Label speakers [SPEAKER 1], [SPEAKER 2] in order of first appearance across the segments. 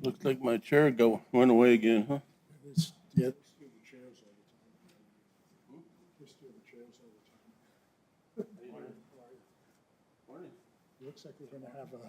[SPEAKER 1] Looks like my chair went away again, huh?
[SPEAKER 2] It's, yeah, they steal the chairs all the time. They steal the chairs all the time.
[SPEAKER 1] Morning.
[SPEAKER 2] Looks like we're gonna have a.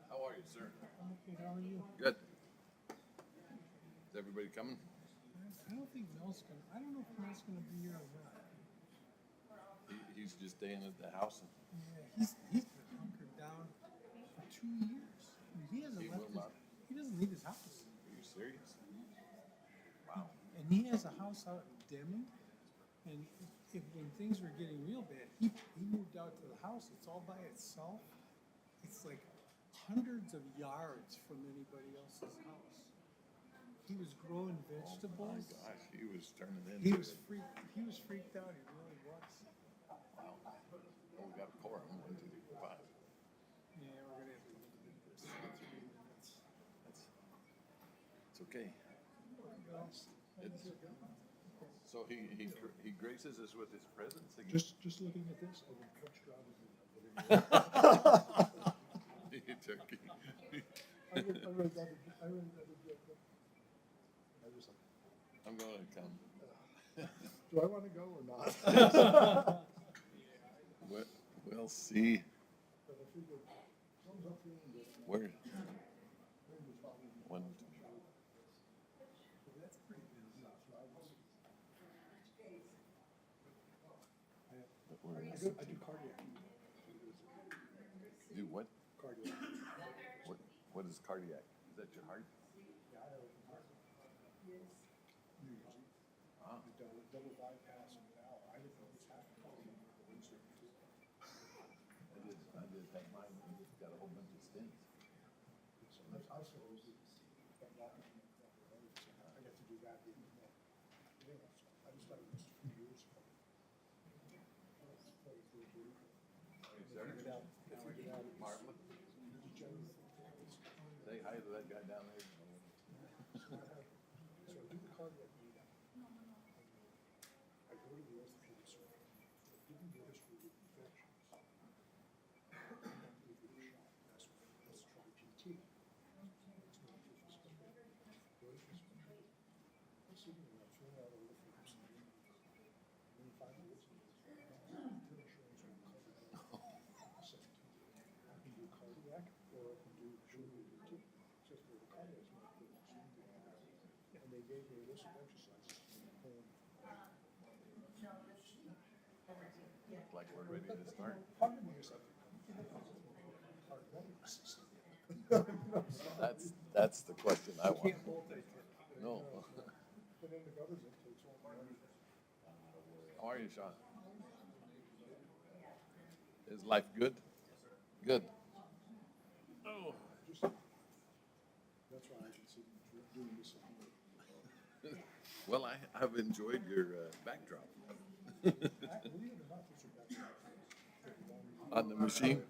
[SPEAKER 3] How are you, sir?
[SPEAKER 2] Okay, how are you?
[SPEAKER 3] Good. Is everybody coming?
[SPEAKER 2] I don't think Mel's gonna, I don't know if Mel's gonna be here or not.
[SPEAKER 3] He's just staying at the house. And
[SPEAKER 2] Yeah, he's been hunkered down for 2 years. I mean, he hasn't
[SPEAKER 3] He
[SPEAKER 2] left
[SPEAKER 3] will not.
[SPEAKER 2] he doesn't leave his house.
[SPEAKER 3] Are you serious? Wow.
[SPEAKER 2] And he has a house out in Deming. And when things were getting real bad, he moved out to the house. It's all by itself. It's like hundreds of yards from anybody else's house. He was growing vegetables.
[SPEAKER 3] Oh my gosh, he was turning into.
[SPEAKER 2] He was freaked out. He really was.
[SPEAKER 3] Wow. Well, we got a quorum. 1, 2, 3, 4, 5.
[SPEAKER 2] Yeah, we're gonna have to leave this in 3 minutes.
[SPEAKER 3] It's okay. So he graces us with his presence again.
[SPEAKER 2] Just looking at this, I would catch God with you.
[SPEAKER 3] Turkey.
[SPEAKER 2] I read that. I was like,
[SPEAKER 3] I'm going to come.
[SPEAKER 2] do I want to go or not?
[SPEAKER 3] We'll see.
[SPEAKER 2] But I figured, comes up here and gets
[SPEAKER 3] Where?
[SPEAKER 2] maybe
[SPEAKER 3] 1, 2.
[SPEAKER 2] that's pretty busy. So I do cardiac.
[SPEAKER 3] Do what?
[SPEAKER 2] Cardiac.
[SPEAKER 3] What is cardiac? Is that your heart?
[SPEAKER 2] Yeah, I have a heart. New Year's.
[SPEAKER 3] Ah.
[SPEAKER 2] Double bypass and now I didn't know this happened.
[SPEAKER 3] I did have mine. It's got a whole bunch of stents.
[SPEAKER 2] So I was supposed to, but not, I got to do that.
[SPEAKER 3] Martha, say hi to that guy down there.
[SPEAKER 4] I go to the orthopedic surgeon, give me the history of infections. Give it a shot. Let's try PT. It's not for physical therapy. Go to physical therapy. I'm sitting there, I'm filling out all the forms and doing the call. And then finally it's your insurance will cover that. I said, I can do cardiac or I can do shoulder PT. Just for the cardiac's not good. And they gave me a list of exercises.
[SPEAKER 3] Looks like we're ready to start.
[SPEAKER 4] Part of me is like, part of me is
[SPEAKER 3] That's the question I want.
[SPEAKER 4] can't multitask.
[SPEAKER 3] No.
[SPEAKER 4] But in the government, it takes all the money.
[SPEAKER 3] How are you, Sean? Is life good? Good. Oh.
[SPEAKER 4] Just, that's why I can see doing this.
[SPEAKER 3] Well, I've enjoyed your backdrop
[SPEAKER 4] Believe it or not, this is back.
[SPEAKER 3] on the machine.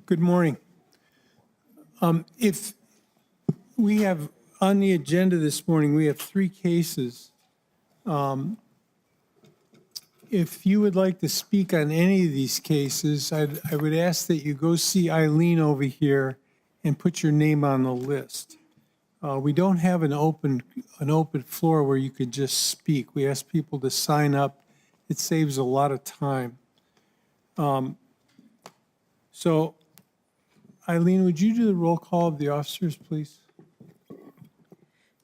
[SPEAKER 2] Good morning. If we have, on the agenda this morning, we have 3 cases. If you would like to speak on any of these cases, I would ask that you go see Eileen over here and put your name on the list. We don't have an open floor where you could just speak. We ask people to sign up. It saves a lot of time. So Eileen, would you do the roll call of the officers, please?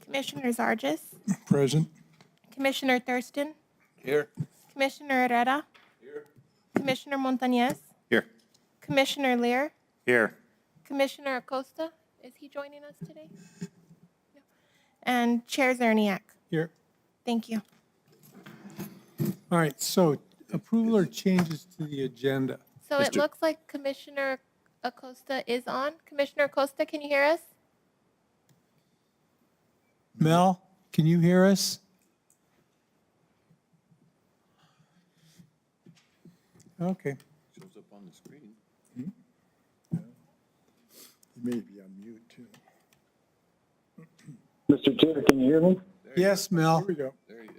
[SPEAKER 5] Commissioner Zargis,
[SPEAKER 4] Present.
[SPEAKER 5] Commissioner Thurston,
[SPEAKER 1] Here.
[SPEAKER 5] Commissioner Herrera,
[SPEAKER 1] Here.
[SPEAKER 5] Commissioner Montañez,
[SPEAKER 3] Here.
[SPEAKER 5] Commissioner Lear,
[SPEAKER 3] Here.
[SPEAKER 5] Commissioner Acosta. Is he joining us today? No. And Chair Zerniak.
[SPEAKER 2] Here.
[SPEAKER 5] Thank you.
[SPEAKER 2] All right, so approval or changes to the agenda?
[SPEAKER 5] So it looks like Commissioner Acosta is on. Commissioner Acosta, can you hear us?
[SPEAKER 2] Mel, can you hear us? Okay.
[SPEAKER 3] Shows up on the screen.
[SPEAKER 4] You may be on mute, too.
[SPEAKER 6] Mr. Chair, can you hear me?
[SPEAKER 2] Yes, Mel.
[SPEAKER 4] Here we go.
[SPEAKER 3] There he is.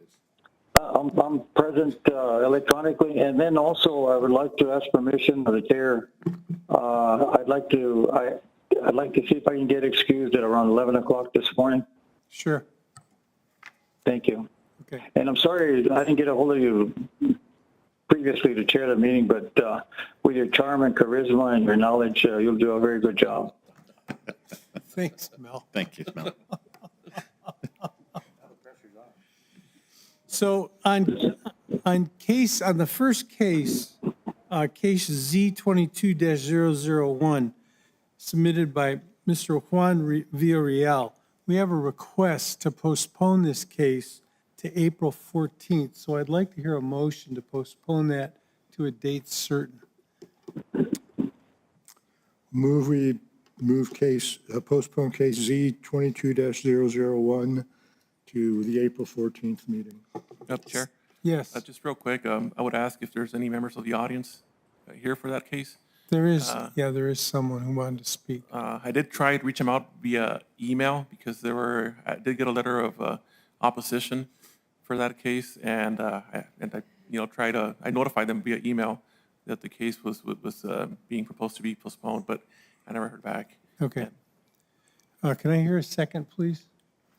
[SPEAKER 6] I'm present electronically, and then also I would like to ask permission of the chair. I'd like to see if I can get excused at around 11 o'clock this morning.
[SPEAKER 2] Sure.
[SPEAKER 6] Thank you.
[SPEAKER 2] Okay.
[SPEAKER 6] And I'm sorry I didn't get a hold of you previously to chair the meeting, but with your charm and charisma and your knowledge, you'll do a very good job.
[SPEAKER 2] Thanks, Mel.
[SPEAKER 3] Thank you, Mel.
[SPEAKER 2] So on the first case, case Z22-001, submitted by Mr. Juan Villarreal, we have a request to postpone this case to April 14th. So I'd like to hear a motion to postpone that to a date certain.
[SPEAKER 4] Postpone case Z 22-001 to the April 14th meeting.
[SPEAKER 7] Madam Chair,
[SPEAKER 2] Yes.
[SPEAKER 7] just real quick, I would ask if there's any members of the audience here for that case.
[SPEAKER 2] There is, there is someone who wanted to speak.
[SPEAKER 7] I did try to reach him out via email because I did get a letter of opposition for that case, and I I notified them via email that the case was being proposed to be postponed, but I never heard back.
[SPEAKER 2] Okay. Can I hear a second, please?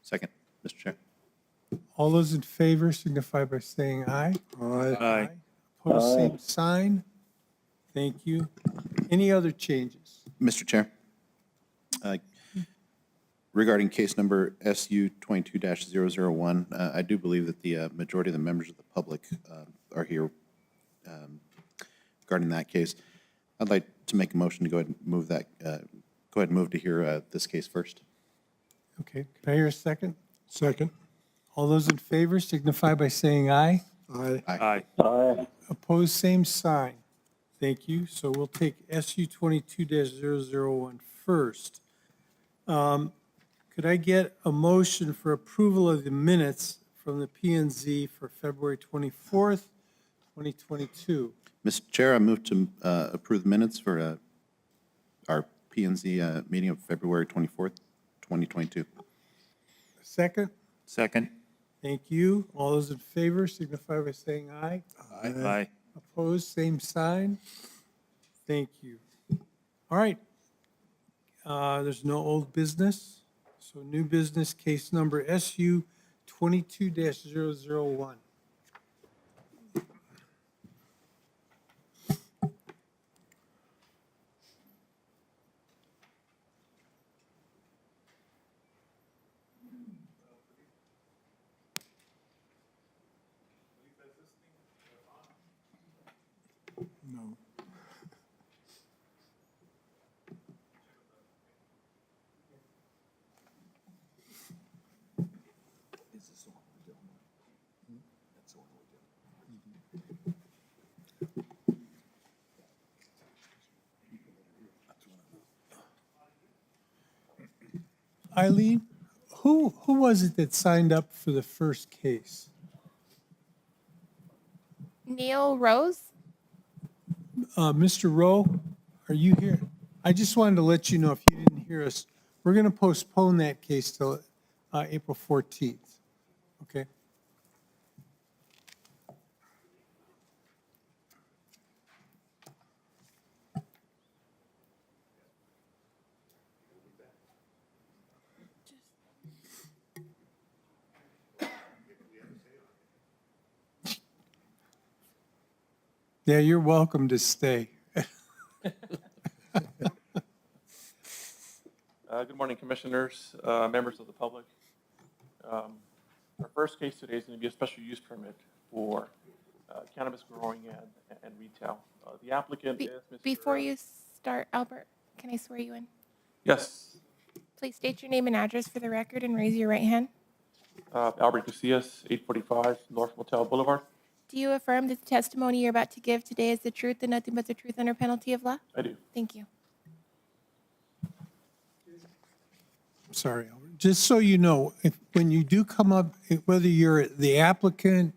[SPEAKER 8] Second, Mr. Chair.
[SPEAKER 2] All those in favor signify by saying aye.
[SPEAKER 7] Aye.
[SPEAKER 2] Opposed, same sign. Thank you. Any other changes?
[SPEAKER 8] Mr. Chair, regarding case number SU 22-001, I do believe that the majority of the members of the public are here regarding that case. I'd like to make a motion to go ahead and move that, go ahead and move to hear this case first.
[SPEAKER 2] Okay, can I hear a second?
[SPEAKER 4] Second.
[SPEAKER 2] All those in favor signify by saying aye.
[SPEAKER 4] Aye.
[SPEAKER 7] Aye.
[SPEAKER 6] Aye.
[SPEAKER 2] Opposed, same sign. Thank you. So we'll take SU 22-001 first. Could I get a motion for approval of the minutes from the P and Z for February 24th, 2022?
[SPEAKER 8] Mr. Chair, I move to approve the minutes for our P and Z meeting of February 24th, 2022.
[SPEAKER 2] Second?
[SPEAKER 7] Second.
[SPEAKER 2] Thank you. All those in favor signify by saying aye.
[SPEAKER 7] Aye.
[SPEAKER 2] Opposed, same sign. Thank you. All right. There's no old business. So new business, case number SU 22-001. No. Eileen, who was it that signed up for the first case?
[SPEAKER 5] Neil Rose?
[SPEAKER 2] Mr. Rowe, are you here? I just wanted to let you know, if you didn't hear us, we're going to postpone that case till April 14th, okay? Yeah, you're welcome to stay.
[SPEAKER 7] Good morning, commissioners, members of the public. Our first case today is going to be a special use permit for cannabis growing and retail. The applicant is Mr.
[SPEAKER 5] Before you start, Albert, can I swear you in?
[SPEAKER 7] Yes,
[SPEAKER 5] Please state your name and address for the record and raise your right hand.
[SPEAKER 7] Albert Casillas, 845 North Motel Boulevard.
[SPEAKER 5] Do you affirm that the testimony you're about to give today is the truth and nothing but the truth under penalty of law?
[SPEAKER 7] I do.
[SPEAKER 5] Thank you.
[SPEAKER 2] Sorry, Albert. Just so you know, when you do come up, whether you're the applicant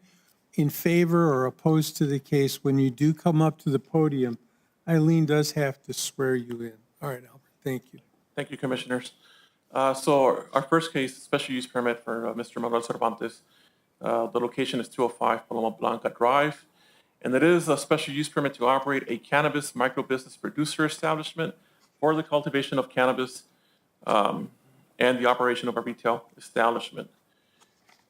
[SPEAKER 2] in favor or opposed to the case, when you do come up to the podium, Eileen does have to swear you in. All right, Albert, thank you.
[SPEAKER 7] Thank you, commissioners. So our first case, special use permit for Mr. Manuel Cervantes. The location is 205 Paloma Blanca Drive, and it is a special use permit to operate a cannabis micro-business producer establishment for the cultivation of cannabis and the operation of a retail establishment.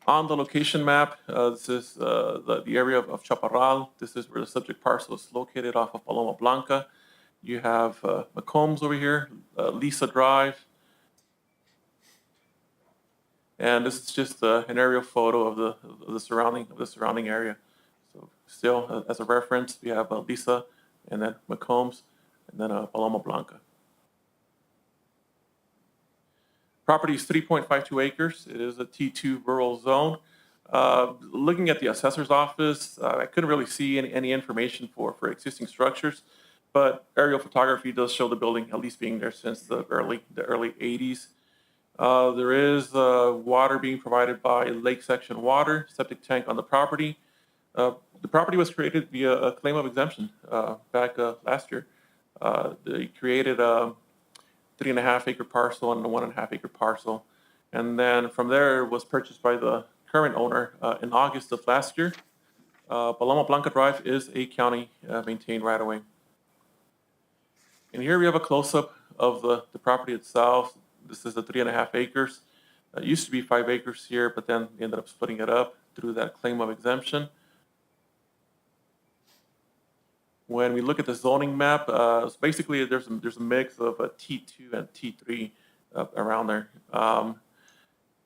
[SPEAKER 7] On the location map, this is the area of Chaparral. This is where the subject parcel is located off of Paloma Blanca. You have McCombs over here, Lisa Drive. And this is just an aerial photo of the surrounding area. So still, as a reference, we have Lisa, and then McCombs, and then Paloma Blanca. Property is 3.52 acres. It is a T2 rural zone. Looking at the assessor's office, I couldn't really see any information for existing structures, but aerial photography does show the building at least being there since the early 80s. There is water being provided by Lake Section Water, septic tank on the property. The property was created via a claim of exemption back last year. They created a 3.5 acre parcel and a 1.5 acre parcel. And then from there it was purchased by the current owner in August of last year. Paloma Blanca Drive is a county maintained right of way. And here we have a close-up of the property itself. This is the 3.5 acres. It used to be 5 acres here, but then they ended up splitting it up through that claim of exemption. When we look at the zoning map, basically there's a mix of a T2 and T3 around there.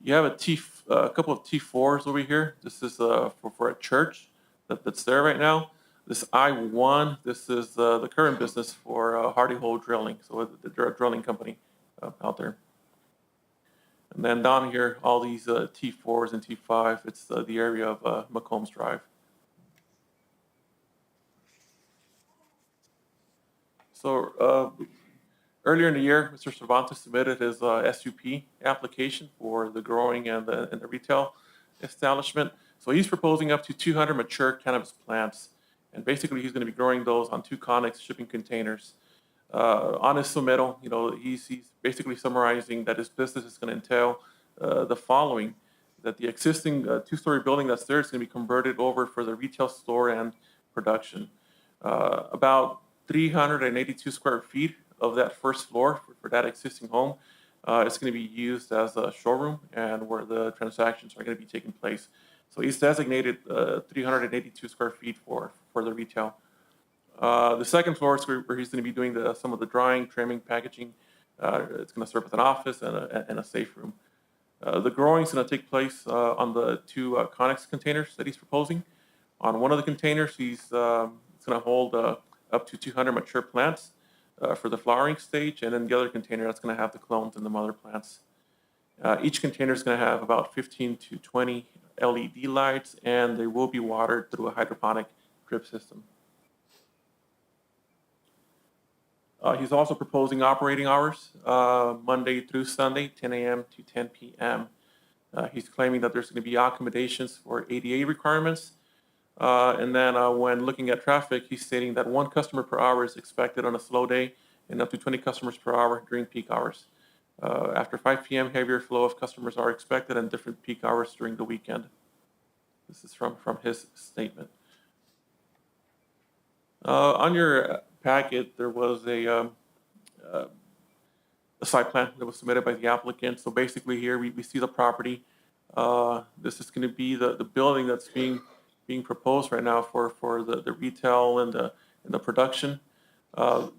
[SPEAKER 7] You have a couple of T4s over here. This is for a church that's there right now. This I1, this is the current business for Hardy Hole Drilling. So they're a drilling company out there. And then down here, all these T4s and T5, it's the area of McCombs Drive. So earlier in the year, Mr. Cervantes submitted his SUP application for the growing and the retail establishment. So he's proposing up to 200 mature cannabis plants. And basically, he's going to be growing those on 2 Connex shipping containers. On his submittal, he's basically summarizing that his business is going to entail the following: that the existing 2-story building that's there is going to be converted over for the retail store and production. About 382 square feet of that first floor for that existing home is going to be used as a showroom and where the transactions are going to be taking place. So he's designated 382 square feet for the retail. The second floor is where he's going to be doing some of the drying, trimming, packaging. It's going to serve as an office and a safe room. The growing is going to take place on the 2 Connex containers that he's proposing. On one of the containers, it's going to hold up to 200 mature plants for the flowering stage, and then the other container that's going to have the clones and the mother plants. Each container is going to have about 15 to 20 LED lights, and they will be watered through a hydroponic drip system. He's also proposing operating hours, Monday through Sunday, 10 a.m. to 10 p.m. He's claiming that there's going to be accommodations for ADA requirements. And then when looking at traffic, he's stating that 1 customer per hour is expected on a slow day and up to 20 customers per hour during peak hours. After 5 p.m., heavier flow of customers are expected and different peak hours during the weekend. This is from his statement. On your packet, there was a site plan that was submitted by the applicant. So basically here we see the property. This is going to be the building that's being proposed right now for the retail and the production.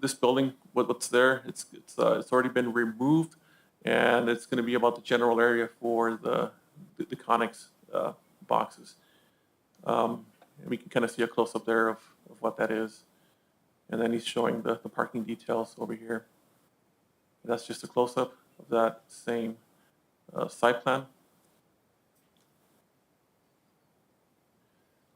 [SPEAKER 7] This building, what's there, it's already been removed, and it's going to be about the general area for the Connex boxes. And we can kind of see a close-up there of what that is. And then he's showing the parking details over here. That's just a close-up of that same site plan.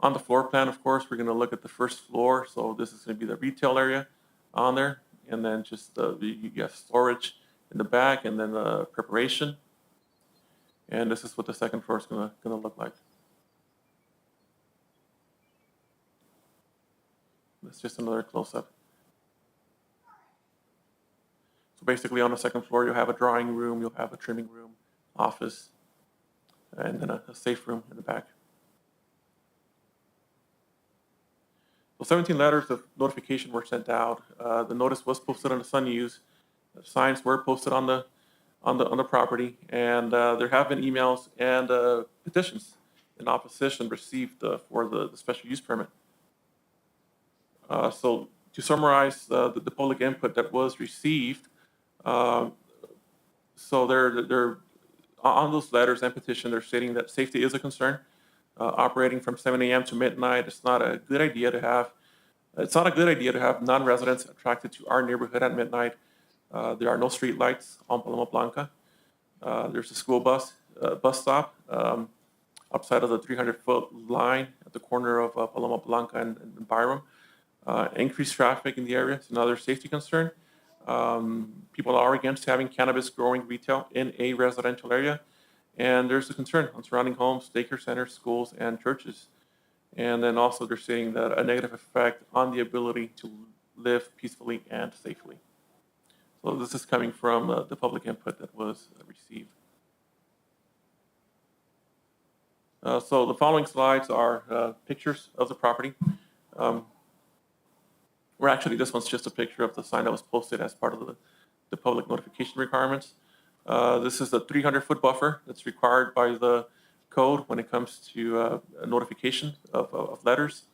[SPEAKER 7] On the floor plan, of course, we're going to look at the first floor. So this is going to be the retail area on there. And then just you have storage in the back, and then the preparation. And this is what the second floor is going to look like. That's just another close-up. So basically on the second floor, you'll have a drawing room, you'll have a trimming room, office, and then a safe room in the back. So 17 letters of notification were sent out. The notice was posted on the Sun News. The signs were posted on the property, and there have been emails and petitions in opposition received for the special use permit. So to summarize the public input that was received, so they're on those letters and petition, they're stating that safety is a concern. Operating from 7 a.m. to midnight, it's not a good idea to have non-residents attracted to our neighborhood at midnight. There are no street lights on Paloma Blanca. There's a school bus stop outside of the 300-foot line at the corner of Paloma Blanca and Byram. Increased traffic in the area is another safety concern. People are against having cannabis growing retail in a residential area. And there's a concern on surrounding homes, daycare centers, schools, and churches. And then also they're saying that a negative effect on the ability to live peacefully and safely. So this is coming from the public input that was received. So the following slides are pictures of the property. Or actually, this one's just a picture of the sign that was posted as part of the public notification requirements. This is a 300-foot buffer that's required by the code when it comes to a notification of letters.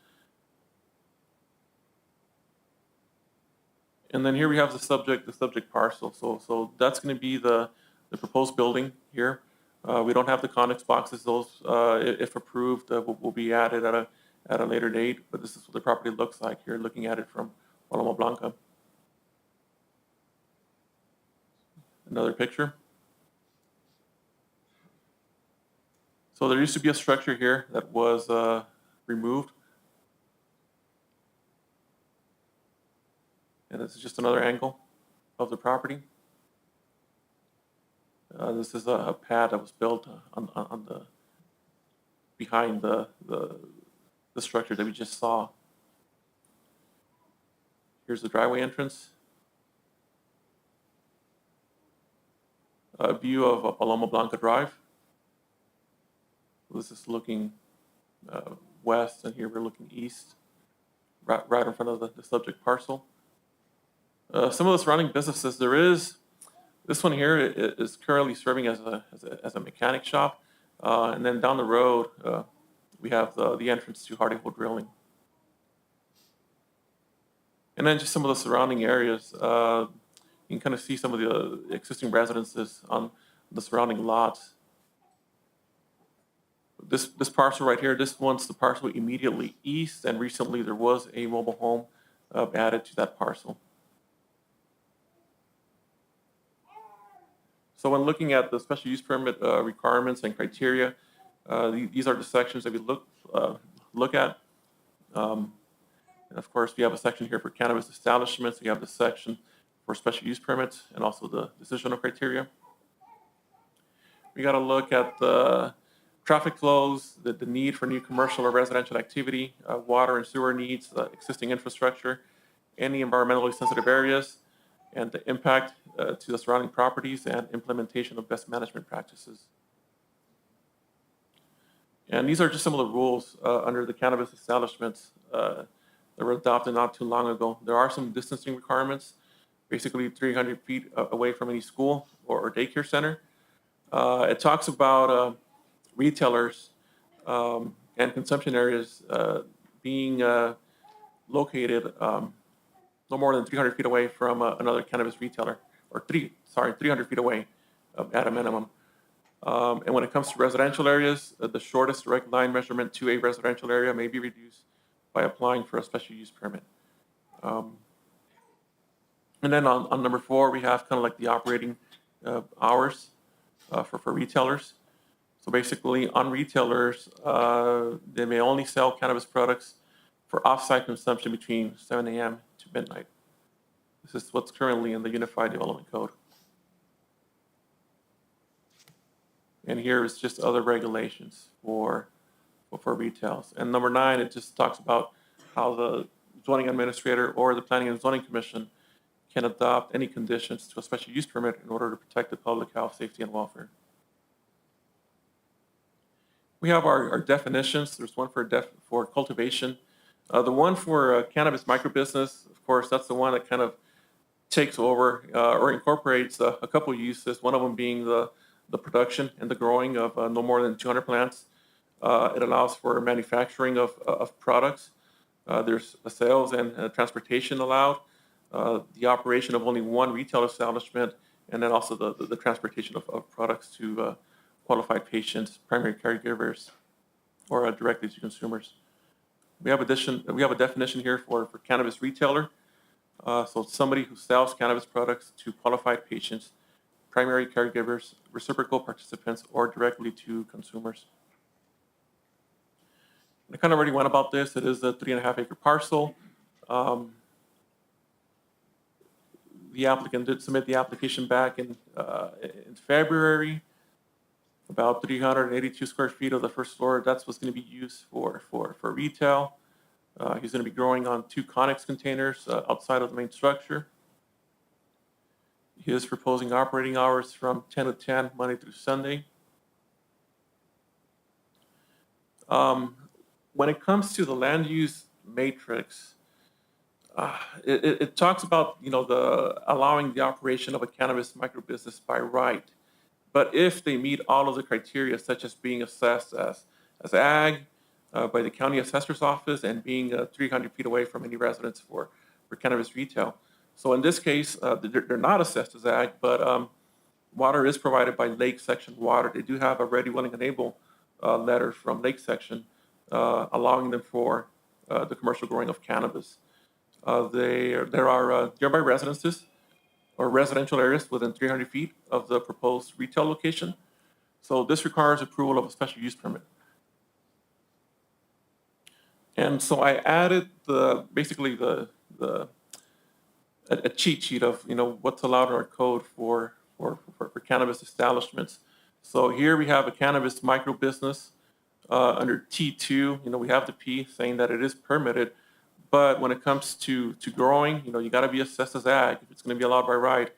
[SPEAKER 7] And then here we have the subject parcel. So that's going to be the proposed building here. We don't have the connex boxes. Those, if approved, will be added at a later date. But this is what the property looks like here, looking at it from Paloma Blanca. Another picture. So there used to be a structure here that was removed. And this is just another angle of the property. This is a pad that was built on the behind the structure that we just saw. Here's the driveway entrance. A view of Paloma Blanca Drive. This is looking west, and here we're looking east, right in front of the subject parcel. Some of the surrounding businesses, this one here is currently serving as a mechanic shop, and then down the road we have the entrance to Hardy Hole Drilling. And then just some of the surrounding areas, you can kind of see some of the existing residences on the surrounding lots. This parcel right here, this one's the parcel immediately east, and recently there was a mobile home added to that parcel. So when looking at the special use permit requirements and criteria, these are the sections that we look at. And of course, we have a section here for cannabis establishments. We have the section for special use permits and also the decisional criteria. We got to look at the traffic flows, the need for new commercial or residential activity, water and sewer needs, existing infrastructure, any environmentally sensitive areas, and the impact to the surrounding properties and implementation of best management practices. And these are just some of the rules under the cannabis establishments that were adopted not too long ago. There are some distancing requirements, basically 300 feet away from any school or daycare center. It talks about retailers and consumption areas being located no more than 300 feet away from another cannabis retailer, or 300 feet away at a minimum. And when it comes to residential areas, the shortest direct line measurement to a residential area may be reduced by applying for a special use permit. And then on number 4, we have kind of like the operating hours for retailers. So basically, on retailers, they may only sell cannabis products for off-site consumption between 7 a.m. to midnight. This is what's currently in the Unified Development Code. And here is just other regulations for retails. And number 9, it just talks about how the zoning administrator or the Planning and Zoning Commission can adopt any conditions to a special use permit in order to protect the public health, safety, and welfare. We have our definitions. There's one for cultivation. The one for cannabis microbusiness, of course, that's the one that kind of takes over or incorporates a couple uses, one of them being the production and the growing of no more than 200 plants. It allows for manufacturing of products. There's the sales and transportation allowed, the operation of only one retail establishment, and then also the transportation of products to qualified patients, primary caregivers, or directly to consumers. We have a definition here for cannabis retailer. So somebody who sells cannabis products to qualified patients, primary caregivers, reciprocal participants, or directly to consumers. I kind of already went about this. It is a 3.5-acre parcel. The applicant did submit the application back in February. About 382 square feet of the first floor, that's what's going to be used for retail. He's going to be growing on 2 Conex containers outside of the main structure. He is proposing operating hours from 10 to 10, Monday through Sunday. When it comes to the land use matrix, it talks about, the allowing the operation of a cannabis microbusiness by right. But if they meet all of the criteria, such as being assessed as ag by the county assessor's office and being 300 feet away from any residence for cannabis retail. So in this case, they're not assessed as ag, but water is provided by Lake Section Water. They do have a ready, willing, and able letter from Lake Section allowing them for the commercial growing of cannabis. There are nearby residences or residential areas within 300 feet of the proposed retail location. So this requires approval of a special use permit. And so I added basically a cheat sheet of what's allowed in our code for cannabis establishments. So here we have a cannabis micro business under T2. We have the P saying that it is permitted, but when it comes to growing, you got to be assessed as ag if it's going to be allowed by right.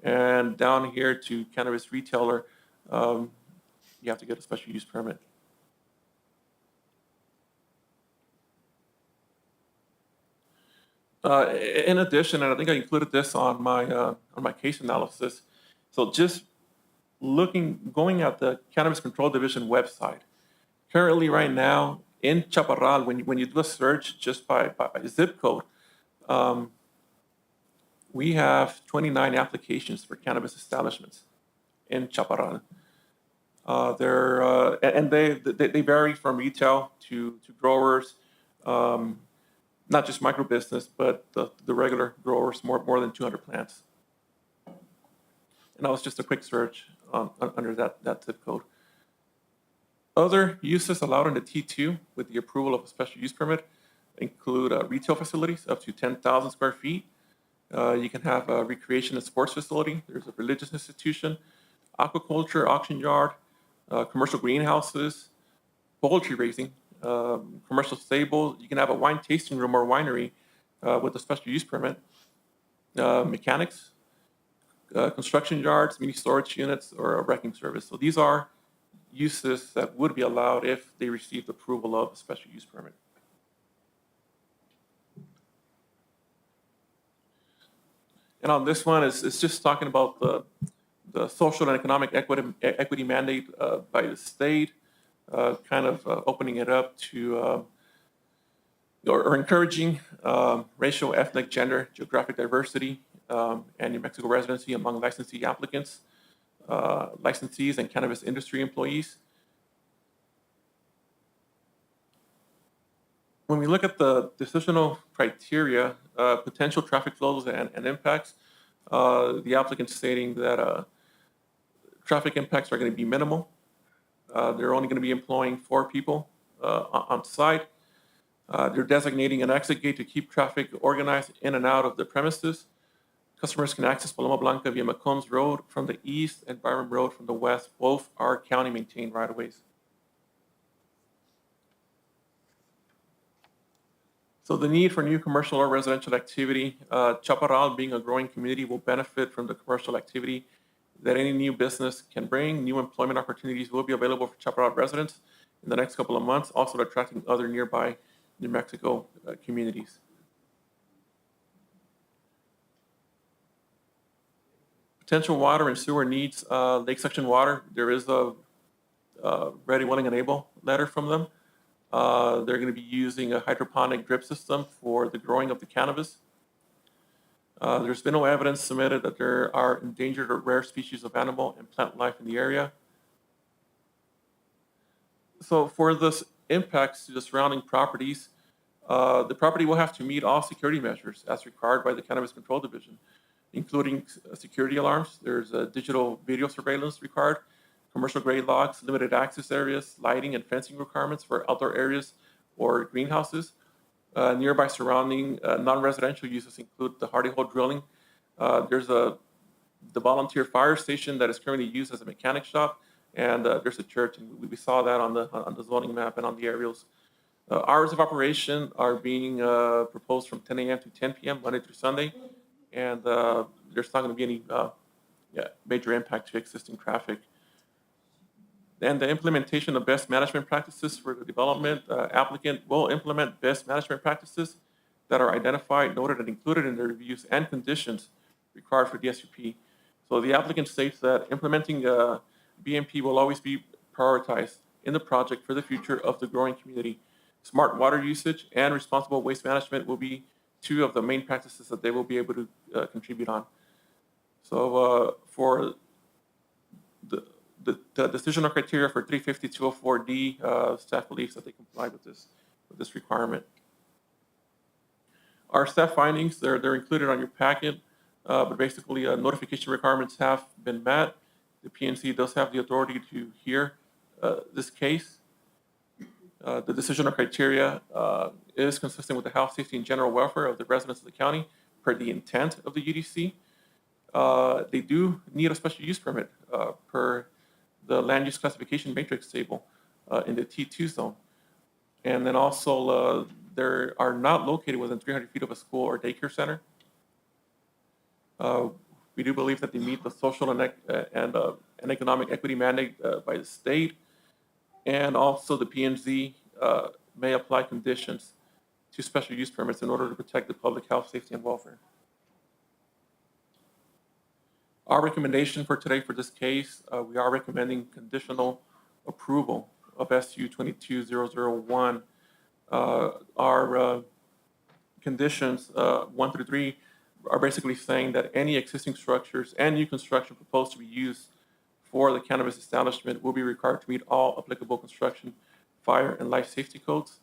[SPEAKER 7] And down here to cannabis retailer, you have to get a special use permit. In addition, and I think I included this on my case analysis. So just going at the Cannabis Control Division website, currently right now in Chaparral, when you do a search just by zip code, we have 29 applications for cannabis establishments in Chaparral. They vary from retail to growers. Not just micro business, but the regular growers, more than 200 plants. And that was just a quick search under that zip code. Other uses allowed in the T2 with the approval of a special use permit include retail facilities up to 10,000 square feet. You can have a recreation and sports facility. There's a religious institution, aquaculture, auction yard, commercial greenhouses, poultry raising, commercial stable. You can have a wine tasting room or winery with a special use permit. Mechanics, construction yards, mini storage units, or a wrecking service. So these are uses that would be allowed if they received approval of a special use permit. And on this one, it's just talking about the social and economic equity mandate by the state. Kind of opening it up to or encouraging racial, ethnic, gender, geographic diversity, and New Mexico residency among licensee applicants, licensees, and cannabis industry employees. When we look at the decisional criteria, potential traffic flows and impacts, the applicant stating that traffic impacts are going to be minimal. They're only going to be employing 4 people on site. They're designating an exit gate to keep traffic organized in and out of the premises. Customers can access Paloma Blanca via McCombs Road from the east and Byram Road from the west. Both are county-maintained right-of-ways. So the need for new commercial or residential activity, Chaparral being a growing community will benefit from the commercial activity that any new business can bring. New employment opportunities will be available for Chaparral residents in the next couple of months, also attracting other nearby New Mexico communities. Potential water and sewer needs, Lake Section Water, there is a ready, willing, and able letter from them. They're going to be using a hydroponic drip system for the growing of the cannabis. There's been no evidence submitted that there are endangered or rare species of animal and plant life in the area. So for this impacts to the surrounding properties, the property will have to meet all security measures as required by the Cannabis Control Division, including security alarms. There's a digital video surveillance required, commercial grade logs, limited access areas, lighting and fencing requirements for outdoor areas or greenhouses. Nearby surrounding non-residential uses include the Hardy Hole drilling. There's the volunteer fire station that is currently used as a mechanic shop, and there's a church, and we saw that on the zoning map and on the aerials. Hours of operation are being proposed from 10 a.m. to 10 p.m. Monday through Sunday, and there's not going to be any major impact to existing traffic. And the implementation of best management practices for the development, applicant will implement best management practices that are identified, noted, and included in the reviews and conditions required for the SUP. So the applicant states that implementing BMP will always be prioritized in the project for the future of the growing community. Smart water usage and responsible waste management will be two of the main practices that they will be able to contribute on. So for the decisional criteria for 350-204D, staff believes that they comply with this requirement. Our staff findings, they're included on your packet, but basically notification requirements have been met. The PNC does have the authority to hear this case. The decisional criteria is consistent with the health, safety, and general welfare of the residents of the county per the intent of the UDC. They do need a special use permit per the land use classification matrix table in the T2 zone. And then also they are not located within 300 feet of a school or daycare center. We do believe that they meet the social and economic equity mandate by the state. And also the PNZ may apply conditions to special use permits in order to protect the public health, safety, and welfare. Our recommendation for today for this case, we are recommending conditional approval of SU 22001. Our conditions 1 through 3 are basically saying that any existing structures and new construction proposed to be used for the cannabis establishment will be required to meet all applicable construction, fire, and life safety codes.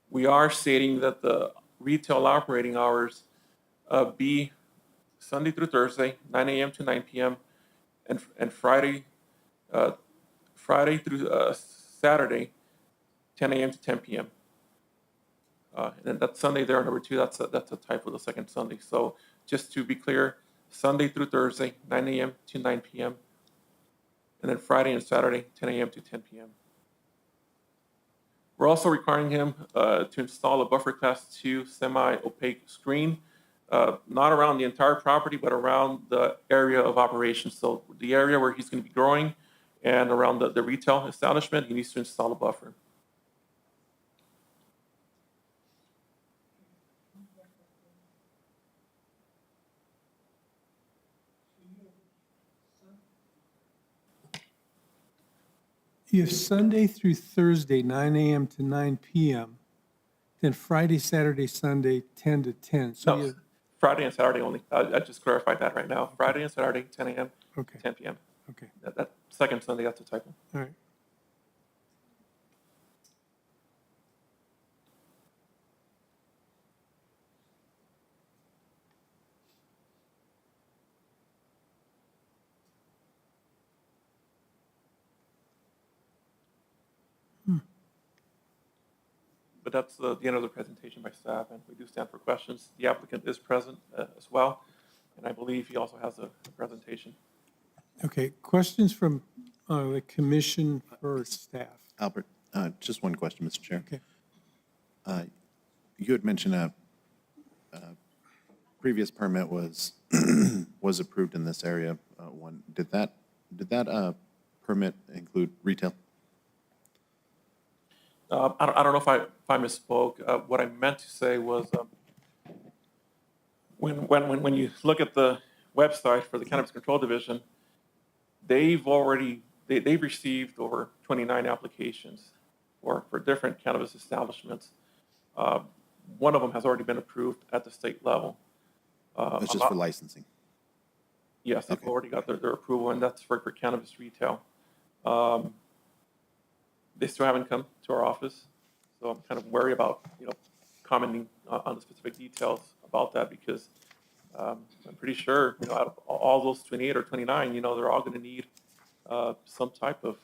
[SPEAKER 7] We are stating that the retail operating hours be Sunday through Thursday, 9 a.m. to 9 p.m., and Friday through Saturday, 10 a.m. to 10 p.m. And that's Sunday there, number 2, that's a typo, the second Sunday. So just to be clear, Sunday through Thursday, 9 a.m. to 9 p.m., and then Friday and Saturday, 10 a.m. to 10 p.m. We're also requiring him to install a buffer class 2 semi-opaque screen, not around the entire property, but around the area of operation. So the area where he's going to be growing and around the retail establishment, he needs to install a buffer.
[SPEAKER 2] If Sunday through Thursday, 9 a.m. to 9 p.m., then Friday, Saturday, Sunday, 10 to 10. So
[SPEAKER 7] No, Friday and Saturday only. I just clarified that right now. Friday and Saturday, 10 a.m.
[SPEAKER 2] Okay.
[SPEAKER 7] 10 p.m.
[SPEAKER 2] Okay,
[SPEAKER 7] That second Sunday, that's a typo.
[SPEAKER 2] all right.
[SPEAKER 7] But that's the end of the presentation by staff, and we do stand for questions. The applicant is present as well, and I believe he also has a presentation.
[SPEAKER 2] Okay, questions from the commission for staff?
[SPEAKER 8] Albert, just one question, Mr. Chair.
[SPEAKER 2] Okay.
[SPEAKER 8] You had mentioned a previous permit was was approved in this area. Did that permit include retail?
[SPEAKER 7] I don't know if I misspoke. What I meant to say was when you look at the website for the Cannabis Control Division, they've received over 29 applications for different cannabis establishments. One of them has already been approved at the state level.
[SPEAKER 8] That's just for licensing.
[SPEAKER 7] Yes, they've
[SPEAKER 8] Okay.
[SPEAKER 7] already got their approval, and that's for cannabis retail. They still haven't come to our office, so I'm kind of wary about, commenting on the specific details about that because I'm pretty sure, out of all those 28 or 29, they're all going to need some type of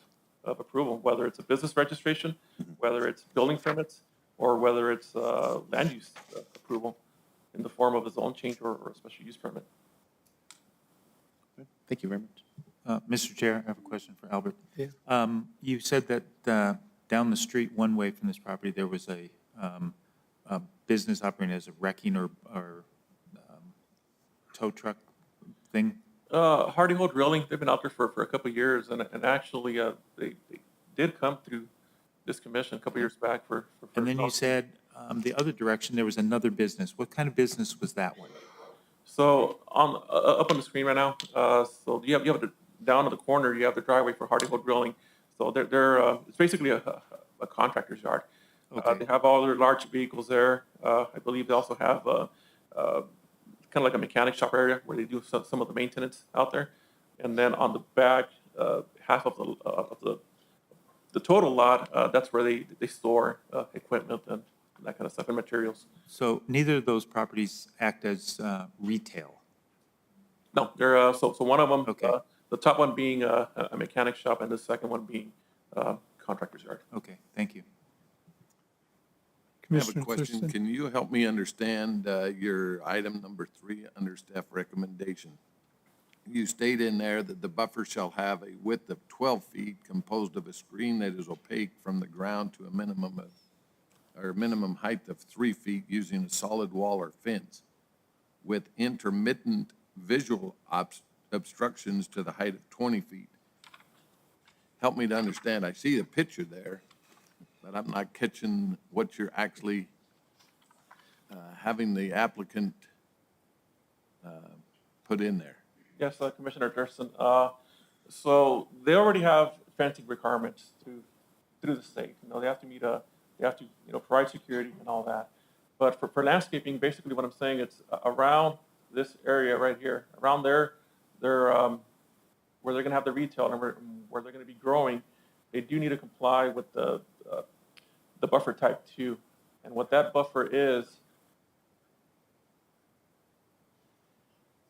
[SPEAKER 7] approval, whether it's a business registration, whether it's building permits, or whether it's land use approval in the form of a zone change or a special use permit.
[SPEAKER 8] Thank you very much.
[SPEAKER 9] Mr. Chair, I have a question for Albert.
[SPEAKER 2] Yeah.
[SPEAKER 9] You said that down the street, one way from this property, there was a business operating as a wrecking or tow truck thing?
[SPEAKER 7] Hardy Hold Drilling, they've been out there for a couple of years, and actually, they did come through this commission a couple of years back for.
[SPEAKER 9] And then you said the other direction, there was another business. What kind of business was that one?
[SPEAKER 7] So up on the screen right now, so you have down in the corner, you have the driveway for Hardy Hold Drilling. So it's basically a contractor's yard.
[SPEAKER 9] Okay.
[SPEAKER 7] They have all their large vehicles there. I believe they also have kind of like a mechanic shop area where they do some of the maintenance out there. And then on the back, half of the total lot, that's where they store equipment and that kind of stuff and materials.
[SPEAKER 9] So neither of those properties act as retail?
[SPEAKER 7] No, they're, so one of them,
[SPEAKER 9] Okay.
[SPEAKER 7] the top one being a mechanic shop and the second one being contractor's yard.
[SPEAKER 9] Okay, thank you.
[SPEAKER 3] I have a
[SPEAKER 2] Commissioner
[SPEAKER 3] question.
[SPEAKER 2] Thurston?
[SPEAKER 3] Can you help me understand your item number 3 under staff recommendation? You state in there that the buffer shall have a width of 12 feet composed of a screen that is opaque from the ground to a minimum height of 3 feet using a solid wall or fence with intermittent visual obstructions to the height of 20 feet. Help me to understand. I see the picture there, but I'm not catching what you're actually having the applicant put in there.
[SPEAKER 7] Yes, Commissioner Thurston. So they already have fencing requirements through the state. You know, they have to meet they have to, provide security and all that. But for landscaping, basically what I'm saying, it's around this area right here, around there, where they're gonna have the retail and where they're gonna be growing, they do need to comply with the buffer type 2. And what that buffer is,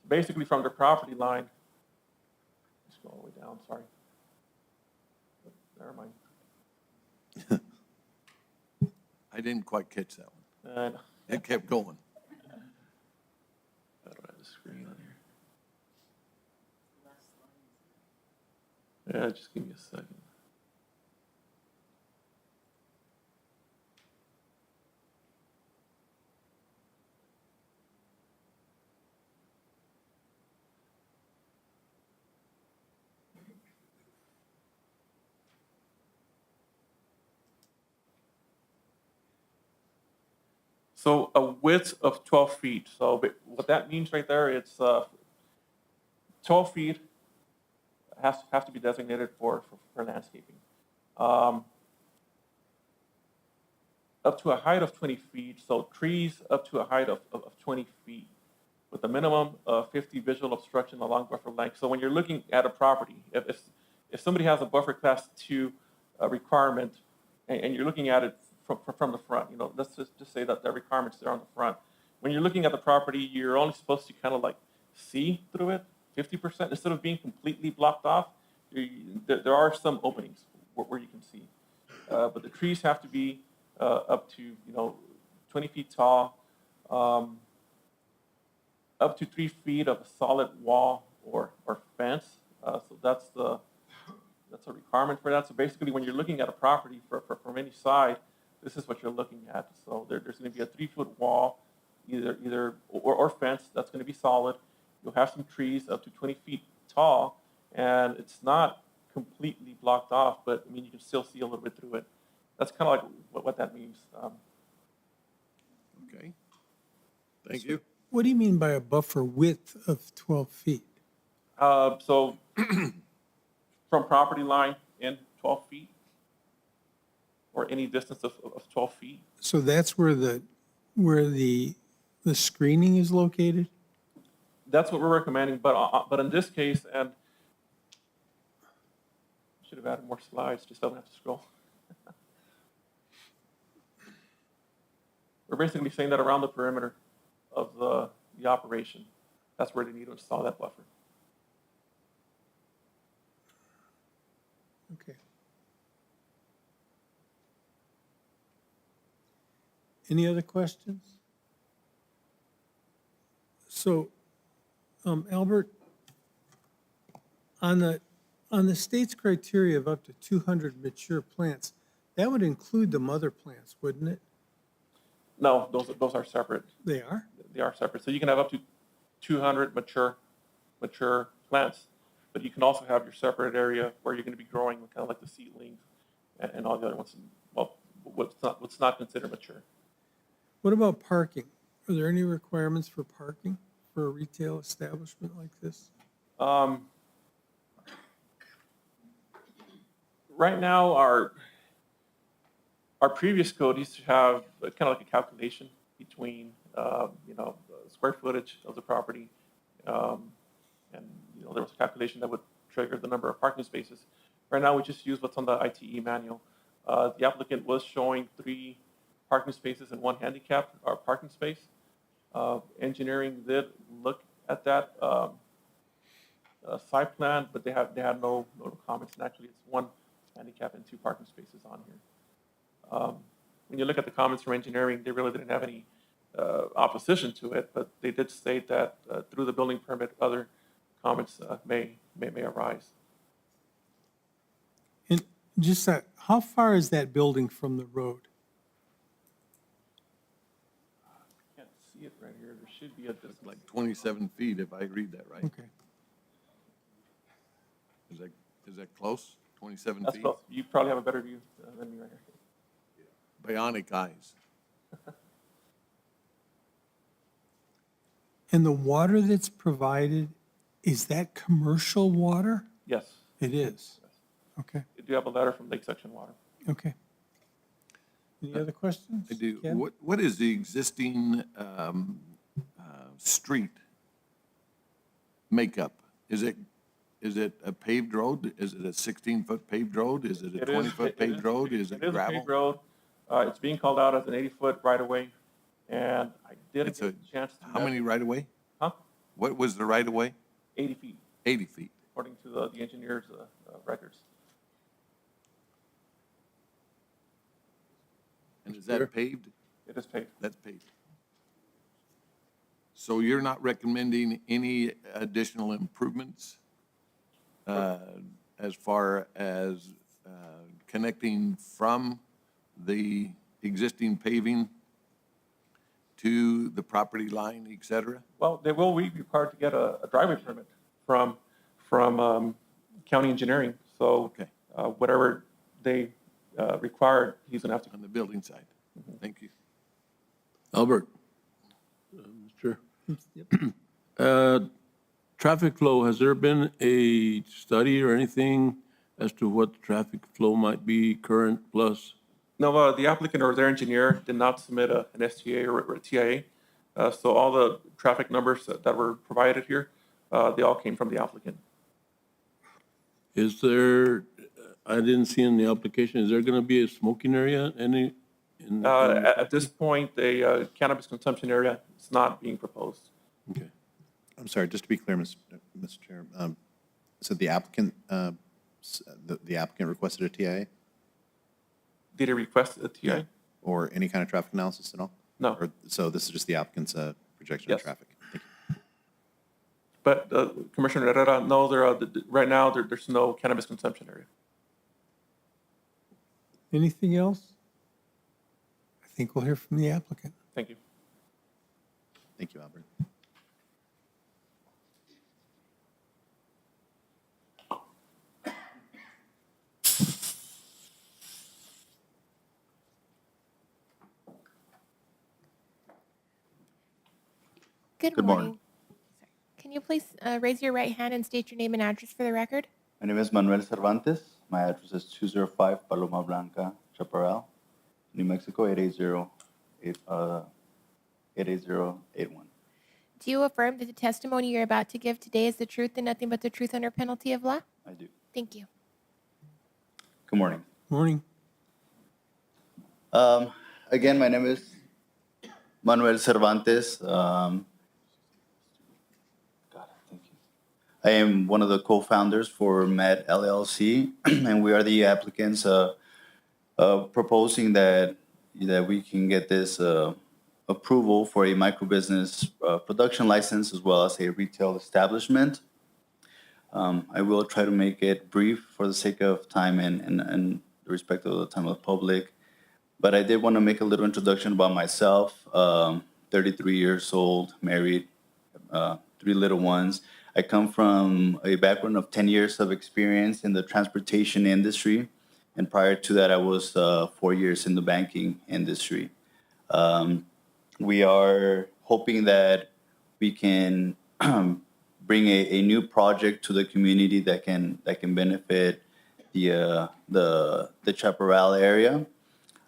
[SPEAKER 7] basically from the property line, let's go all the way down, sorry. Never mind.
[SPEAKER 3] I didn't quite catch that one.
[SPEAKER 7] And
[SPEAKER 3] It kept going.
[SPEAKER 7] I don't have the screen on here. Yeah, just give me a second. So a width of 12 feet. So what that means right there, it's 12 feet have to be designated for landscaping. Up to a height of 20 feet, so trees up to a height of 20 feet with a minimum of 50 visual obstruction along buffer length. So when you're looking at a property, if somebody has a buffer class 2 requirement and you're looking at it from the front, let's just say that the requirement's there on the front. When you're looking at the property, you're only supposed to kind of like see through it 50%. Instead of being completely blocked off, there are some openings where you can see. But the trees have to be up to 20 feet tall, up to 3 feet of a solid wall or fence. So that's a requirement for that. So basically, when you're looking at a property from any side, this is what you're looking at. So there's going to be a 3-foot wall, or fence that's going to be solid. You'll have some trees up to 20 feet tall, and it's not completely blocked off, but I mean you can still see a little bit through it. That's kind of like what that means.
[SPEAKER 3] Okay. Thank you.
[SPEAKER 2] What do you mean by a buffer width of 12 feet?
[SPEAKER 7] So from property line in 12 feet, or any distance of 12 feet.
[SPEAKER 2] So that's where the screening is located?
[SPEAKER 7] That's what we're recommending, but in this case, and I should have added more slides, just don't have to scroll. We're basically saying that around the perimeter of the operation, that's where they need to install that buffer.
[SPEAKER 2] Okay. Any other questions? So, Albert, on the state's criteria of up to 200 mature plants, That would include the mother plants, wouldn't it?
[SPEAKER 7] No, those are separate.
[SPEAKER 2] They are?
[SPEAKER 7] They are separate. So you can have up to 200 mature plants, but you can also have your separate area where you're going to be growing kind of like the seedlings and all the other ones. Well, what's not considered mature.
[SPEAKER 2] What about parking? Are there any requirements for parking for a retail establishment like this?
[SPEAKER 7] Right now, our previous code used to have kind of like a calculation between, the square footage of the property. And, there was a calculation that would trigger the number of parking spaces. Right now, we just use what's on the ITE manual. The applicant was showing 3 parking spaces and 1 handicap or parking space. Engineering did look at that site plan, but they had no comments. And actually, it's 1 handicap and 2 parking spaces on here. When you look at the comments from engineering, they really didn't have any opposition to it, but they did state that through the building permit, other comments may arise.
[SPEAKER 2] And just that, how far is that building from the road?
[SPEAKER 7] Can't see it right here. There should be a distance.
[SPEAKER 3] Like 27 feet, if I read that right.
[SPEAKER 2] Okay.
[SPEAKER 3] Is that close? 27
[SPEAKER 7] That's
[SPEAKER 3] feet?
[SPEAKER 7] close. You probably have a better view than me right here.
[SPEAKER 3] Bionic eyes.
[SPEAKER 2] And the water that's provided, is that commercial water?
[SPEAKER 7] Yes.
[SPEAKER 2] It is. Okay,
[SPEAKER 7] We do have a letter from Lake Section Water.
[SPEAKER 2] okay. Any other questions?
[SPEAKER 3] I do.
[SPEAKER 2] Ken?
[SPEAKER 3] What is the existing street makeup? Is it a paved road? Is it a 16-foot paved road? Is it a 20-foot paved road? Is it
[SPEAKER 7] It is a
[SPEAKER 3] gravel?
[SPEAKER 7] paved road. It's being called out as an 80-foot right-of-way, and I didn't
[SPEAKER 3] It's
[SPEAKER 7] get a chance to.
[SPEAKER 3] How many right-of-way?
[SPEAKER 7] Huh?
[SPEAKER 3] What was the right-of-way?
[SPEAKER 7] 80 feet,
[SPEAKER 3] 80 feet.
[SPEAKER 7] according to the engineer's records.
[SPEAKER 3] And is that paved?
[SPEAKER 7] It is paved.
[SPEAKER 3] That's paved. So you're not recommending any additional improvements as far as connecting from the existing paving to the property line, et cetera?
[SPEAKER 7] Well, they will be required to get a driveway permit from county engineering. So
[SPEAKER 3] Okay.
[SPEAKER 7] whatever they require, he's going to have to.
[SPEAKER 3] On the building side. Thank you.
[SPEAKER 1] Albert. Mr.
[SPEAKER 2] Yep.
[SPEAKER 1] Traffic flow, has there been a study or anything as to what the traffic flow might be current plus?
[SPEAKER 7] No, the applicant or their engineer did not submit an STA or a TIA. So all the traffic numbers that were provided here, they all came from the applicant.
[SPEAKER 1] Is there, I didn't see in the application, is there going to be a smoking area any?
[SPEAKER 7] At this point, a cannabis consumption area is not being proposed.
[SPEAKER 1] Okay.
[SPEAKER 8] I'm sorry, just to be clear, Mr. Chair, so the applicant, the applicant requested a TIA
[SPEAKER 7] Did he request a TIA?
[SPEAKER 8] or any kind of traffic analysis at all?
[SPEAKER 7] No.
[SPEAKER 8] Or, so this is just the applicant's projection of
[SPEAKER 7] Yes.
[SPEAKER 8] traffic? Thank you.
[SPEAKER 7] But Commissioner Herrera, no, right now, there's no cannabis consumption area.
[SPEAKER 2] Anything else? I think we'll hear from the applicant.
[SPEAKER 7] Thank you.
[SPEAKER 8] Thank you, Albert.
[SPEAKER 5] Good
[SPEAKER 10] Good morning.
[SPEAKER 5] morning. Sorry. Can you please raise your right hand and state your name and address for the record?
[SPEAKER 10] My name is Manuel Cervantes. My address is 205 Paloma Blanca, Chaparral, New Mexico, 88081.
[SPEAKER 5] Do you affirm that the testimony you're about to give today is the truth and nothing but the truth under penalty of law?
[SPEAKER 10] I do.
[SPEAKER 5] Thank you.
[SPEAKER 10] Good morning.
[SPEAKER 2] Morning.
[SPEAKER 10] Again, my name is Manuel Cervantes. God, thank you. I am one of the co-founders for MED LLC, and we are the applicants proposing that we can get this approval for a microbusiness production license as well as a retail establishment. I will try to make it brief for the sake of time and respect of the time of the public. But I did want to make a little introduction about myself. 33 years old, married, 3 little ones. I come from a background of 10 years of experience in the transportation industry. And prior to that, I was 4 years in the banking industry. We are hoping that we can bring a new project to the community that can benefit the Chaparral area.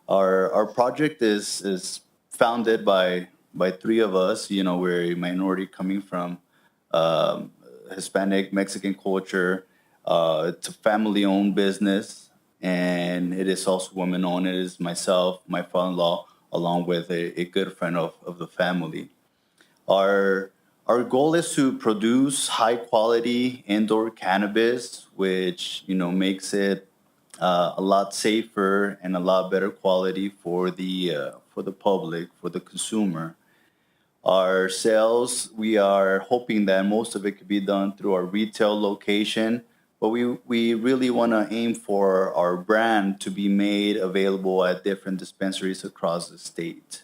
[SPEAKER 10] Our project is founded by 3 of us. You know, we're a minority coming from Hispanic Mexican culture. It's a family-owned business, and it is also women-owned. It is myself, my father-in-law, along with a good friend of the family. Our goal is to produce high-quality indoor cannabis, which makes it a lot safer and a lot better quality for the public, for the consumer. Our sales, we are hoping that most of it could be done through our retail location, but we really want to aim for our brand to be made available at different dispensaries across the state.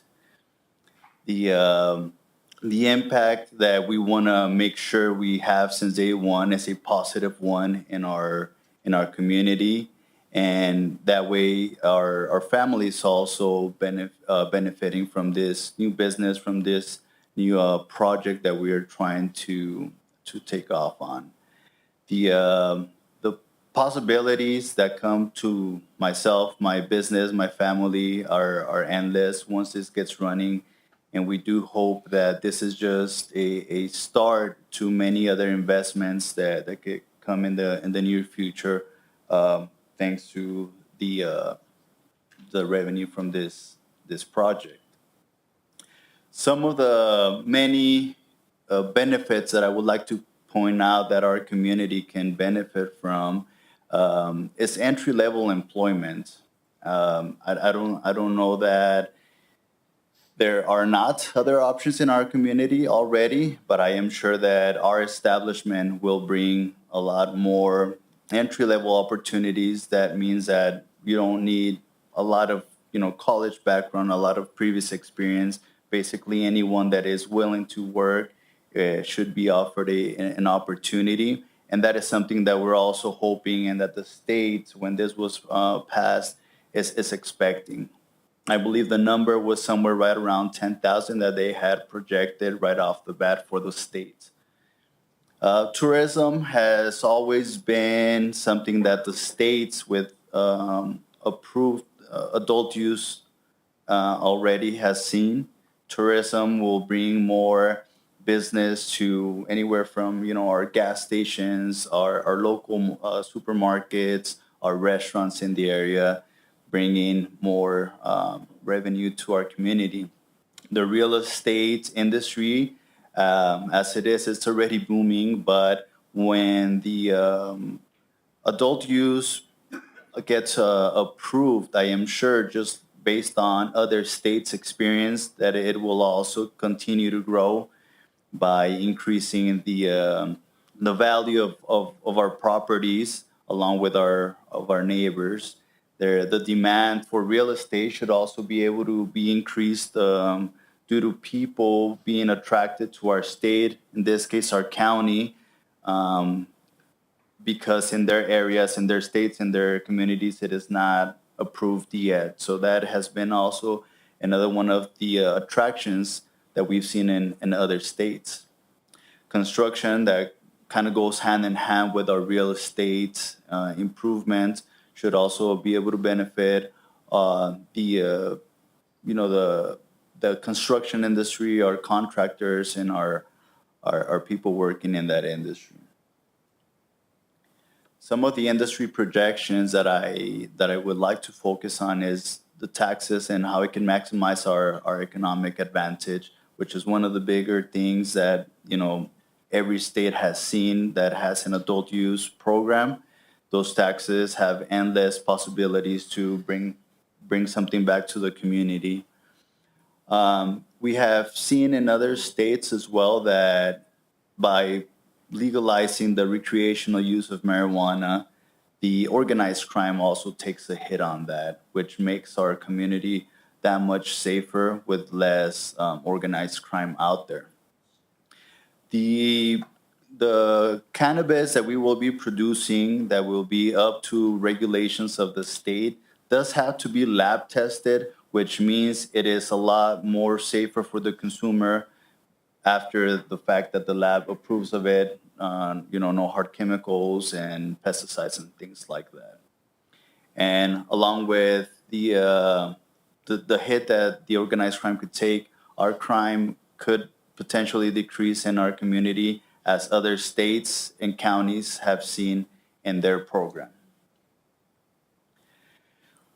[SPEAKER 10] The impact that we want to make sure we have since day one is a positive one in our community, and that way our family is also benefiting from this new business, from this new project that we are trying to take off on. The possibilities that come to myself, my business, my family are endless once this gets running. And we do hope that this is just a start to many other investments that could come in the near future, thanks to the revenue from this project. Some of the many benefits that I would like to point out that our community can benefit from is entry-level employment. I don't know that there are not other options in our community already, but I am sure that our establishment will bring a lot more entry-level opportunities. That means that you don't need a lot of college background, a lot of previous experience. Basically, anyone that is willing to work should be offered an opportunity. And that is something that we're also hoping, and that the state, when this was passed, is expecting. I believe the number was somewhere right around 10,000 that they had projected right off the bat for the state. Tourism has always been something that the states with approved adult use already has seen. Tourism will bring more business to anywhere from our gas stations, our local supermarkets, our restaurants in the area, bringing more revenue to our community. The real estate industry, as it is, it's already booming, but when the adult use gets approved, I am sure, just based on other states' experience, that it will also continue to grow by increasing the value of our properties along with our neighbors. The demand for real estate should also be able to be increased due to people being attracted to our state, in this case our county, because in their areas, in their states, in their communities, it is not approved yet. So that has been also another one of the attractions that we've seen in other states. Construction that kind of goes hand in hand with our real estate improvement should also be able to benefit the construction industry, our contractors, and our people working in that industry. Some of the industry projections that I would like to focus on is the taxes and how it can maximize our economic advantage, which is one of the bigger things that every state has seen that has an adult use program. Those taxes have endless possibilities to bring something back to the community. We have seen in other states as well that by legalizing the recreational use of marijuana, the organized crime also takes a hit on that, which makes our community that much safer with less organized crime out there. The cannabis that we will be producing that will be up to regulations of the state does have to be lab tested, which means it is a lot more safer for the consumer after the fact that the lab approves of it, no hard chemicals and pesticides and things like that. And along with the hit that the organized crime could take, our crime could potentially decrease in our community as other states and counties have seen in their program.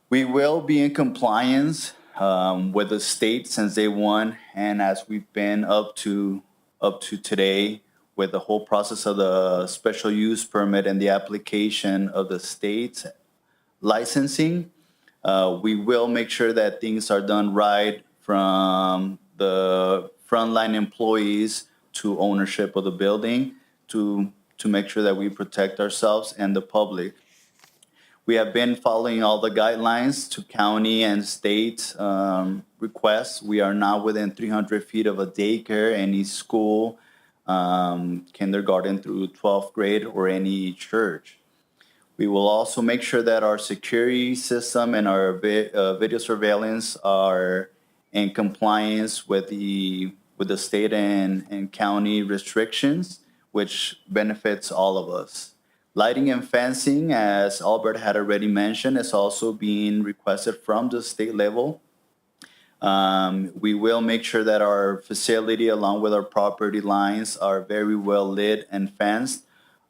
[SPEAKER 10] We will be in compliance with the state since day one, and as we've been up to today with the whole process of the special use permit and the application of the state licensing, we will make sure that things are done right from the frontline employees to ownership of the building to make sure that we protect ourselves and the public. We have been following all the guidelines to county and state requests. We are now within 300 feet of a daycare, any school, kindergarten through 12th grade, or any church. We will also make sure that our security system and our video surveillance are in compliance with the state and county restrictions, which benefits all of us. Lighting and fencing, as Albert had already mentioned, is also being requested from the state level. We will make sure that our facility, along with our property lines, are very well lit and fenced.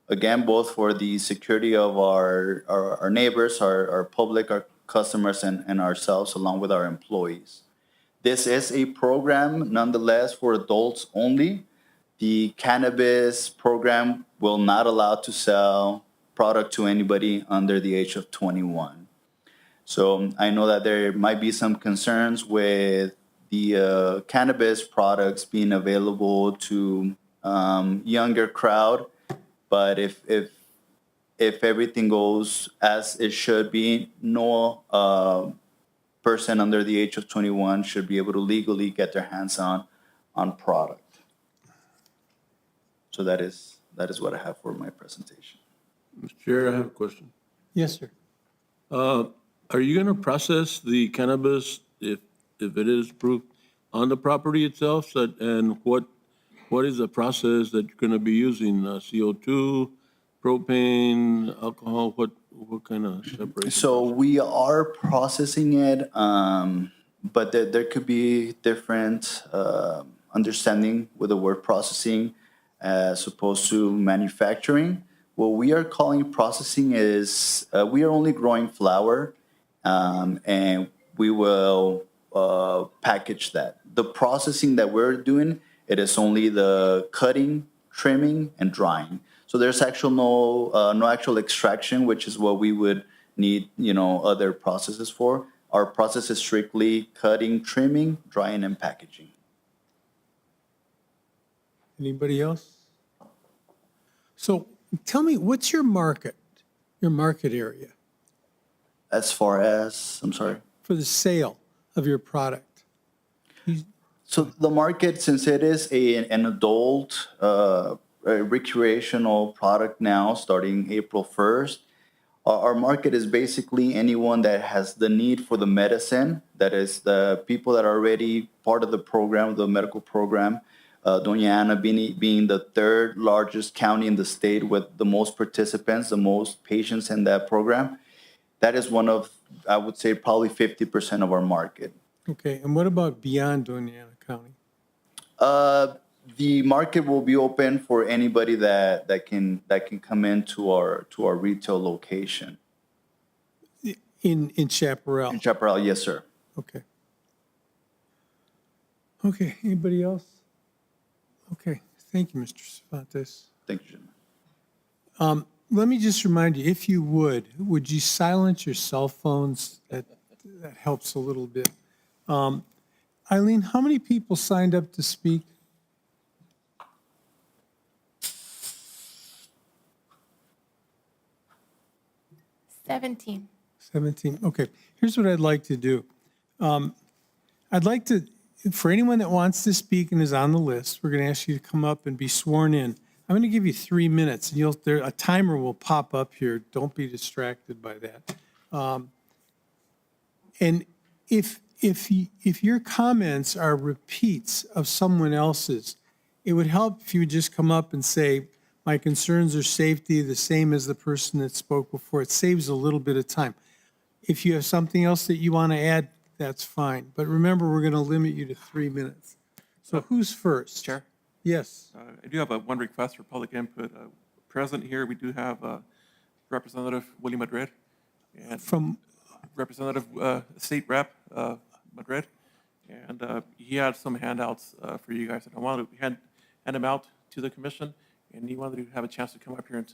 [SPEAKER 10] Again, both for the security of our neighbors, our public, our customers, and ourselves, along with our employees. This is a program, nonetheless, for adults only. The cannabis program will not allow to sell product to anybody under the age of 21. So I know that there might be some concerns with the cannabis products being available to younger crowd, but if everything goes as it should be, no person under the age of 21 should be able to legally get their hands on product. So that is what I have for my presentation.
[SPEAKER 1] Mr. Chair, I have a question.
[SPEAKER 2] Yes, sir.
[SPEAKER 1] Are you going to process the cannabis, if it is approved, on the property itself? And what is the process that you're going to be using? CO2, propane, alcohol? What kind of separation?
[SPEAKER 10] So we are processing it, but there could be different understanding with the word processing as opposed to manufacturing. What we are calling processing is we are only growing flower, and we will package that. The processing that we're doing, it is only the cutting, trimming, and drying. So there's no actual extraction, which is what we would need, other processes for. Our process is strictly cutting, trimming, drying, and packaging.
[SPEAKER 2] Anybody else? So tell me, what's your market area
[SPEAKER 10] As far as, I'm sorry?
[SPEAKER 2] for the sale of your product?
[SPEAKER 10] So the market, since it is an adult recreational product now, starting April 1st, our market is basically anyone that has the need for the medicine. That is the people that are already part of the program, the medical program. Doña Ana being the third largest county in the state with the most participants, the most patients in that program. That is one of, I would say, probably 50% of our market.
[SPEAKER 2] Okay, and what about beyond Doña Ana County?
[SPEAKER 10] The market will be open for anybody that can come into our retail location.
[SPEAKER 2] In Chaparral?
[SPEAKER 10] In Chaparral, yes, sir.
[SPEAKER 2] Okay. Okay, anybody else? Okay, thank you, Mr. Cervantes.
[SPEAKER 10] Thank you, Jim.
[SPEAKER 2] Let me just remind you, if you would you silence your cell phones? That helps a little bit. Eileen, how many people signed up to speak?
[SPEAKER 5] 17.
[SPEAKER 2] 17, okay. Here's what I'd like to do. I'd like to, for anyone that wants to speak and is on the list, we're going to ask you to come up and be sworn in. I'm going to give you 3 minutes, and a timer will pop up here. Don't be distracted by that. And if your comments are repeats of someone else's, it would help if you would just come up and say, my concerns are safety, the same as the person that spoke before. It saves a little bit of time. If you have something else that you want to add, that's fine. But remember, we're going to limit you to 3 minutes. So who's first?
[SPEAKER 7] Chair,
[SPEAKER 2] Yes.
[SPEAKER 7] I do have one request for public input. Present here, we do have Representative Willie Madrid and
[SPEAKER 2] From,
[SPEAKER 7] Representative State Rep Madrid, and he had some handouts for you guys, and I wanted to hand them out to the commission, and he wanted to have a chance to come up here and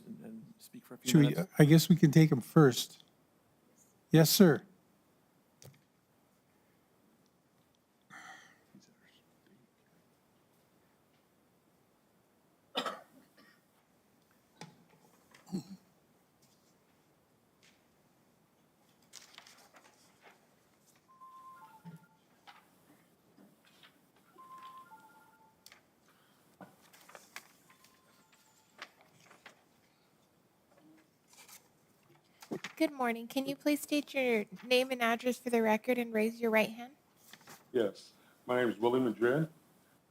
[SPEAKER 7] speak for a few
[SPEAKER 2] should we,
[SPEAKER 7] minutes.
[SPEAKER 2] I guess we can take them first. Yes, sir.
[SPEAKER 5] Good morning. Can you please state your name and address for the record and raise your right hand?
[SPEAKER 4] Yes, my name is Willie Madrid.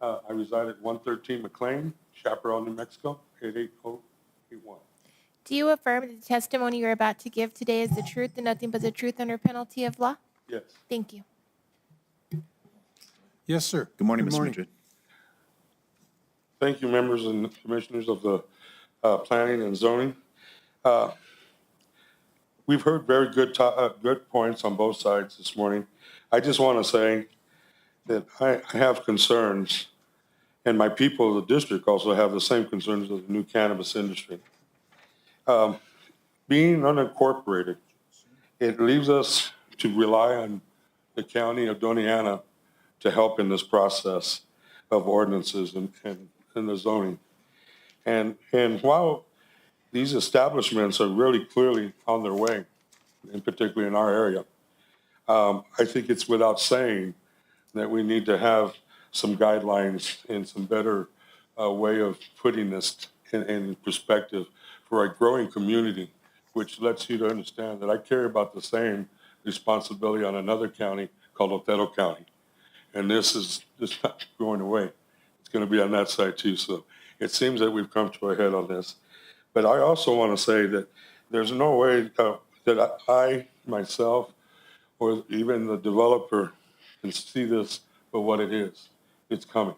[SPEAKER 4] I reside at 113 McLean, Chaparral, New Mexico, 88081.
[SPEAKER 5] Do you affirm that the testimony you're about to give today is the truth and nothing but the truth under penalty of law?
[SPEAKER 4] Yes.
[SPEAKER 5] Thank you.
[SPEAKER 2] Yes, sir.
[SPEAKER 8] Good morning, Mr. Madrid.
[SPEAKER 4] Thank you, members and commissioners of the planning and zoning. We've heard very good points on both sides this morning. I just want to say that I have concerns, and my people of the district also have the same concerns of the new cannabis industry. Being unincorporated, it leaves us to rely on the county of Doniana to help in this process of ordinances and the zoning. And while these establishments are really clearly on their way, and particularly in our area, I think it's without saying that we need to have some guidelines and some better way of putting this in perspective for a growing community, which lets you to understand that I carry about the same responsibility on another county called Otero County. And this is just not going away. It's going to be on that side too. So it seems that we've come to a head on this. But I also want to say that there's no way that I, myself, or even the developer can see this for what it is. It's coming.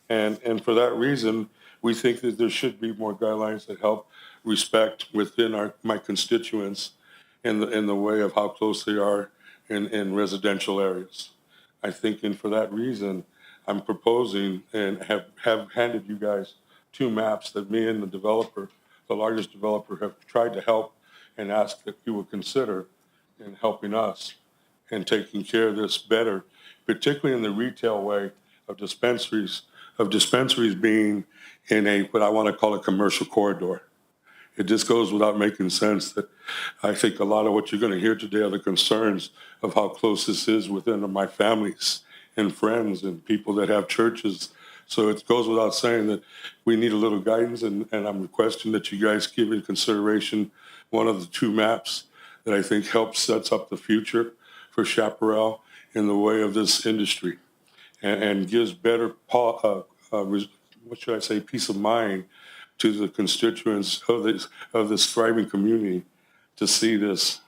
[SPEAKER 4] And for that reason, we think that there should be more guidelines that help respect within my constituents in the way of how close they are in residential areas. I think, and for that reason, I'm proposing and have handed you guys 2 maps that me and the developer, the largest developer, have tried to help and ask that you would consider in helping us and taking care of this better, particularly in the retail way of dispensaries being in what I want to call a commercial corridor. It just goes without making sense that I think a lot of what you're going to hear today are the concerns of how close this is within my families and friends and people that have churches. So it goes without saying that we need a little guidance, and I'm requesting that you guys give in consideration one of the 2 maps that I think sets up the future for Chaparral in the way of this industry and gives better, peace of mind to the constituents of this thriving community to see this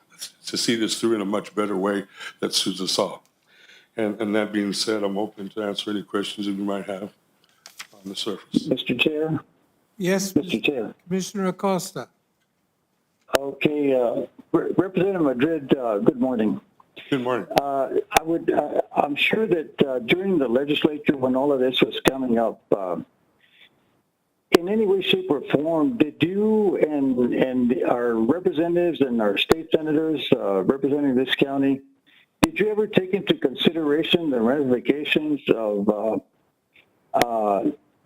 [SPEAKER 4] through in a much better way that suits us all. And that being said, I'm open to answer any questions that you might have on the surface.
[SPEAKER 6] Mr. Chair?
[SPEAKER 2] Yes,
[SPEAKER 6] Mr. Chair.
[SPEAKER 2] Commissioner Acosta.
[SPEAKER 6] Okay, Representative Madrid, good morning.
[SPEAKER 4] Good morning.
[SPEAKER 6] I'm sure that during the legislature, when all of this was coming up, in any way, shape, or form, did you and our representatives and our state senators representing this county, did you ever take into consideration the ramifications of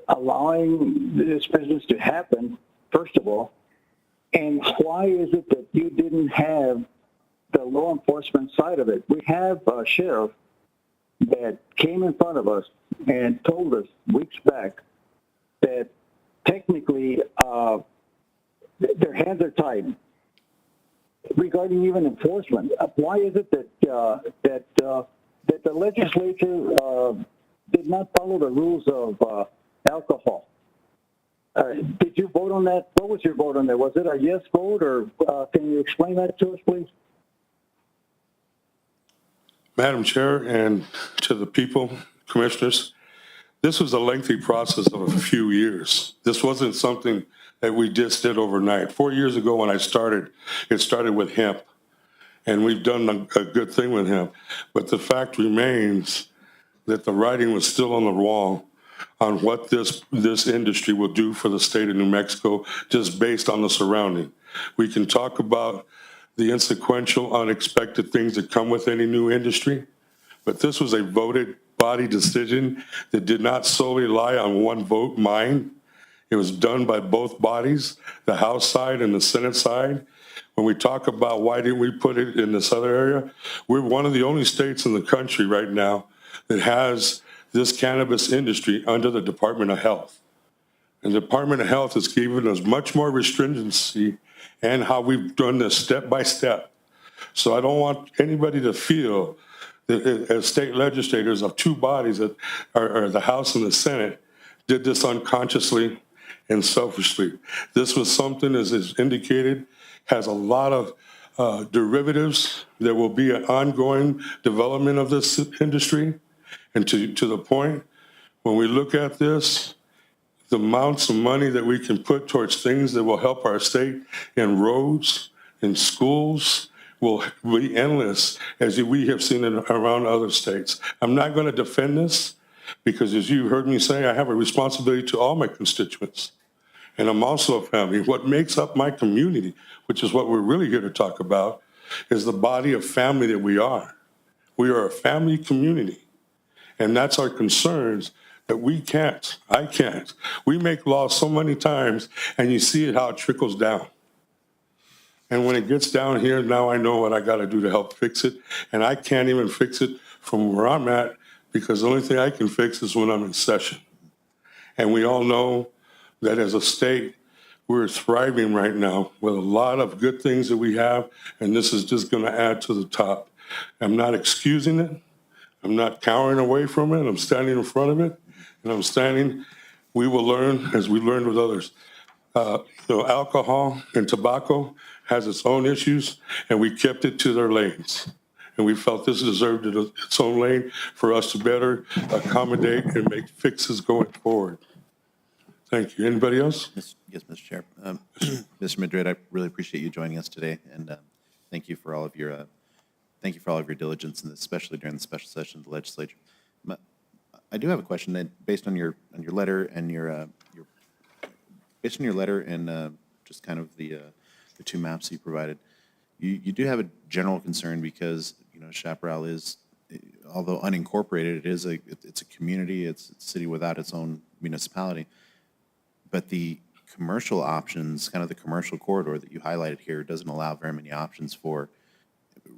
[SPEAKER 6] allowing this business to happen, first of all, And why is it that you didn't have the law enforcement side of it? We have a sheriff that came in front of us and told us weeks back that technically their hands are tied regarding even enforcement. Why is it that the legislature did not follow the rules of alcohol? Did you vote on that? What was your vote on that? Was it a yes vote, or can you explain that to us, please?
[SPEAKER 11] Madam Chair, and to the people, commissioners, this was a lengthy process of a few years. This wasn't something that we just did overnight. 4 years ago when I started, it started with hemp, and we've done a good thing with hemp. But the fact remains that the writing was still on the wall on what this industry will do for the state of New Mexico, just based on the surrounding. We can talk about the insequential, unexpected things that come with any new industry, but this was a voted body decision that did not solely lie on one vote, mine. It was done by both bodies, the House side and the Senate side. When we talk about why didn't we put it in this other area, we're one of the only states in the country right now that has this cannabis industry under the Department of Health. And the Department of Health has given us much more restringency and how we've done this step by step. So I don't want anybody to feel that as state legislators of two bodies that are the House and the Senate did this unconsciously and selfishly. This was something, as is indicated, has a lot of derivatives. There will be an ongoing development of this industry. And to the point, when we look at this, the amounts of money that we can put towards things that will help our state in roads, in schools, will be endless, as we have seen it around other states. I'm not going to defend this because, as you heard me say, I have a responsibility to all my constituents. And I'm also a family. What makes up my community, which is what we're really here to talk about, is the body of family that we are. We are a family community. And that's our concerns that I can't. We make laws so many times, and you see how it trickles down. And when it gets down here, now I know what I got to do to help fix it. And I can't even fix it from where I'm at, because the only thing I can fix is when I'm in session. And we all know that as a state, we're thriving right now with a lot of good things that we have, and this is just going to add to the top. I'm not excusing it. I'm not cowering away from it. I'm standing in front of it, and we will learn as we learned with others. Alcohol and tobacco has its own issues, and we kept it to their lanes. And we felt this deserved its own lane for us to better accommodate and make fixes going forward. Thank you. Anybody else?
[SPEAKER 8] Yes, Mr. Chair. Mr. Madrid, I really appreciate you joining us today, and thank you for all of your diligence, and especially during the special session of the legislature. I do have a question that, based on your letter and just kind of the two maps you provided, you do have a general concern because Chaparral is, although unincorporated, it's a community, it's a city without its own municipality. But the commercial options, kind of the commercial corridor that you highlighted here, doesn't allow very many options for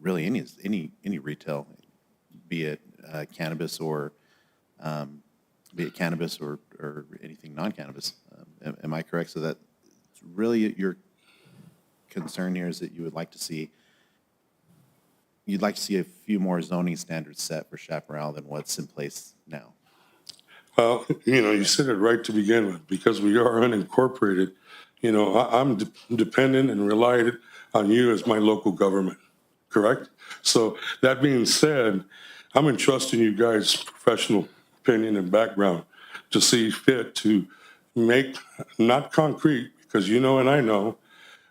[SPEAKER 8] really any retail, be it cannabis or anything non-cannabis. Am I correct? So that really your concern here is that you'd like to see a few more zoning standards set for Chaparral than what's in place now.
[SPEAKER 11] Well, you said it right to begin with, because we are unincorporated. I'm dependent and reliant on you as my local government, correct? So that being said, I'm entrusting you guys' professional opinion and background to see fit to make, not concrete, because and I know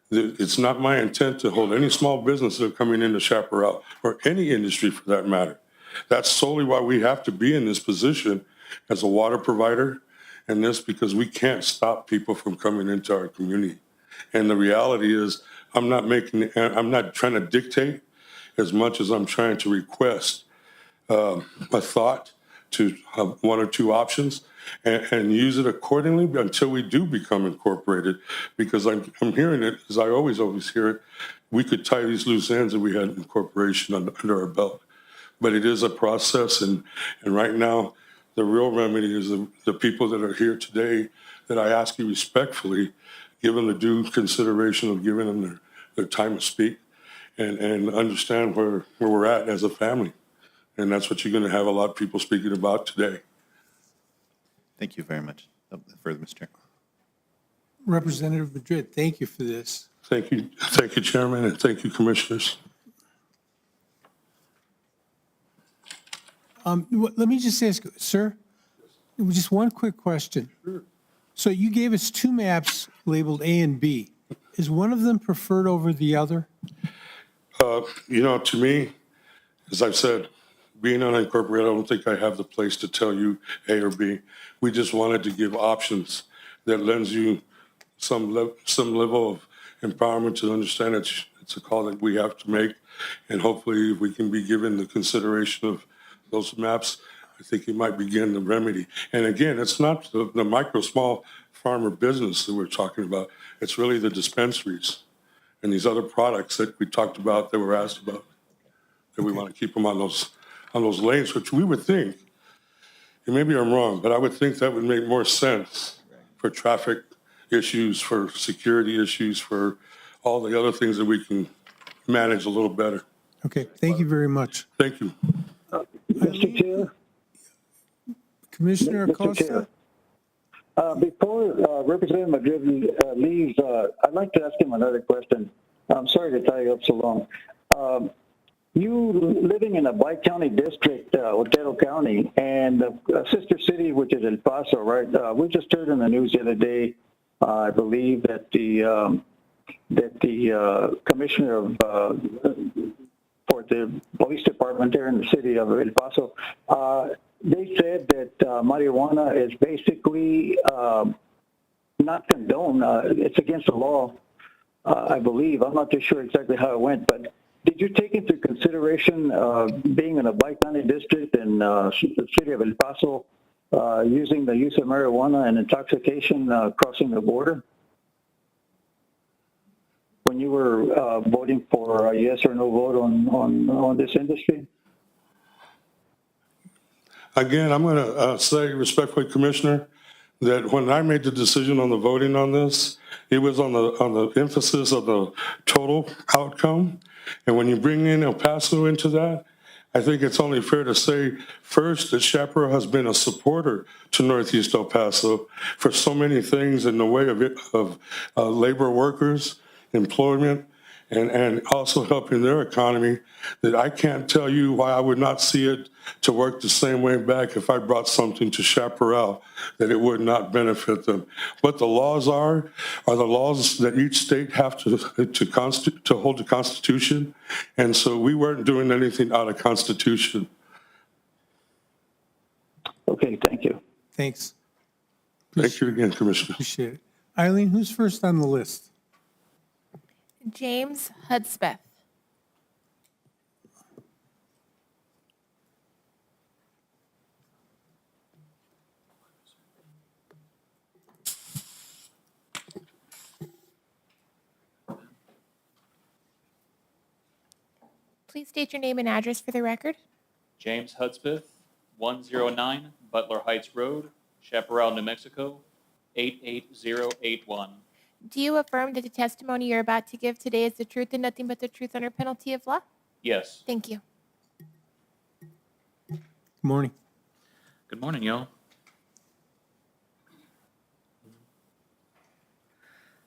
[SPEAKER 11] that it's not my intent to hold any small business that are coming into Chaparral, or any industry for that matter. That's solely why we have to be in this position as a water provider, and this because we can't stop people from coming into our community. And the reality is, I'm not trying to dictate as much as I'm trying to request a thought to have one or two options. and use it accordingly until we do become incorporated. Because I'm hearing it, as I always hear it, we could tie these loose ends if we had incorporation under our belt. But it is a process, and right now, the real remedy is the people that are here today that I ask you respectfully, give them the due consideration of giving them their time to speak and understand where we're at as a family. And that's what you're going to have a lot of people speaking about today.
[SPEAKER 8] Thank you very much. Further, Mr. Chair.
[SPEAKER 2] Representative Madrid, thank you for this.
[SPEAKER 11] Thank you, Chairman, and thank you, Commissioners.
[SPEAKER 2] Let me just ask, sir, just one quick question. Sure. So you gave us two maps labeled A and B. Is one of them preferred over the other?
[SPEAKER 11] To me, as I've said, being unincorporated, I don't think I have the place to tell you A or B. We just wanted to give options that lends you some level of empowerment to understand it's a call that we have to make. And hopefully, if we can be given the consideration of those maps, I think it might begin the remedy. And again, it's not the micro, small farmer business that we're talking about. It's really the dispensaries and these other products that we talked about, that were asked about, that we want to keep them on those lanes, which we would think, and maybe I'm wrong, but I would think that would make more sense for traffic issues, for security issues, for all the other things that we can manage a little better.
[SPEAKER 2] Okay, thank you very much.
[SPEAKER 11] Thank you.
[SPEAKER 6] Mr. Chair?
[SPEAKER 2] Commissioner
[SPEAKER 6] Mr.
[SPEAKER 2] Acosta?
[SPEAKER 6] Chair. Before Representative Madrid leaves, I'd like to ask him another question. I'm sorry to tie you up so long. You living in a bi-county district, Otero County, and a sister city, which is El Paso, right? We just heard in the news the other day, I believe, that the commissioner of for the police department there in the city of El Paso, they said that marijuana is basically not condoned. It's against the law, I believe. I'm not too sure exactly how it went, but did you take into consideration being in a bi-county district in the city of El Paso, using the use of marijuana and intoxication crossing the border? When you were voting for a yes or no vote on this industry?
[SPEAKER 11] Again, I'm going to say respectfully, Commissioner, that when I made the decision on the voting on this, it was on the emphasis of the total outcome. And when you bring in El Paso into that, I think it's only fair to say, first, that Chaparral has been a supporter to Northeast El Paso for so many things in the way of labor workers, employment, and also helping their economy, that I can't tell you why I would not see it to work the same way back if I brought something to Chaparral, that it would not benefit them. What the laws are the laws that each state have to hold the Constitution, and so we weren't doing anything out of Constitution.
[SPEAKER 6] Okay, thank you.
[SPEAKER 2] Thanks.
[SPEAKER 11] Thank you again, Commissioner.
[SPEAKER 2] Appreciate it. Eileen, who's first on the list?
[SPEAKER 5] James Hudspeth. Please state your name and address for the record.
[SPEAKER 12] James Hudspeth, 109 Butler Heights Road, Chaparral, New Mexico, 88081.
[SPEAKER 5] Do you affirm that the testimony you're about to give today is the truth and nothing but the truth under penalty of law?
[SPEAKER 12] Yes.
[SPEAKER 5] Thank you.
[SPEAKER 2] Good morning.
[SPEAKER 12] Good morning, y'all.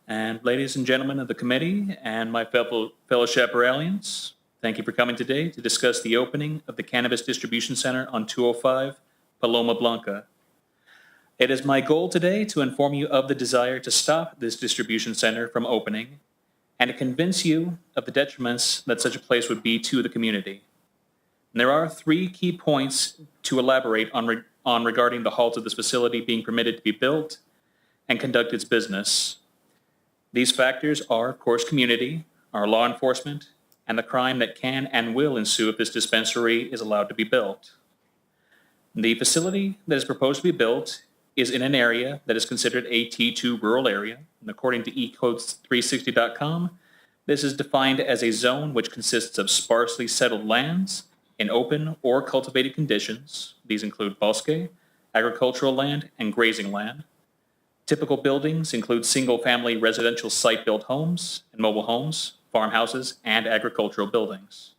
[SPEAKER 12] And ladies and gentlemen of the committee and my fellow Chaparralians, thank you for coming today to discuss the opening of the Cannabis Distribution Center on 205 Paloma Blanca. It is my goal today to inform you of the desire to stop this distribution center from opening and to convince you of the detriments that such a place would be to the community. And there are 3 key points to elaborate on regarding the halt of this facility being permitted to be built and conduct its business. These factors are, of course, community, our law enforcement, and the crime that can and will ensue if this dispensary is allowed to be built. The facility that is proposed to be built is in an area that is considered a T2 rural area. And according to ecodes360.com, this is defined as a zone which consists of sparsely settled lands in open or cultivated conditions. These include bosque, agricultural land, and grazing land. Typical buildings include single-family residential site-built homes and mobile homes, farmhouses, and agricultural buildings.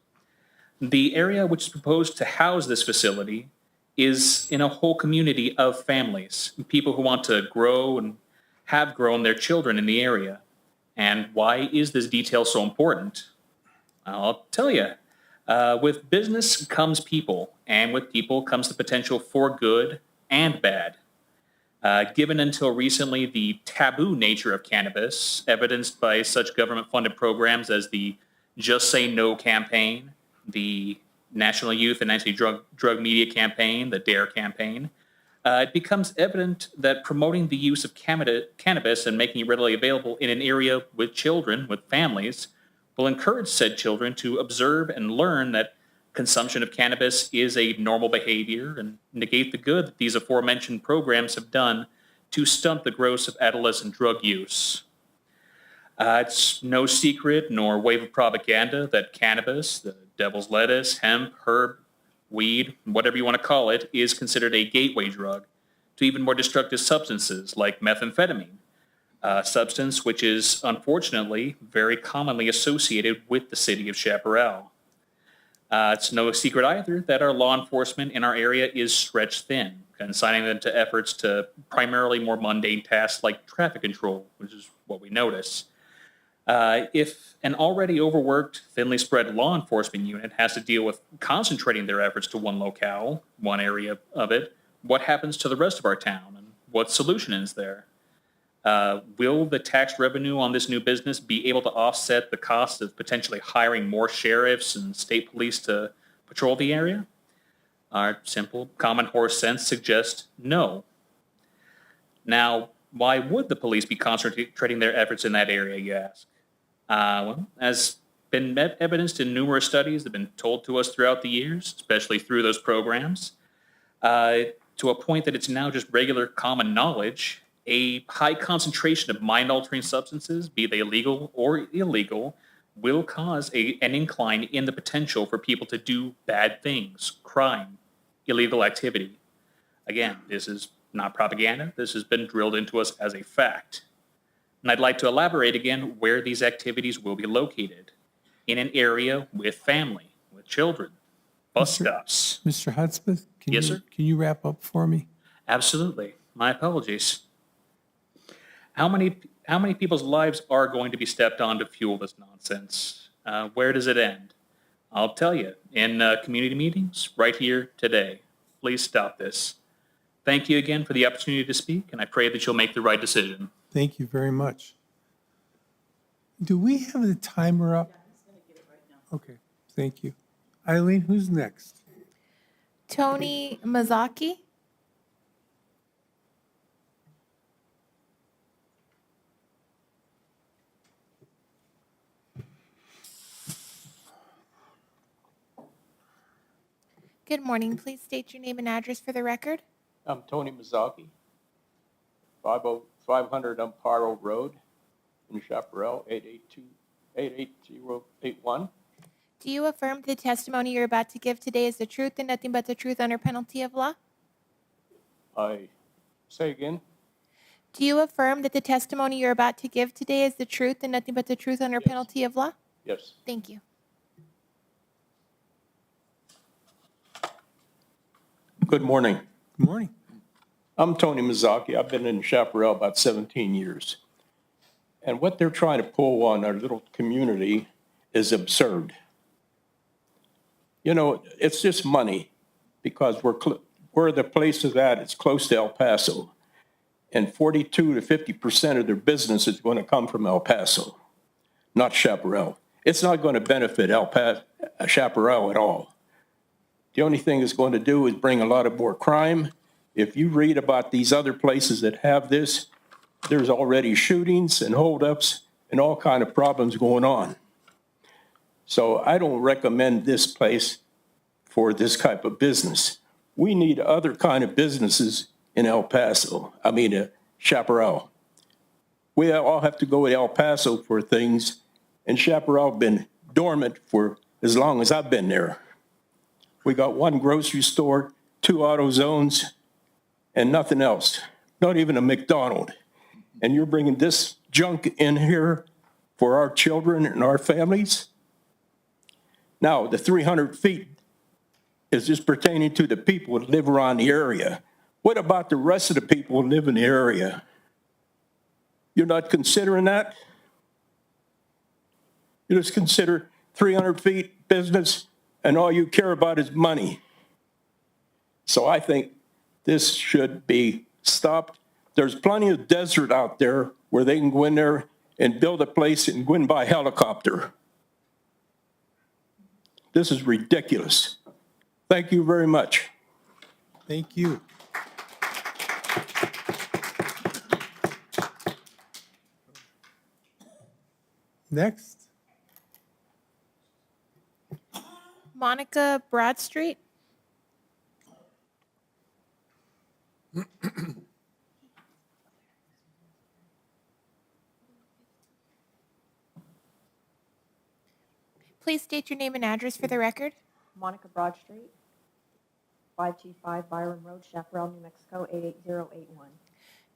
[SPEAKER 12] The area which is proposed to house this facility is in a whole community of families, people who want to grow and have grown their children in the area. And why is this detail so important? I'll tell you. With business comes people, and with people comes the potential for good and bad. Given until recently the taboo nature of cannabis, evidenced by such government-funded programs as the Just Say No campaign, the National Youth and Anti-Drug Media campaign, the DARE campaign, it becomes evident that promoting the use of cannabis and making it readily available in an area with children, with families, will encourage said children to observe and learn that consumption of cannabis is a normal behavior and negate the good that these aforementioned programs have done to stunt the growth of adolescent drug use. It's no secret nor wave of propaganda that cannabis, the devil's lettuce, hemp, herb, weed, whatever you want to call it, is considered a gateway drug to even more destructive substances like methamphetamine, a substance which is unfortunately very commonly associated with the city of Chaparral. It's no secret either that our law enforcement in our area is stretched thin, consigning them to efforts to primarily more mundane tasks like traffic control, which is what we notice. If an already overworked, thinly spread law enforcement unit has to deal with concentrating their efforts to one locale, one area of it, what happens to the rest of our town, and what solution is there? Will the tax revenue on this new business be able to offset the cost of potentially hiring more sheriffs and state police to patrol the area? Our simple common horse sense suggests no. Now, why would the police be concentrating their efforts in that area, you ask? Well, as been evidenced in numerous studies that have been told to us throughout the years, especially through those programs, to a point that it's now just regular common knowledge, a high concentration of mind-altering substances, be they legal or illegal, will cause an incline in the potential for people to do bad things, crime, illegal activity. Again, this is not propaganda. This has been drilled into us as a fact. And I'd like to elaborate again where these activities will be located. In an area with family, with children, bus stops.
[SPEAKER 2] Mr. Hudspeth,
[SPEAKER 12] Yes, sir?
[SPEAKER 2] can you wrap up for me?
[SPEAKER 12] Absolutely. My apologies. How many people's lives are going to be stepped on to fuel this nonsense? Where does it end? I'll tell you, in community meetings, right here today. Please stop this. Thank you again for the opportunity to speak, and I pray that you'll make the right decision.
[SPEAKER 2] Thank you very much. Do we have the timer up? Okay, thank you. Eileen, who's next?
[SPEAKER 5] Tony Mazaki. Good morning. Please state your name and address for the record.
[SPEAKER 13] I'm Tony Mazzocchi, 500 Amparo Road in Chaparral, 88081.
[SPEAKER 5] Do you affirm the testimony you're about to give today is the truth and nothing but the truth under penalty of law?
[SPEAKER 13] I say again,
[SPEAKER 5] Do you affirm that the testimony you're about to give today is the truth and nothing but the truth under penalty of law?
[SPEAKER 13] yes.
[SPEAKER 5] Thank you.
[SPEAKER 13] Good morning.
[SPEAKER 2] Good morning.
[SPEAKER 13] I'm Tony Mazzocchi. I've been in Chaparral about 17 years. And what they're trying to pull on our little community is absurd. You know, it's just money because where the place is at, it's close to El Paso. And 42 to 50% of their business is going to come from El Paso, not Chaparral. It's not going to benefit Chaparral at all. The only thing it's going to do is bring a lot of more crime. If you read about these other places that have this, there's already shootings and holdups and all kind of problems going on. So I don't recommend this place for this type of business. We need other kind of businesses in Chaparral. We all have to go to El Paso for things, and Chaparral been dormant for as long as I've been there. We got one grocery store, 2 auto zones, and nothing else, not even a McDonald's. And you're bringing this junk in here for our children and our families? Now, the 300 feet is just pertaining to the people that live around the area. What about the rest of the people who live in the area? You're not considering that? You just consider 300 feet business and all you care about is money. So I think this should be stopped. There's plenty of desert out there where they can go in there and build a place and go in by helicopter. This is ridiculous. Thank you very much.
[SPEAKER 2] Thank you. Next,
[SPEAKER 5] Monica Bradstreet. Please state your name and address for the record.
[SPEAKER 14] Monica Broadstreet, 525 Byron Road, Chaparral, New Mexico, 88081.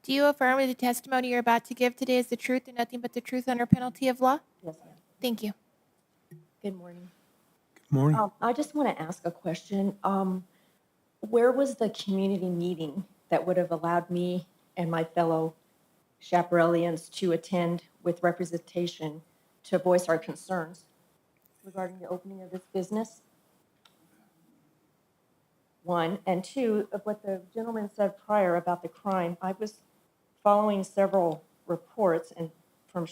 [SPEAKER 5] Do you affirm that the testimony you're about to give today is the truth and nothing but the truth under penalty of law?
[SPEAKER 14] Yes, ma'am.
[SPEAKER 5] Thank you.
[SPEAKER 14] Good morning.
[SPEAKER 2] good morning.
[SPEAKER 14] I just want to ask a question. Where was the community meeting that would have allowed me and my fellow Chaparralians to attend with representation to voice our concerns regarding the opening of this business? One, and two, of what the gentleman said prior about the crime. I was following several reports from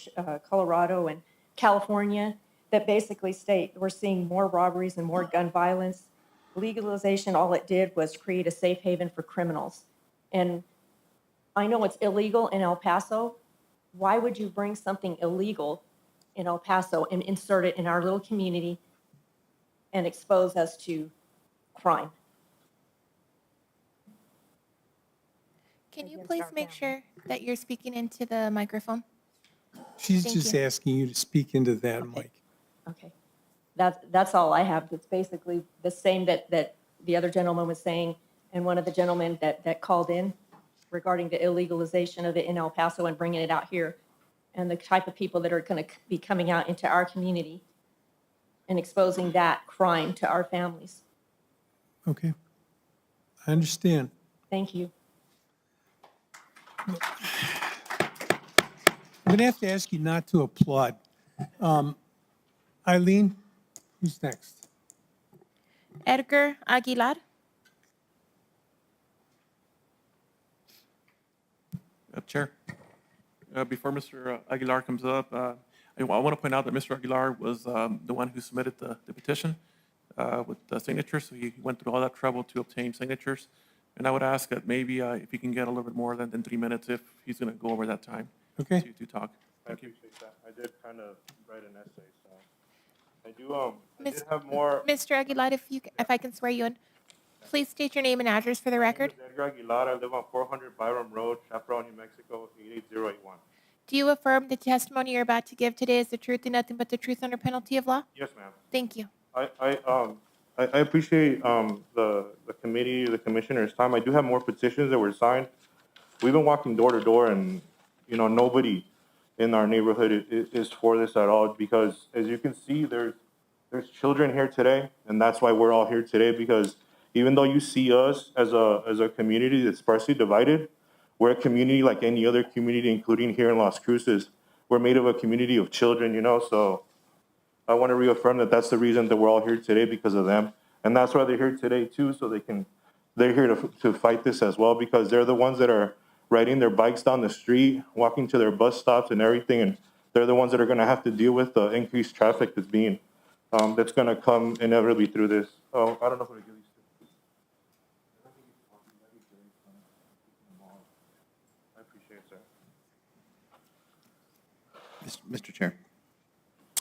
[SPEAKER 14] Colorado and California that basically state we're seeing more robberies and more gun violence. Legalization, all it did was create a safe haven for criminals. And I know it's illegal in El Paso. Why would you bring something illegal in El Paso and insert it in our little community and expose us to crime?
[SPEAKER 5] Can you please make sure that you're speaking into the microphone?
[SPEAKER 2] She's
[SPEAKER 5] thank
[SPEAKER 2] just
[SPEAKER 5] you.
[SPEAKER 2] asking you to speak into that mic.
[SPEAKER 14] Okay. That's all I have. It's basically the same that the other gentleman was saying, and one of the gentlemen that called in regarding the illegalization of it in El Paso and bringing it out here, and the type of people that are going to be coming out into our community and exposing that crime to our families.
[SPEAKER 2] Okay. I understand.
[SPEAKER 14] Thank you.
[SPEAKER 2] I'm going to have to ask you not to applaud. Eileen, who's next?
[SPEAKER 5] Edgar Aguilar.
[SPEAKER 7] Chair, before Mr. Aguilar comes up, I want to point out that Mr. Aguilar was the one who submitted the petition with the signatures, so he went through all that trouble to obtain signatures. And I would ask that maybe if he can get a little bit more than 3 minutes if he's going to go over that time
[SPEAKER 2] Okay.
[SPEAKER 7] to talk. Thank you.
[SPEAKER 15] appreciate that. I did kind of write an essay, so I did have more.
[SPEAKER 5] Mr. Aguilar, if I can swear you in, please state your name and address for the record.
[SPEAKER 15] My name is Edgar Aguilar. I live on 400 Byron Road, Chaparral, New Mexico, 88081.
[SPEAKER 5] Do you affirm the testimony you're about to give today is the truth and nothing but the truth under penalty of law?
[SPEAKER 15] Yes, ma'am.
[SPEAKER 5] Thank you.
[SPEAKER 15] I appreciate the committee, the commissioner's time. I do have more petitions that were signed. We've been walking door to door, and nobody in our neighborhood is for this at all. Because as you can see, there's children here today, and that's why we're all here today. Because even though you see us as a community that's sparsely divided, we're a community like any other community, including here in Las Cruces. We're made of a community of children, so I want to reaffirm that that's the reason that we're all here today, because of them. And that's why they're here today too, so they're here to fight this as well, because they're the ones that are riding their bikes down the street, walking to their bus stops and everything, and they're the ones that are going to have to deal with the increased traffic that's going to come inevitably through this. Oh, I don't know who to give these to. I appreciate it, sir.
[SPEAKER 8] Mr. Chair,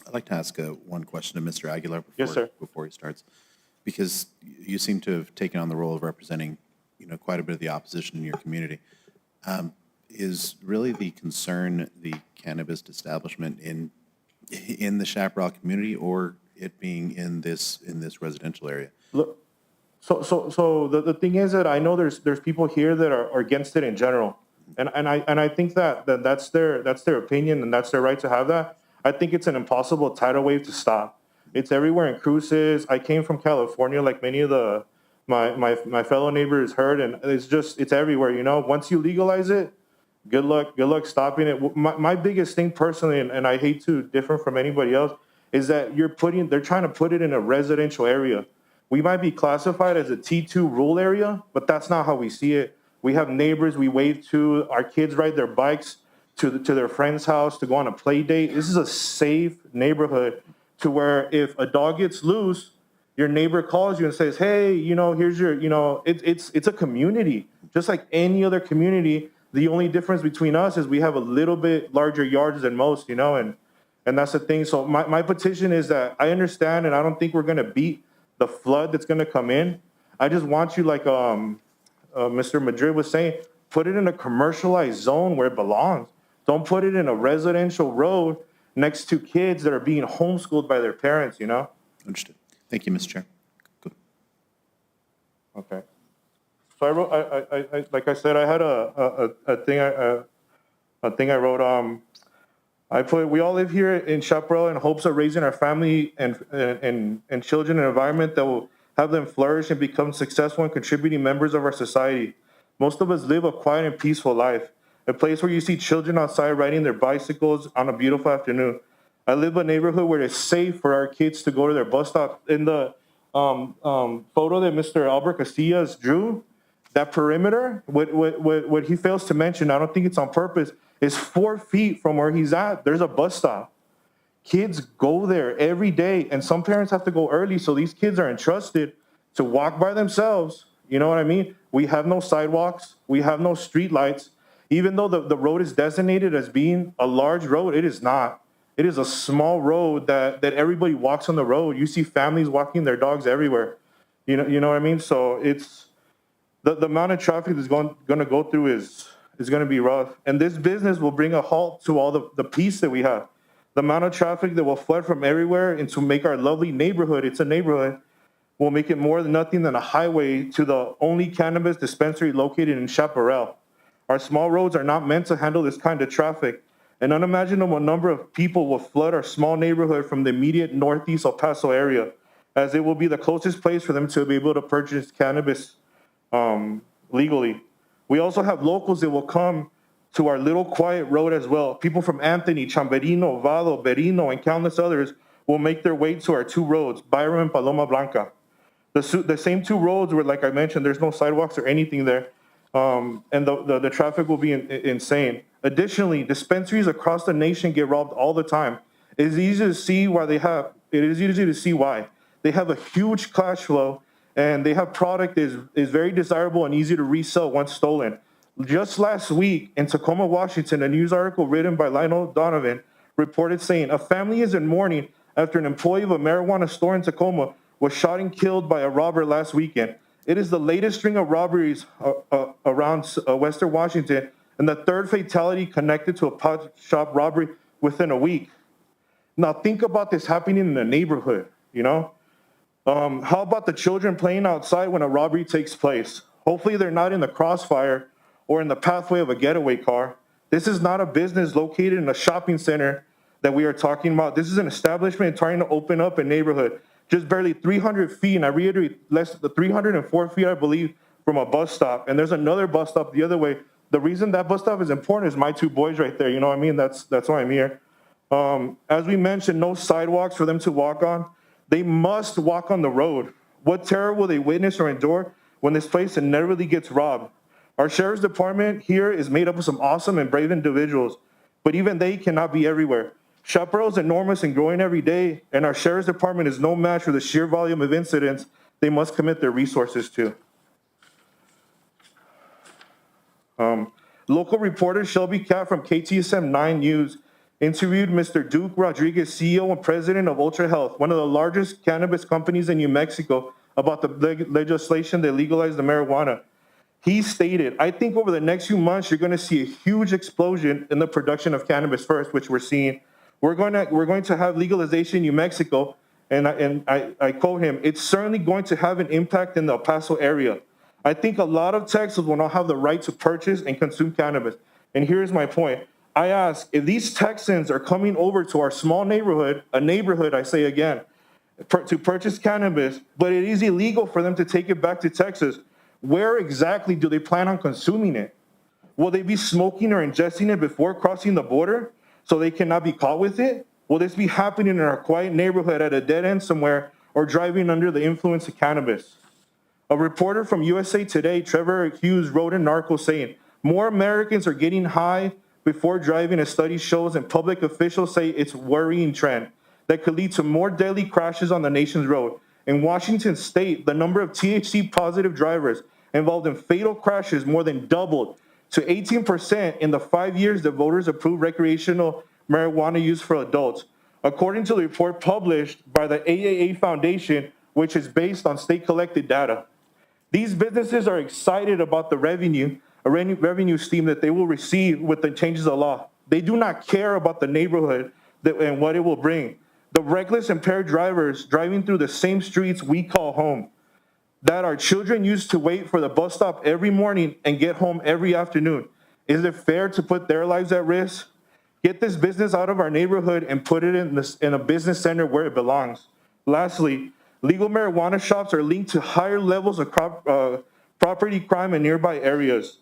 [SPEAKER 8] I'd like to ask one question to Mr. Aguilar
[SPEAKER 15] Yes, sir.
[SPEAKER 8] before he starts, because you seem to have taken on the role of representing, quite a bit of the opposition in your community. Is really the concern the cannabis establishment in the Chaparral community, or it being in this residential area?
[SPEAKER 15] Look, so the thing is that I know there's people here that are against it in general, and I think that's their opinion and that's their right to have that. I think it's an impossible tidal wave to stop. It's everywhere in Cruces. I came from California, like many of my fellow neighbors heard, and it's everywhere. Once you legalize it, good luck stopping it. My biggest thing personally, and I hate to differ from anybody else, is that they're trying to put it in a residential area. We might be classified as a T2 rural area, but that's not how we see it. We have neighbors we wave to. Our kids ride their bikes to their friend's house to go on a play date. This is a safe neighborhood to where if a dog gets loose, your neighbor calls you and says, hey, here's your, it's a community, just like any other community. The only difference between us is we have a little bit larger yards than most, and that's the thing. So my petition is that I understand, and I don't think we're going to beat the flood that's going to come in. I just want you, like Mr. Madrid was saying, put it in a commercialized zone where it belongs. Don't put it in a residential road next to kids that are being homeschooled by their parents,
[SPEAKER 8] Understood. Thank you, Mr. Chair. Good.
[SPEAKER 15] Okay. So I wrote, I like I said, I had a thing I wrote. I put, we all live here in Chaparral in hopes of raising our family and children in an environment that will have them flourish and become successful and contributing members of our society. Most of us live a quiet and peaceful life, a place where you see children outside riding their bicycles on a beautiful afternoon. I live in a neighborhood where it's safe for our kids to go to their bus stop. In the photo that Mr. Albert Casillas drew, that perimeter, what he fails to mention, I don't think it's on purpose, is 4 feet from where he's at. There's a bus stop. Kids go there every day, and some parents have to go early, so these kids are entrusted to walk by themselves. You know what I mean? We have no sidewalks. We have no street lights. Even though the road is designated as being a large road, it is not. It is a small road that everybody walks on the road. You see families walking their dogs everywhere. You know what I mean? So it's the amount of traffic that's going to go through is going to be rough. And this business will bring a halt to all the peace that we have. The amount of traffic that will flood from everywhere and to make our lovely neighborhood, it's a neighborhood, will make it more than nothing than a highway to the only cannabis dispensary located in Chaparral. Our small roads are not meant to handle this kind of traffic. An unimaginable number of people will flood our small neighborhood from the immediate northeast El Paso area, as it will be the closest place for them to be able to purchase cannabis legally. We also have locals that will come to our little quiet road as well. People from Anthony, Chamberino, Vado, Berino, and countless others will make their way to our 2 roads, Byram and Paloma Blanca. The same 2 roads where, like I mentioned, there's no sidewalks or anything there, and the traffic will be insane. Additionally, dispensaries across the nation get robbed all the time. It is easy to see why. They have a huge cash flow, and they have product that is very desirable and easy to resell once stolen. Just last week in Tacoma, Washington, a news article written by Lionel Donovan reported saying a family is in mourning after an employee of a marijuana store in Tacoma was shot and killed by a robber last weekend. It is the latest string of robberies around Western Washington, and the 3rd fatality connected to a pot shop robbery within a week. Now think about this happening in the neighborhood, How about the children playing outside when a robbery takes place? Hopefully they're not in the crossfire or in the pathway of a getaway car. This is not a business located in a shopping center that we are talking about. This is an establishment trying to open up a neighborhood, just barely 300 feet, and I reiterate, less than 304 feet, I believe, from a bus stop. And there's another bus stop the other way. The reason that bus stop is important is my 2 boys right there. You know what I mean? That's why I'm here. As we mentioned, no sidewalks for them to walk on. They must walk on the road. What terror will they witness or endure when this place inevitably gets robbed? Our sheriff's department here is made up of some awesome and brave individuals, but even they cannot be everywhere. Chaparral is enormous and growing every day, and our sheriff's department is no match for the sheer volume of incidents they must commit their resources to. Local reporter Shelby Cat from KTSM 9 News interviewed Mr. Duke Rodriguez, CEO and president of Ultra Health, one of the largest cannabis companies in New Mexico, about the legislation that legalized the marijuana. He stated, I think over the next few months, you're going to see a huge explosion in the production of cannabis first, which we're seeing. We're going to have legalization in New Mexico. And I quote him, it's certainly going to have an impact in the El Paso area. I think a lot of Texans will not have the right to purchase and consume cannabis. And here's my point. I ask, if these Texans are coming over to our small neighborhood, a neighborhood, I say again, to purchase cannabis, but it is illegal for them to take it back to Texas, where exactly do they plan on consuming it? Will they be smoking or ingesting it before crossing the border so they cannot be caught with it? Will this be happening in our quiet neighborhood at a dead end somewhere or driving under the influence of cannabis? A reporter from USA Today, Trevor Hughes, wrote in Narco saying, more Americans are getting high before driving, as study shows, and public officials say it's a worrying trend that could lead to more deadly crashes on the nation's road. In Washington state, the number of THC positive drivers involved in fatal crashes more than doubled to 18% in the 5 years that voters approved recreational marijuana use for adults, according to the report published by the AAA Foundation, which is based on state-collected data. These businesses are excited about the revenue stream that they will receive with the changes of law. They do not care about the neighborhood and what it will bring. The reckless impaired drivers driving through the same streets we call home, that our children used to wait for the bus stop every morning and get home every afternoon. Is it fair to put their lives at risk? Get this business out of our neighborhood and put it in a business center where it belongs. Lastly, legal marijuana shops are linked to higher levels of property crime in nearby areas.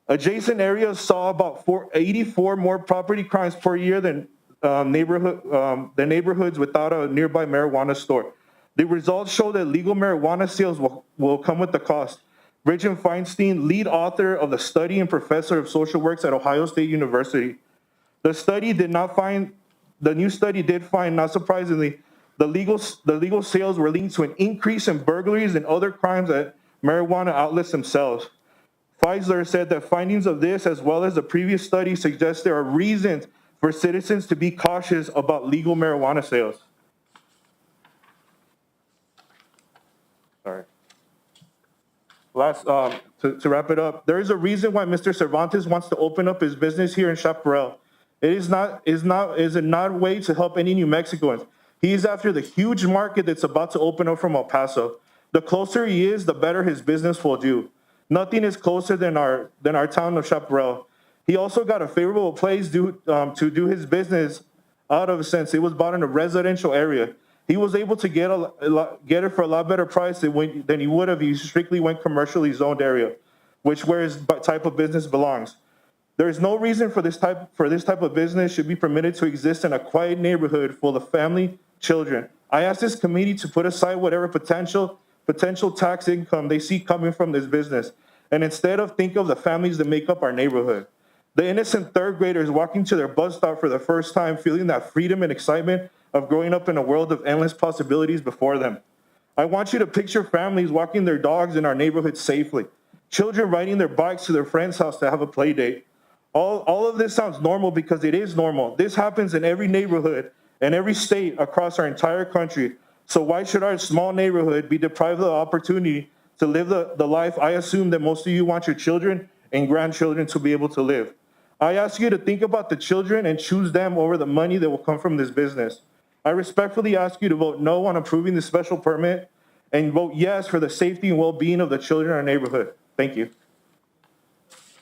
[SPEAKER 15] Adjacent areas saw about 84 more property crimes per year than neighborhoods without a nearby marijuana store. The results show that legal marijuana sales will come with the cost. Bridget Feinstein, lead author of the study and professor of social works at Ohio State University. The new study did find, not surprisingly, the legal sales were linked to an increase in burglaries and other crimes at marijuana outlets themselves. Feisler said that findings of this, as well as the previous study, suggest there are reasons for citizens to be cautious about legal marijuana sales. Sorry. Last, to wrap it up, there is a reason why Mr. Cervantes wants to open up his business here in Chaparral. It is not a way to help any New Mexicans. He is after the huge market that's about to open up from El Paso. The closer he is, the better his business will do. Nothing is closer than our town of Chaparral. He also got a favorable place to do his business out of, since it was bought in a residential area. He was able to get it for a lot better price than he would have if he strictly went commercially zoned area, where his type of business belongs. There is no reason for this type of business should be permitted to exist in a quiet neighborhood full of family, children. I ask this committee to put aside whatever potential tax income they see coming from this business, and instead of think of the families that make up our neighborhood. The innocent third graders walking to their bus stop for the first time, feeling that freedom and excitement of growing up in a world of endless possibilities before them. I want you to picture families walking their dogs in our neighborhood safely, children riding their bikes to their friend's house to have a play date. All of this sounds normal because it is normal. This happens in every neighborhood and every state across our entire country. So why should our small neighborhood be deprived of the opportunity to live the life I assume that most of you want your children and grandchildren to be able to live? I ask you to think about the children and choose them over the money that will come from this business. I respectfully ask you to vote no on approving the special permit and vote yes for the safety and well-being of the children in our neighborhood. Thank you.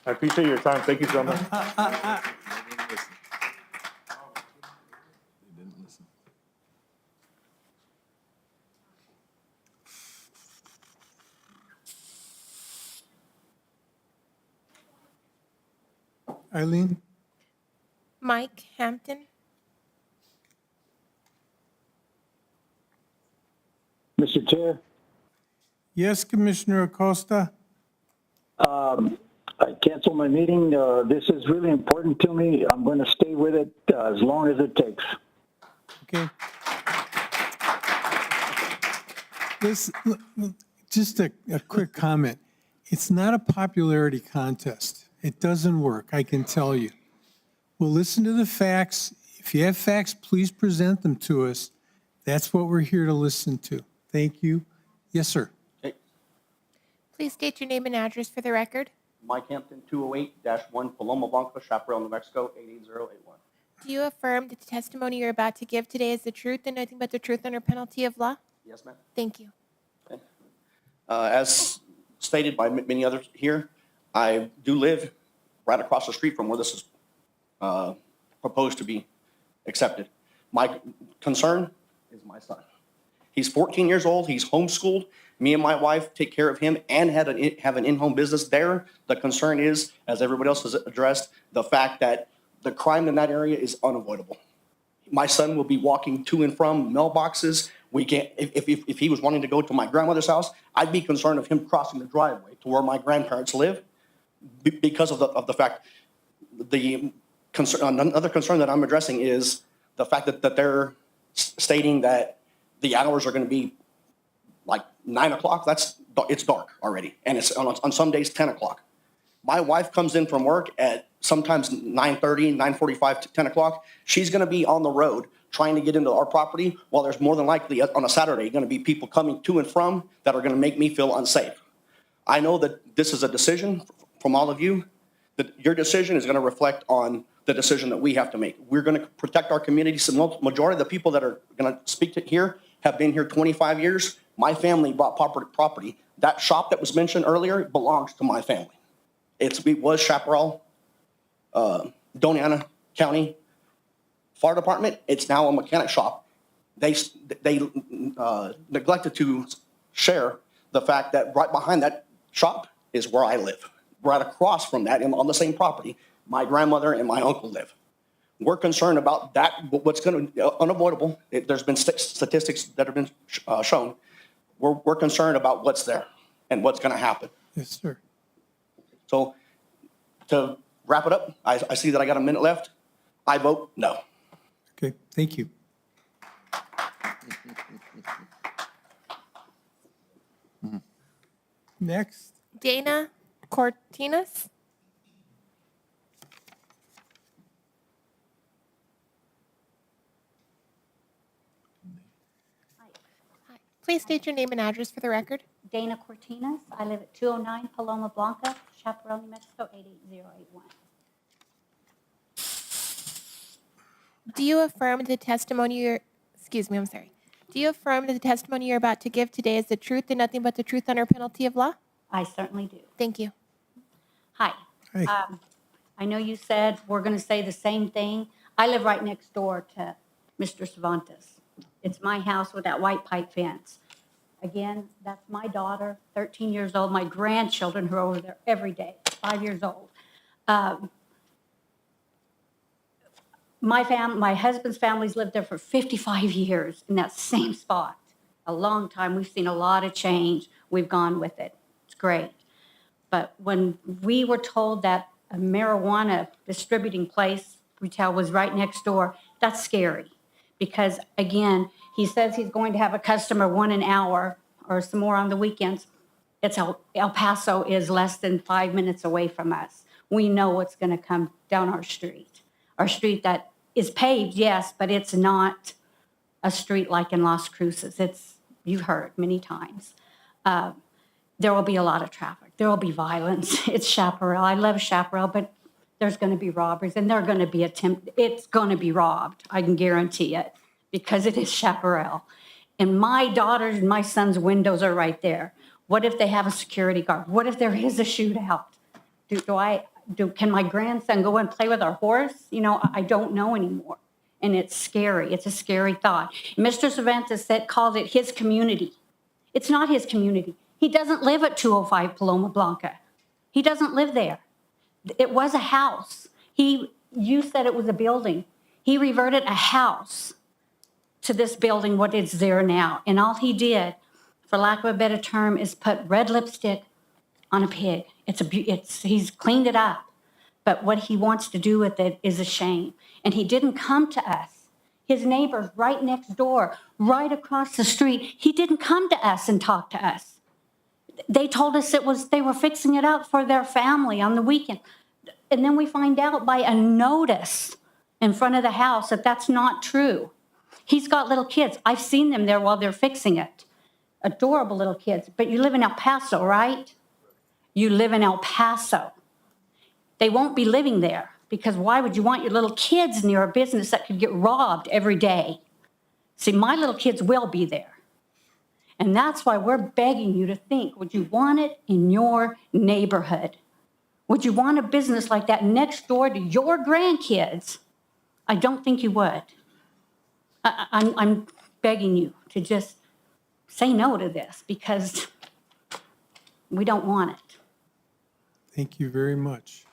[SPEAKER 15] I appreciate your time. Thank you so much.
[SPEAKER 2] Eileen?
[SPEAKER 5] Mike Hampton.
[SPEAKER 6] Mr. Chair,
[SPEAKER 2] Yes, Commissioner Acosta?
[SPEAKER 6] I canceled my meeting. This is really important to me. I'm going to stay with it as long as it takes.
[SPEAKER 2] Okay. This, just a quick comment. It's not a popularity contest. It doesn't work, I can tell you. We'll listen to the facts. If you have facts, please present them to us. That's what we're here to listen to. Thank you. Yes, sir.
[SPEAKER 5] Please state your name and address for the record.
[SPEAKER 16] Mike Hampton, 208-1 Paloma Blanca, Chaparral, New Mexico, 88081.
[SPEAKER 5] Do you affirm that the testimony you're about to give today is the truth and nothing but the truth under penalty of law?
[SPEAKER 16] Yes, ma'am.
[SPEAKER 5] Thank you.
[SPEAKER 16] As stated by many others here, I do live right across the street from where this is proposed to be accepted. My concern is my son. He's 14 years old. He's homeschooled. Me and my wife take care of him and have an in-home business there. The concern is, as everybody else has addressed, the fact that the crime in that area is unavoidable. My son will be walking to and from mailboxes. We can't, if he was wanting to go to my grandmother's house, I'd be concerned of him crossing the driveway to where my grandparents live because of the fact, the concern, another concern that I'm addressing is the fact that they're stating that the hours are going to be like 9 o'clock. It's dark already. And it's on some days 10 o'clock. My wife comes in from work at sometimes 9:30, 9:45 to 10 o'clock. She's going to be on the road trying to get into our property while there's more than likely on a Saturday going to be people coming to and from that are going to make me feel unsafe. I know that this is a decision from all of you, that your decision is going to reflect on the decision that we have to make. We're going to protect our community. So majority of the people that are going to speak to here have been here 25 years. My family bought property. That shop that was mentioned earlier belongs to my family. It was Chaparral, Doñana County Fire Department. It's now a mechanic shop. They neglected to share the fact that right behind that shop is where I live. Right across from that, on the same property, my grandmother and my uncle live. We're concerned about that, what's going to, unavoidable. There's been statistics that have been shown. We're concerned about what's there and what's going to happen.
[SPEAKER 2] Yes, sir.
[SPEAKER 16] So to wrap it up, I see that I got a minute left. I vote no.
[SPEAKER 2] Okay, thank you. Next.
[SPEAKER 5] Dana Cortinas. Hi. Please state your name and address for the record.
[SPEAKER 17] Dana Cortinas. I live at 209 Paloma Blanca, Chaparral, New Mexico, 88081.
[SPEAKER 5] Do you affirm the testimony you're, Do you affirm that the testimony you're about to give today is the truth and nothing but the truth under penalty of law?
[SPEAKER 17] I certainly do.
[SPEAKER 5] Thank you.
[SPEAKER 17] Hi.
[SPEAKER 2] Hi.
[SPEAKER 17] I know you said we're going to say the same thing. I live right next door to Mr. Cervantes. It's my house with that white pipe fence. Again, that's my daughter, 13 years old. My grandchildren who are over there every day, 5 years old. My husband's family's lived there for 55 years in that same spot. A long time. We've seen a lot of change. We've gone with it. It's great. But when we were told that a marijuana distributing place, retail, was right next door, that's scary. Because, again, he says he's going to have a customer 1 an hour or some more on the weekends. It's El Paso is less than 5 minutes away from us. We know what's going to come down our street. Our street that is paved, yes, but it's not a street like in Las Cruces. You've heard many times. There will be a lot of traffic. There will be violence. It's Chaparral. I love Chaparral, but there's going to be robberies, and they're going to be it's going to be robbed. I can guarantee it, because it is Chaparral. And my daughter's and my son's windows are right there. What if they have a security guard? What if there is a shootout? Can my grandson go and play with our horse? I don't know anymore. And it's scary. It's a scary thought. Mr. Cervantes called it his community. It's not his community. He doesn't live at 205 Paloma Blanca. He doesn't live there. It was a house. You said it was a building. He reverted a house to this building, what is there now. And all he did, for lack of a better term, is put red lipstick on a pig. He's cleaned it up. But what he wants to do with it is a shame. And he didn't come to us. His neighbors right next door, right across the street, he didn't come to us and talk to us. They told us they were fixing it up for their family on the weekend. And then we find out by a notice in front of the house that that's not true. He's got little kids. I've seen them there while they're fixing it. Adorable little kids. But you live in El Paso, right? You live in El Paso. They won't be living there because why would you want your little kids near a business that could get robbed every day? See, my little kids will be there. And that's why we're begging you to think, would you want it in your neighborhood? Would you want a business like that next door to your grandkids? I don't think you would. I'm begging you to just say no to this because we don't want it.
[SPEAKER 2] Thank you very much.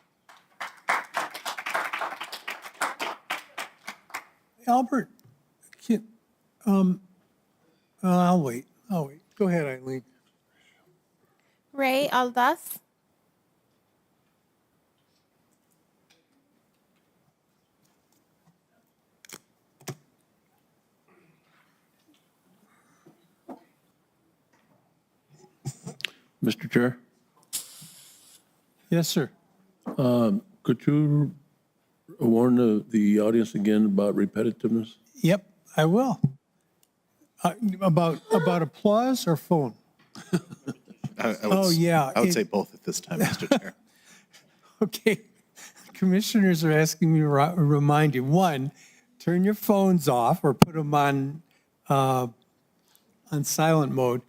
[SPEAKER 2] Albert, I'll wait. Go ahead, Eileen.
[SPEAKER 5] Ray Aldaz.
[SPEAKER 1] Mr. Chair,
[SPEAKER 2] Yes, sir.
[SPEAKER 1] could you warn the audience again about repetitiveness?
[SPEAKER 2] Yep, I will. About applause or phone? Yeah.
[SPEAKER 8] I would say both at this time, Mr. Chair.
[SPEAKER 2] Okay. Commissioners are asking me to remind you, one, turn your phones off or put them on silent mode.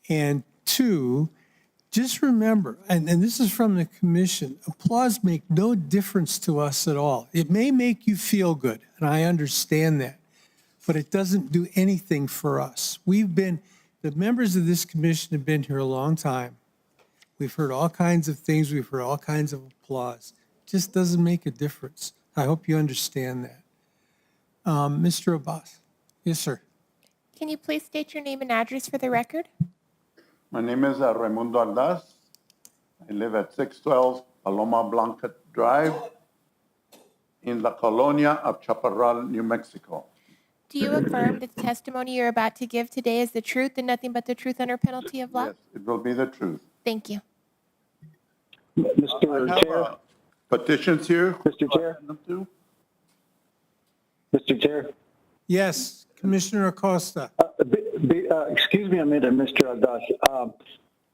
[SPEAKER 2] And two, just remember, and this is from the commission, applause make no difference to us at all. It may make you feel good, and I understand that, but it doesn't do anything for us. The members of this commission have been here a long time. We've heard all kinds of things. We've heard all kinds of applause. It just doesn't make a difference. I hope you understand that. Mr. Abbas. Yes, sir.
[SPEAKER 5] Can you please state your name and address for the record?
[SPEAKER 18] My name is Raimundo Aldaz. I live at 612 Paloma Blanca Drive in La Colonia of Chaparral, New Mexico.
[SPEAKER 5] Do you affirm that the testimony you're about to give today is the truth and nothing but the truth under penalty of law?
[SPEAKER 18] Yes, it will be the truth.
[SPEAKER 5] Thank you.
[SPEAKER 6] Mr.
[SPEAKER 18] I
[SPEAKER 6] Chair.
[SPEAKER 18] have petitions here.
[SPEAKER 6] Mr. Chair. Mr. Chair.
[SPEAKER 2] Yes, Commissioner Acosta.
[SPEAKER 6] Excuse me a minute, Mr. Aldash.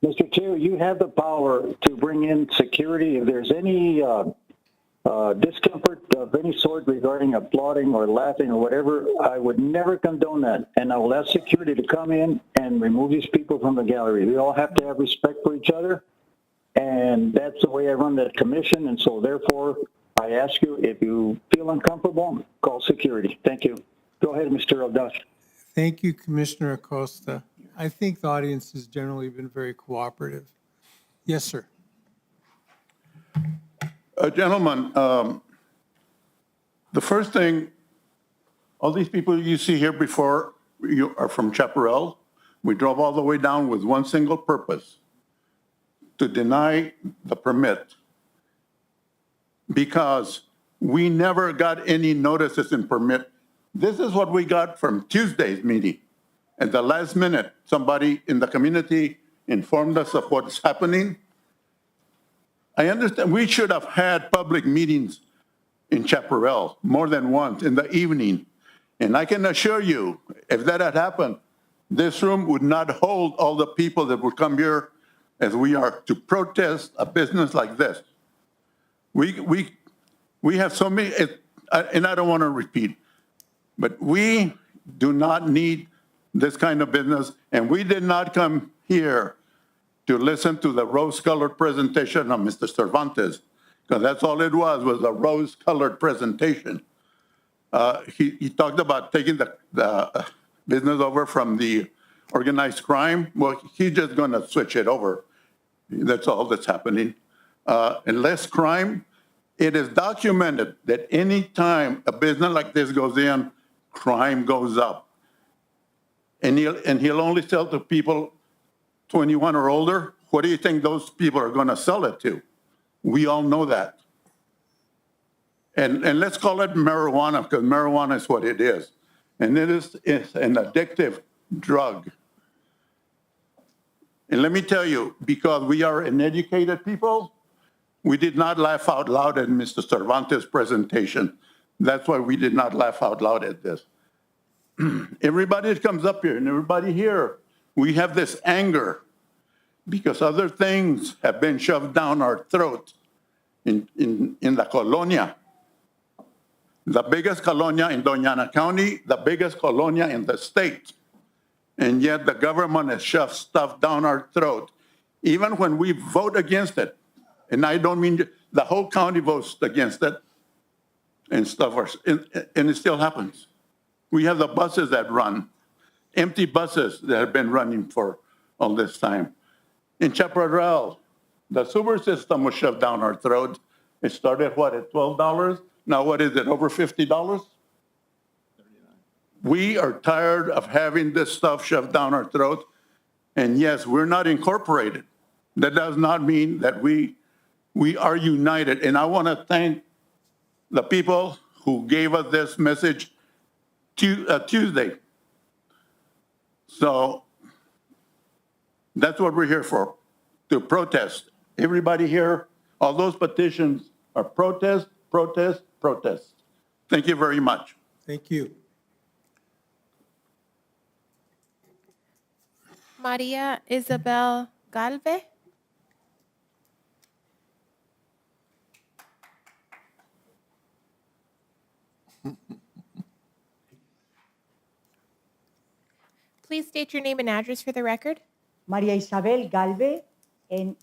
[SPEAKER 6] Mr. Chair, you have the power to bring in security if there's any discomfort of any sort regarding applauding or laughing or whatever. I would never condone that, and I will ask security to come in and remove these people from the gallery. We all have to have respect for each other, and that's the way I run the commission, and so therefore I ask you, if you feel uncomfortable, call security. Thank you. Go ahead, Mr. Aldash.
[SPEAKER 2] Thank you, Commissioner Acosta. I think the audience has generally been very cooperative. Yes, sir.
[SPEAKER 18] Gentlemen, the first thing, all these people you see here before you are from Chaparral. We drove all the way down with one single purpose, to deny the permit, because we never got any notices in permit. This is what we got from Tuesday's meeting. At the last minute, somebody in the community informed us of what's happening. I understand we should have had public meetings in Chaparral more than once in the evening. And I can assure you, if that had happened, this room would not hold all the people that would come here as we are to protest a business like this. We have so many, and I don't want to repeat, but we do not need this kind of business, and we did not come here to listen to the rose-colored presentation of Mr. Cervantes, because that's all it was a rose-colored presentation. He talked about taking the business over from the organized crime. Well, he's just going to switch it over. That's all that's happening. And less crime. It is documented that any time a business like this goes in, crime goes up. And he'll only sell to people 21 or older. What do you think those people are going to sell it to? We all know that. And let's call it marijuana, because marijuana is what it is. And it is an addictive drug. And let me tell you, because we are an educated people, we did not laugh out loud at Mr. Cervantes' presentation. That's why we did not laugh out loud at this. Everybody that comes up here and everybody here, we have this anger because other things have been shoved down our throat in the colonia. The biggest colonia in Doña Ana County, the biggest colonia in the state. And yet the government has shoved stuff down our throat, even when we vote against it. And I don't mean the whole county votes against it and stuff, and it still happens. We have the buses that run, empty buses that have been running for all this time. In Chaparral, the sewer system was shoved down our throat. It started, what, at $12? Now what is it, over $50? We are tired of having this stuff shoved down our throat. And yes, we're not incorporated. That does not mean that we are united. And I want to thank the people who gave us this message Tuesday. So that's what we're here for, to protest. Everybody here, all those petitions are protest, protest, protest. Thank you very much.
[SPEAKER 2] Thank you.
[SPEAKER 5] Maria Isabel Galve. Please state your name and address for the record.
[SPEAKER 19] María Isabel Galve, en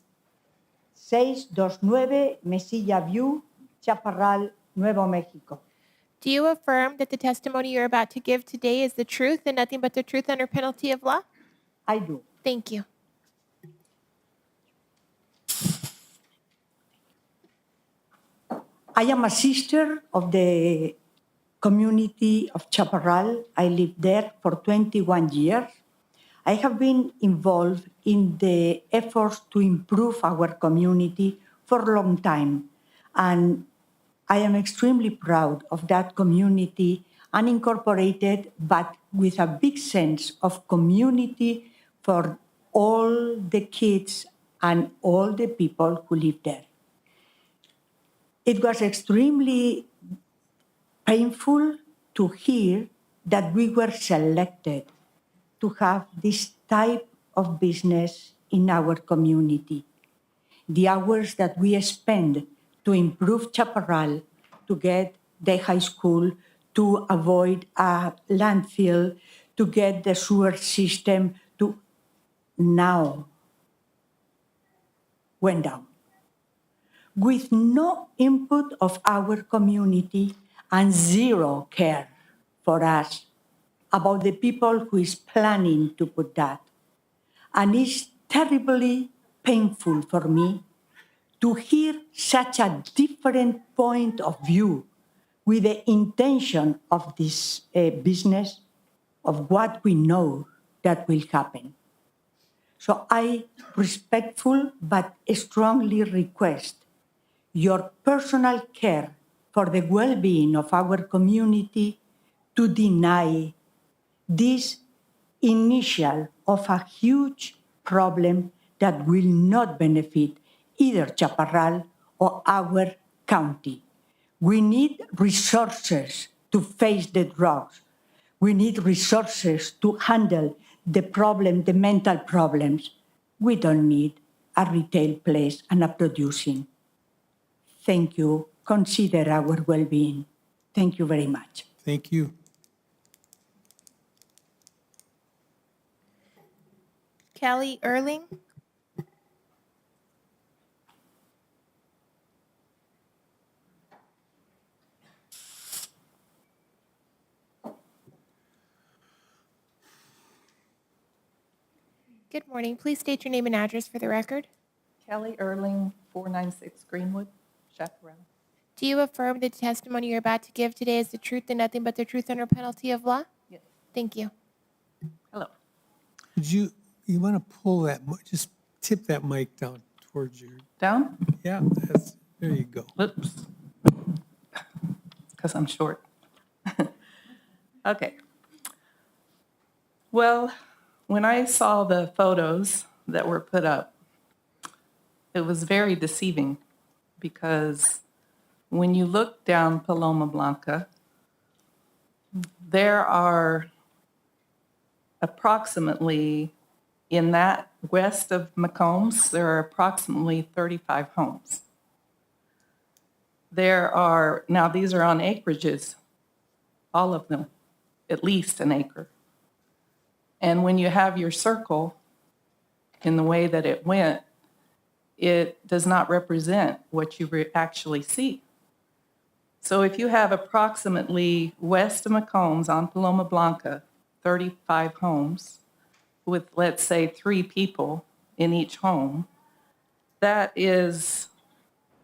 [SPEAKER 19] 629 Mesilla View, Chaparral, Nuevo México.
[SPEAKER 5] Do you affirm that the testimony you're about to give today is the truth and nothing but the truth under penalty of law?
[SPEAKER 19] I do.
[SPEAKER 5] Thank you.
[SPEAKER 19] I am a sister of the community of Chaparral. I lived there for 21 years. I have been involved in the efforts to improve our community for a long time. And I am extremely proud of that community, unincorporated, but with a big sense of community for all the kids and all the people who live there. It was extremely painful to hear that we were selected to have this type of business in our community. The hours that we spend to improve Chaparral, to get the high school, to avoid a landfill, to get the sewer system, to now went down. With no input of our community and zero care for us about the people who is planning to put that. And it's terribly painful for me to hear such a different point of view with the intention of this business, of what we know that will happen. So I respectful but strongly request your personal care for the well-being of our community to deny this initial of a huge problem that will not benefit either Chaparral or our county. We need resources to face the drugs. We need resources to handle the problem, the mental problems. We don't need a retail place and a producing. Thank you. Consider our well-being. Thank you very much.
[SPEAKER 2] Thank you.
[SPEAKER 5] Kelly Erling. Good morning. Please state your name and address for the record.
[SPEAKER 20] Kelly Erling, 496 Greenwood, Chaparral.
[SPEAKER 5] Do you affirm that the testimony you're about to give today is the truth and nothing but the truth under penalty of law?
[SPEAKER 20] Yes.
[SPEAKER 5] Thank you.
[SPEAKER 20] Hello.
[SPEAKER 2] Would you want to pull that, just tip that mic down towards your,
[SPEAKER 20] Down?
[SPEAKER 2] yeah, there you go.
[SPEAKER 20] Whoops. Because I'm short. Okay. Well, when I saw the photos that were put up, it was very deceiving because when you look down Paloma Blanca, there are approximately In that west of McCombs, there are approximately 35 homes. Now these are on acreages, all of them, at least an acre. And when you have your circle in the way that it went, it does not represent what you actually see. So if you have approximately west of McCombs on Paloma Blanca, 35 homes with, let's say, 3 people in each home, that is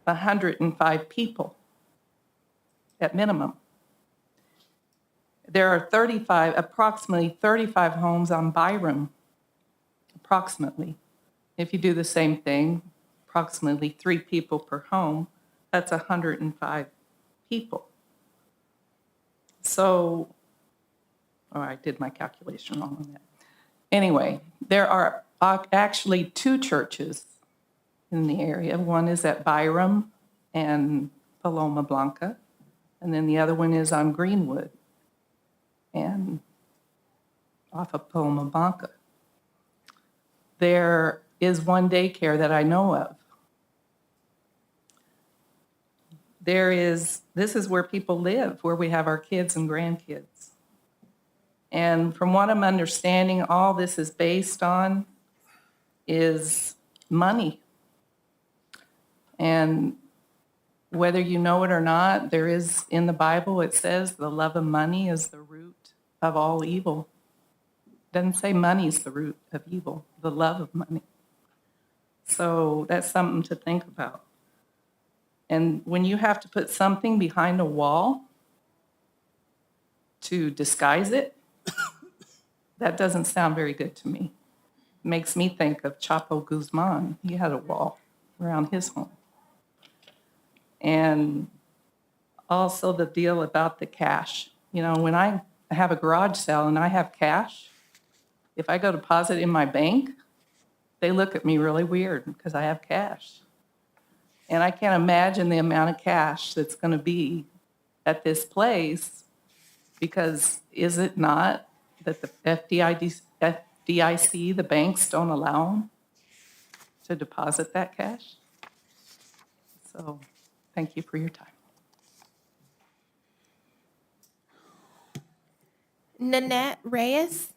[SPEAKER 20] 105 people at minimum. There are approximately 35 homes on Byram, approximately. If you do the same thing, approximately 3 people per home, that's 105 people. So, I did my calculation wrong on that. Anyway, there are actually 2 churches in the area. One is at Byram and Paloma Blanca, and then the other one is on Greenwood and off of Paloma Blanca. There is one daycare that I know of. This is where people live, where we have our kids and grandkids. And from what I'm understanding, all this is based on is money. And whether you know it or not, there is in the Bible, it says the love of money is the root of all evil. It doesn't say money is the root of evil, the love of money. So that's something to think about. And when you have to put something behind a wall to disguise it, that doesn't sound very good to me. It makes me think of Chapo Guzman. He had a wall around his home. And also the deal about the cash. You know, when I have a garage sale and I have cash, if I go deposit in my bank, they look at me really weird because I have cash. And I can't imagine the amount of cash that's going to be at this place, because is it not that the FDIC, the banks don't allow them to deposit that cash? So thank you for your time.
[SPEAKER 5] Nanette Reyes.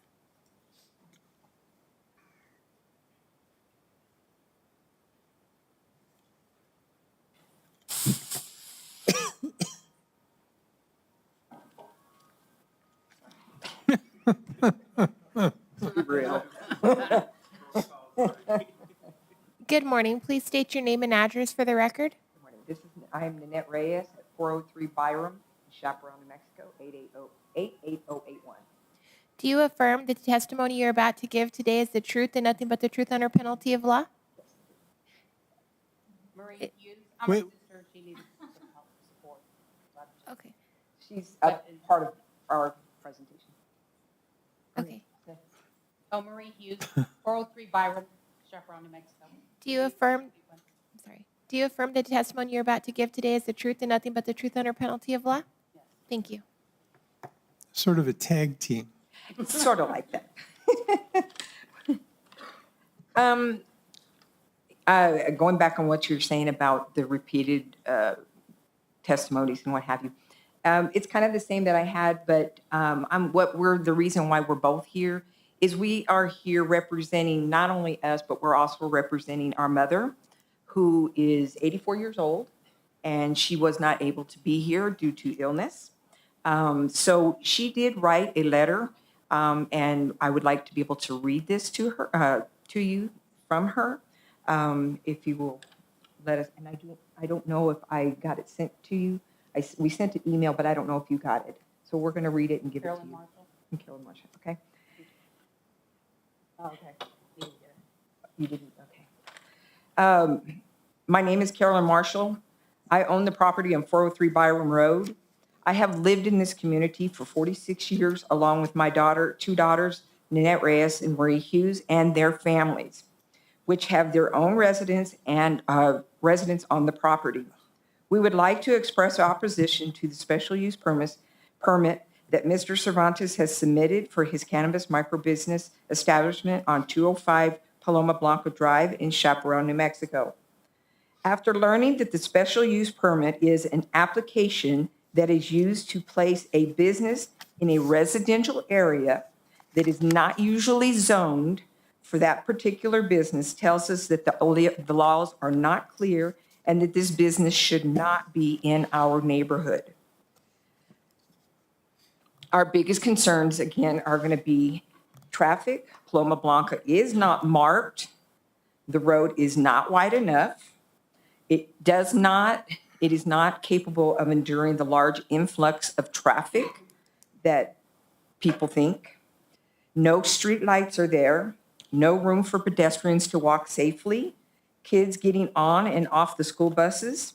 [SPEAKER 5] Good morning. Please state your name and address for the record.
[SPEAKER 21] Good morning. I am Nanette Reyes at 403 Byram, Chaparral, New Mexico, 88081.
[SPEAKER 5] Do you affirm that the testimony you're about to give today is the truth and nothing but the truth under penalty of law?
[SPEAKER 21] Marie Hughes, I'm a sister. She needs some help, support.
[SPEAKER 5] Okay.
[SPEAKER 21] She's a part of our presentation.
[SPEAKER 5] Okay.
[SPEAKER 21] Oh, Marie Hughes, 403 Byram, Chaparral, New Mexico.
[SPEAKER 5] Do you affirm that the testimony you're about to give today is the truth and nothing but the truth under penalty of law?
[SPEAKER 21] Yes.
[SPEAKER 5] Thank you.
[SPEAKER 2] Sort of a tag team.
[SPEAKER 21] It's sort of like that. Going back on what you're saying about the repeated testimonies and what have you, it's kind of the same that I had, but the reason why we're both here is we are here representing not only us, but we're also representing our mother, who is 84 years old, and she was not able to be here due to illness. So she did write a letter, and I would like to be able to read this to her, to you from her, if you will let us. And I don't know if I got it sent to you. We sent an email, but I don't know if you got it. So we're going to read it and give it to you. And Carolyn Marshall, okay? Oh, okay. You didn't, okay. My name is Carolyn Marshall. I own the property on 403 Byram Road. I have lived in this community for 46 years, along with my 2 daughters, Nanette Reyes and Marie Hughes, and their families, which have their own residence and residents on the property. We would like to express opposition to the special use permit that Mr. Cervantes has submitted for his cannabis microbusiness establishment on 205 Paloma Blanca Drive in Chaparral, New Mexico. After learning that the special use permit is an application that is used to place a business in a residential area that is not usually zoned for that particular business, tells us that the laws are not clear and that this business should not be in our neighborhood. Our biggest concerns, again, are going to be traffic. Paloma Blanca is not marked. The road is not wide enough. It is not capable of enduring the large influx of traffic that people think. No street lights are there. No room for pedestrians to walk safely. Kids getting on and off the school buses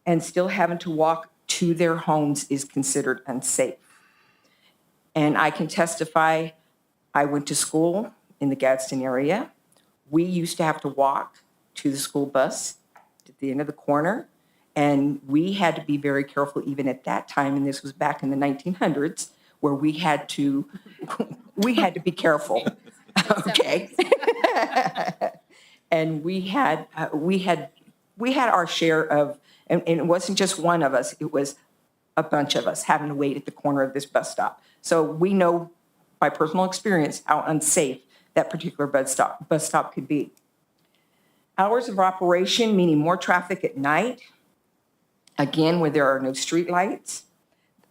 [SPEAKER 21] and still having to walk to their homes is considered unsafe. And I can testify, I went to school in the Gadsden area. We used to have to walk to the school bus at the end of the corner, and we had to be very careful even at that time, and this was back in the 1900s, where we had to be careful, okay? And we had our share of, and it wasn't just one of us, it was a bunch of us having to wait at the corner of this bus stop. So we know by personal experience how unsafe that particular bus stop could be. Hours of operation, meaning more traffic at night, again, where there are no street lights.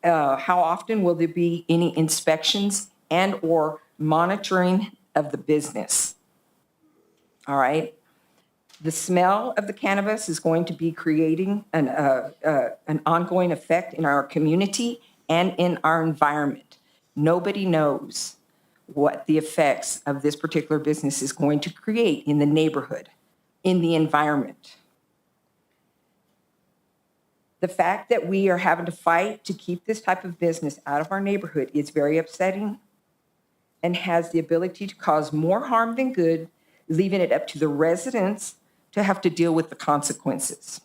[SPEAKER 21] How often will there be any inspections and or monitoring of the business? All right. The smell of the cannabis is going to be creating an ongoing effect in our community and in our environment. Nobody knows what the effects of this particular business is going to create in the neighborhood, in the environment. The fact that we are having to fight to keep this type of business out of our neighborhood is very upsetting and has the ability to cause more harm than good, leaving it up to the residents to have to deal with the consequences.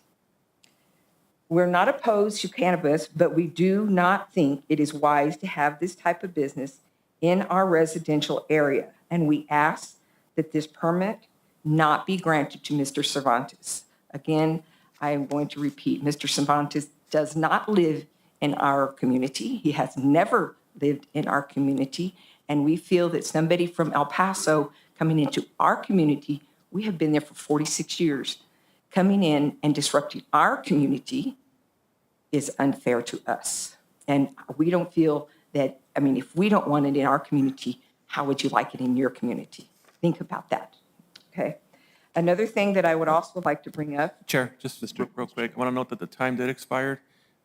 [SPEAKER 21] We're not opposed to cannabis, but we do not think it is wise to have this type of business in our residential area. And we ask that this permit not be granted to Mr. Cervantes. Again, I am going to repeat, Mr. Cervantes does not live in our community. He has never lived in our community. And we feel that somebody from El Paso coming into our community, we have been there for 46 years, coming in and disrupting our community is unfair to us. And we don't feel that, I mean, if we don't want it in our community, how would you like it in your community? Think about that, okay? Another thing that I would also like to bring up.
[SPEAKER 7] Chair, just real quick, I want to note that the time did expire,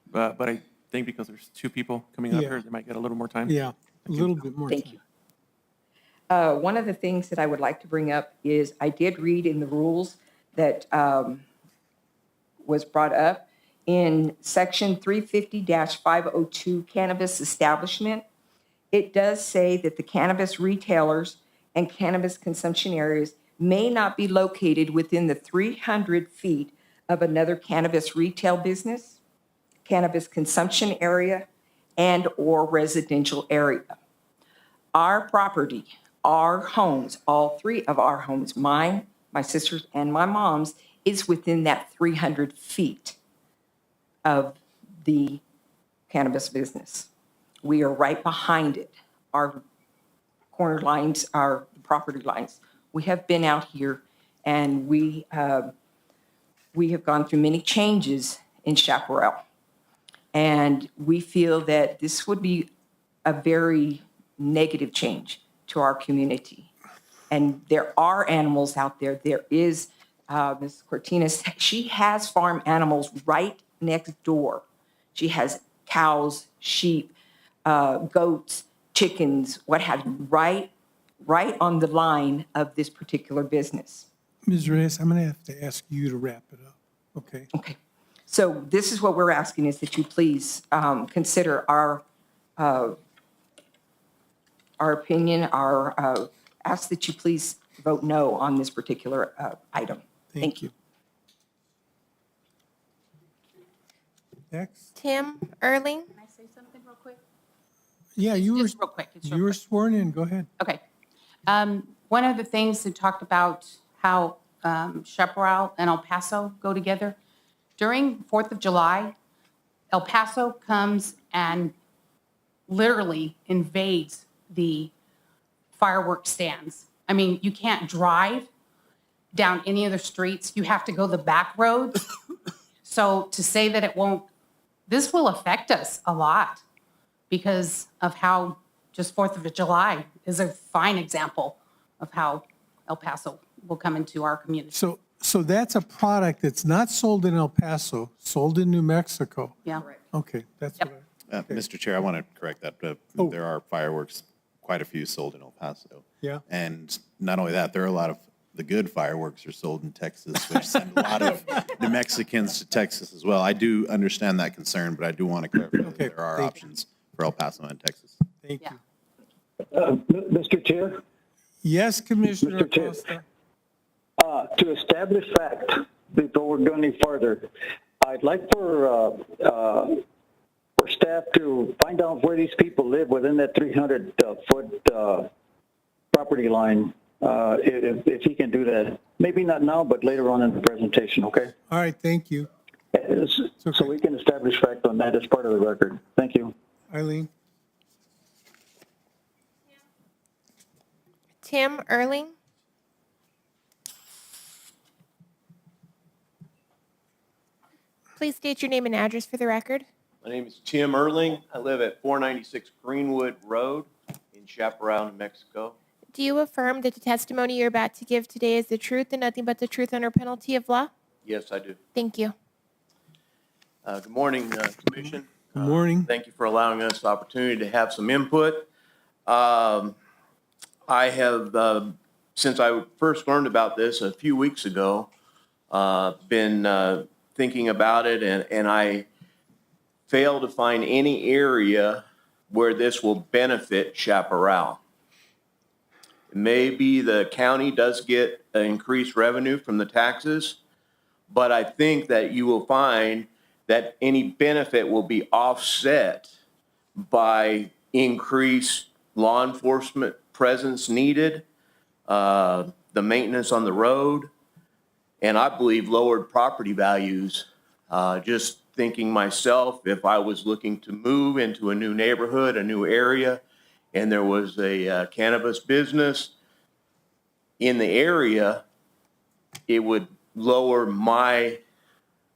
[SPEAKER 7] but I think because there's two people coming up
[SPEAKER 2] Yeah.
[SPEAKER 7] here, they might get a little more time.
[SPEAKER 2] Yeah, a little bit more.
[SPEAKER 21] Thank you. One of the things that I would like to bring up is I did read in the rules that was brought up in section 350-502 cannabis establishment. It does say that the cannabis retailers and cannabis consumption areas may not be located within the 300 feet of another cannabis retail business, cannabis consumption area, and or residential area. Our property, our homes, all three of our homes, mine, my sister's, and my mom's, is within that 300 feet of the cannabis business. We are right behind it. Our corner lines are property lines. We have been out here and we have gone through many changes in Chaparral. And we feel that this would be a very negative change to our community. And there are animals out there. There is, Ms. Cortinas, she has farm animals right next door. She has cows, sheep, goats, chickens, what have you, right on the line of this particular business.
[SPEAKER 2] Ms. Reyes, I'm going to have to ask you to wrap it up, okay?
[SPEAKER 21] Okay. So this is what we're asking, is that you please consider our opinion, ask that you please vote no on this particular item. Thank you.
[SPEAKER 2] Next?
[SPEAKER 5] Tim Erling.
[SPEAKER 17] Can I say something real quick?
[SPEAKER 2] Yeah, you were,
[SPEAKER 9] Just real quick. It's real
[SPEAKER 2] you were
[SPEAKER 9] quick.
[SPEAKER 2] sworn in. Go ahead.
[SPEAKER 9] Okay. One of the things that talked about how Chaparral and El Paso go together. During 4th of July, El Paso comes and literally invades the fireworks stands. I mean, you can't drive down any of the streets. You have to go the back roads. So to say that it won't, this will affect us a lot because of how just 4th of July is a fine example of how El Paso will come into our community.
[SPEAKER 2] So that's a product that's not sold in El Paso, sold in New Mexico.
[SPEAKER 9] Yeah.
[SPEAKER 2] Okay, that's what
[SPEAKER 8] Mr. Chair, I want to correct that. There are fireworks, quite a few sold in El Paso.
[SPEAKER 2] Yeah.
[SPEAKER 8] And not only that, there are a lot of the good fireworks are sold in Texas, which send a lot of New Mexicans to Texas as well. I do understand that concern, but I do want to clarify that there are options for El Paso and Texas.
[SPEAKER 2] Thank you.
[SPEAKER 6] Mr. Chair?
[SPEAKER 2] Yes, Commissioner
[SPEAKER 6] Mr. Chair.
[SPEAKER 2] Acosta.
[SPEAKER 6] To establish fact, before we go any further, I'd like for staff to find out where these people live within that 300-foot property line, if he can do that. Maybe not now, but later on in the presentation, okay?
[SPEAKER 2] All right, thank you.
[SPEAKER 6] So we can establish fact on that as part of the record. Thank you.
[SPEAKER 2] Eileen?
[SPEAKER 5] Tim Erling? Please state your name and address for the record.
[SPEAKER 22] My name is Tim Erling. I live at 496 Greenwood Road in Chaparral, New Mexico.
[SPEAKER 5] Do you affirm that the testimony you're about to give today is the truth and nothing but the truth under penalty of law?
[SPEAKER 22] Yes, I do.
[SPEAKER 5] Thank you.
[SPEAKER 22] Good morning, Commission.
[SPEAKER 2] Good morning.
[SPEAKER 22] Thank you for allowing us the opportunity to have some input. I have, since I first learned about this a few weeks ago, been thinking about it, and I fail to find any area where this will benefit Chaparral. Maybe the county does get increased revenue from the taxes, but I think that you will find that any benefit will be offset by increased law enforcement presence needed, the maintenance on the road, and I believe lowered property values. Just thinking myself, if I was looking to move into a new neighborhood, a new area, and there was a cannabis business in the area, it would lower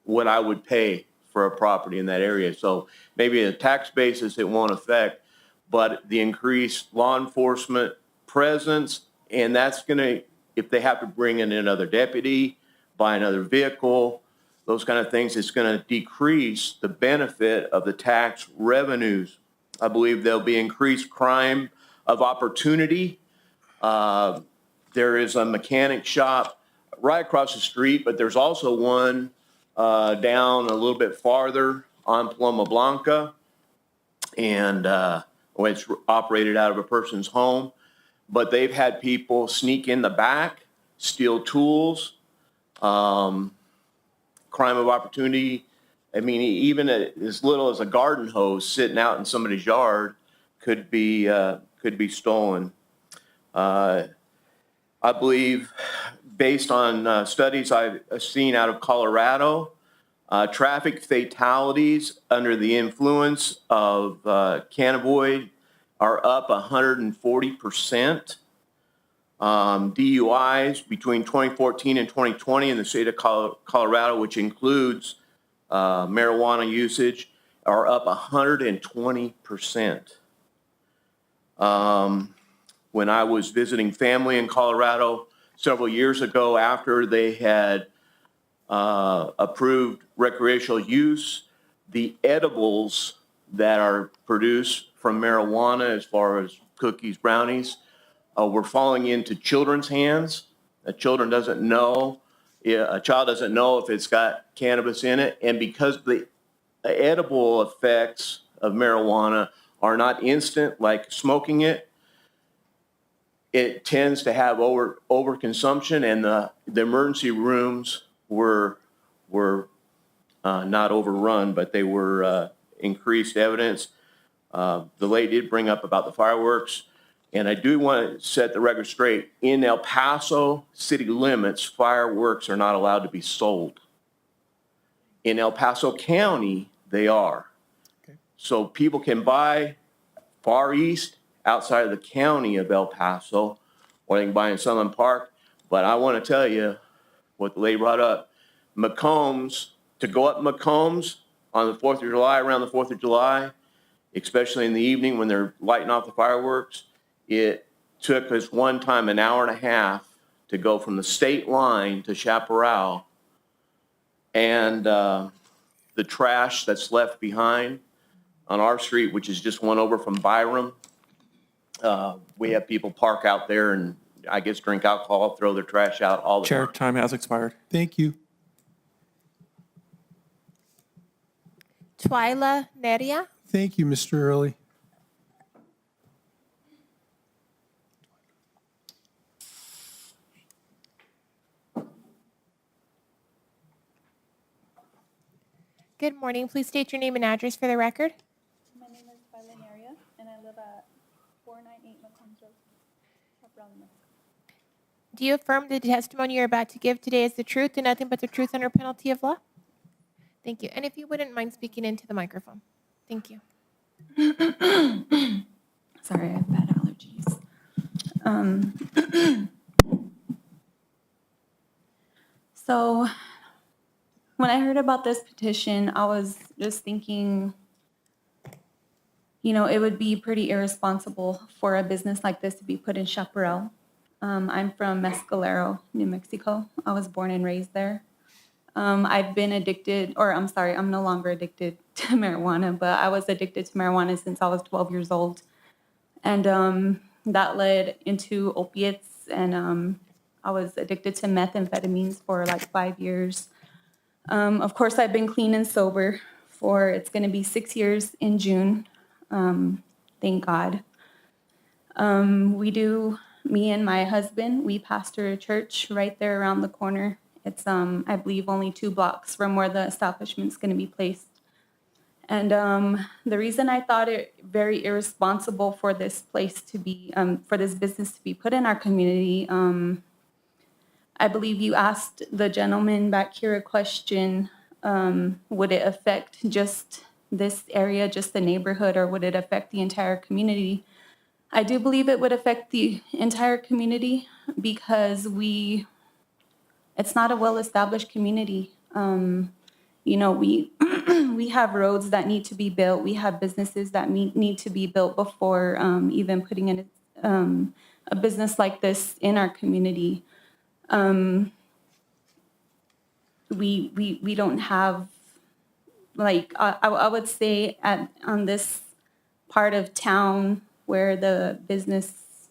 [SPEAKER 22] what I would pay for a property in that area. So maybe a tax basis it won't affect, but the increased law enforcement presence, and that's going to, if they have to bring in another deputy, buy another vehicle, those kind of things, it's going to decrease the benefit of the tax revenues. I believe there'll be increased crime of opportunity. There is a mechanic shop right across the street, but there's also one down a little bit farther on Paloma Blanca, and it's operated out of a person's home. But they've had people sneak in the back, steal tools, crime of opportunity. I mean, even as little as a garden hose sitting out in somebody's yard could be stolen. I believe, based on studies I've seen out of Colorado, traffic fatalities under the influence of cannabinoid are up 140%. DUIs between 2014 and 2020 in the state of Colorado, which includes marijuana usage, are up 120%. When I was visiting family in Colorado several years ago, after they had approved recreational use, the edibles that are produced from marijuana, as far as cookies, brownies, were falling into children's hands. A child doesn't know if it's got cannabis in it, and because the edible effects of marijuana are not instant like smoking it, it tends to have overconsumption, and the emergency rooms were not overrun, but they were increased evidence The lady did bring up about the fireworks, and I do want to set the record straight. In El Paso city limits, fireworks are not allowed to be sold. In El Paso County, they are. So people can buy far east, outside of the county of El Paso, or they can buy in Sunland Park. But I want to tell you what the lady brought up. McCombs, to go up McCombs on the 4th of July, around the 4th of July, especially in the evening when they're lighting off the fireworks, it took us one time an hour and a half to go from the state line to Chaparral. And the trash that's left behind on our street, which is just one over from Byram, we have people park out there and I guess drink alcohol, throw their trash out all the
[SPEAKER 7] Chair,
[SPEAKER 22] time.
[SPEAKER 7] time has expired.
[SPEAKER 2] Thank you.
[SPEAKER 5] Twyla Neria.
[SPEAKER 2] Thank you, Mr. Early.
[SPEAKER 5] Good morning. Please state your name and address for the record.
[SPEAKER 3] My name is Valenaria, and I live at 498 McCombs Road, Chaparral, New Mexico.
[SPEAKER 5] Do you affirm that the testimony you're about to give today is the truth and nothing but the truth under penalty of law? Thank you. And if you wouldn't mind speaking into the microphone. Thank you.
[SPEAKER 3] Sorry, I have bad allergies. So when I heard about this petition, I was just thinking, you know, it would be pretty irresponsible for a business like this to be put in Chaparral. I'm from Mescalero, New Mexico. I was born and raised there. I've been addicted, or I'm sorry, I'm no longer addicted to marijuana, but I was addicted to marijuana since I was 12 years old. And that led into opiates, and I was addicted to methamphetamines for like 5 years. Of course, I've been clean and sober for, it's going to be 6 years in June. Thank God. Me and my husband, we pastor a church right there around the corner. It's, I believe, only 2 blocks from where the establishment's going to be placed. And the reason I thought it very irresponsible for this place to be, for this business to be put in our community, I believe you asked the gentleman back here a question, would it affect just this area, just the neighborhood, or would it affect the entire community? I do believe it would affect the entire community because it's not a well-established community. You know, we have roads that need to be built. We have businesses that need to be built before even putting in a business like this in our community. We don't have, like, I would say on this part of town where the business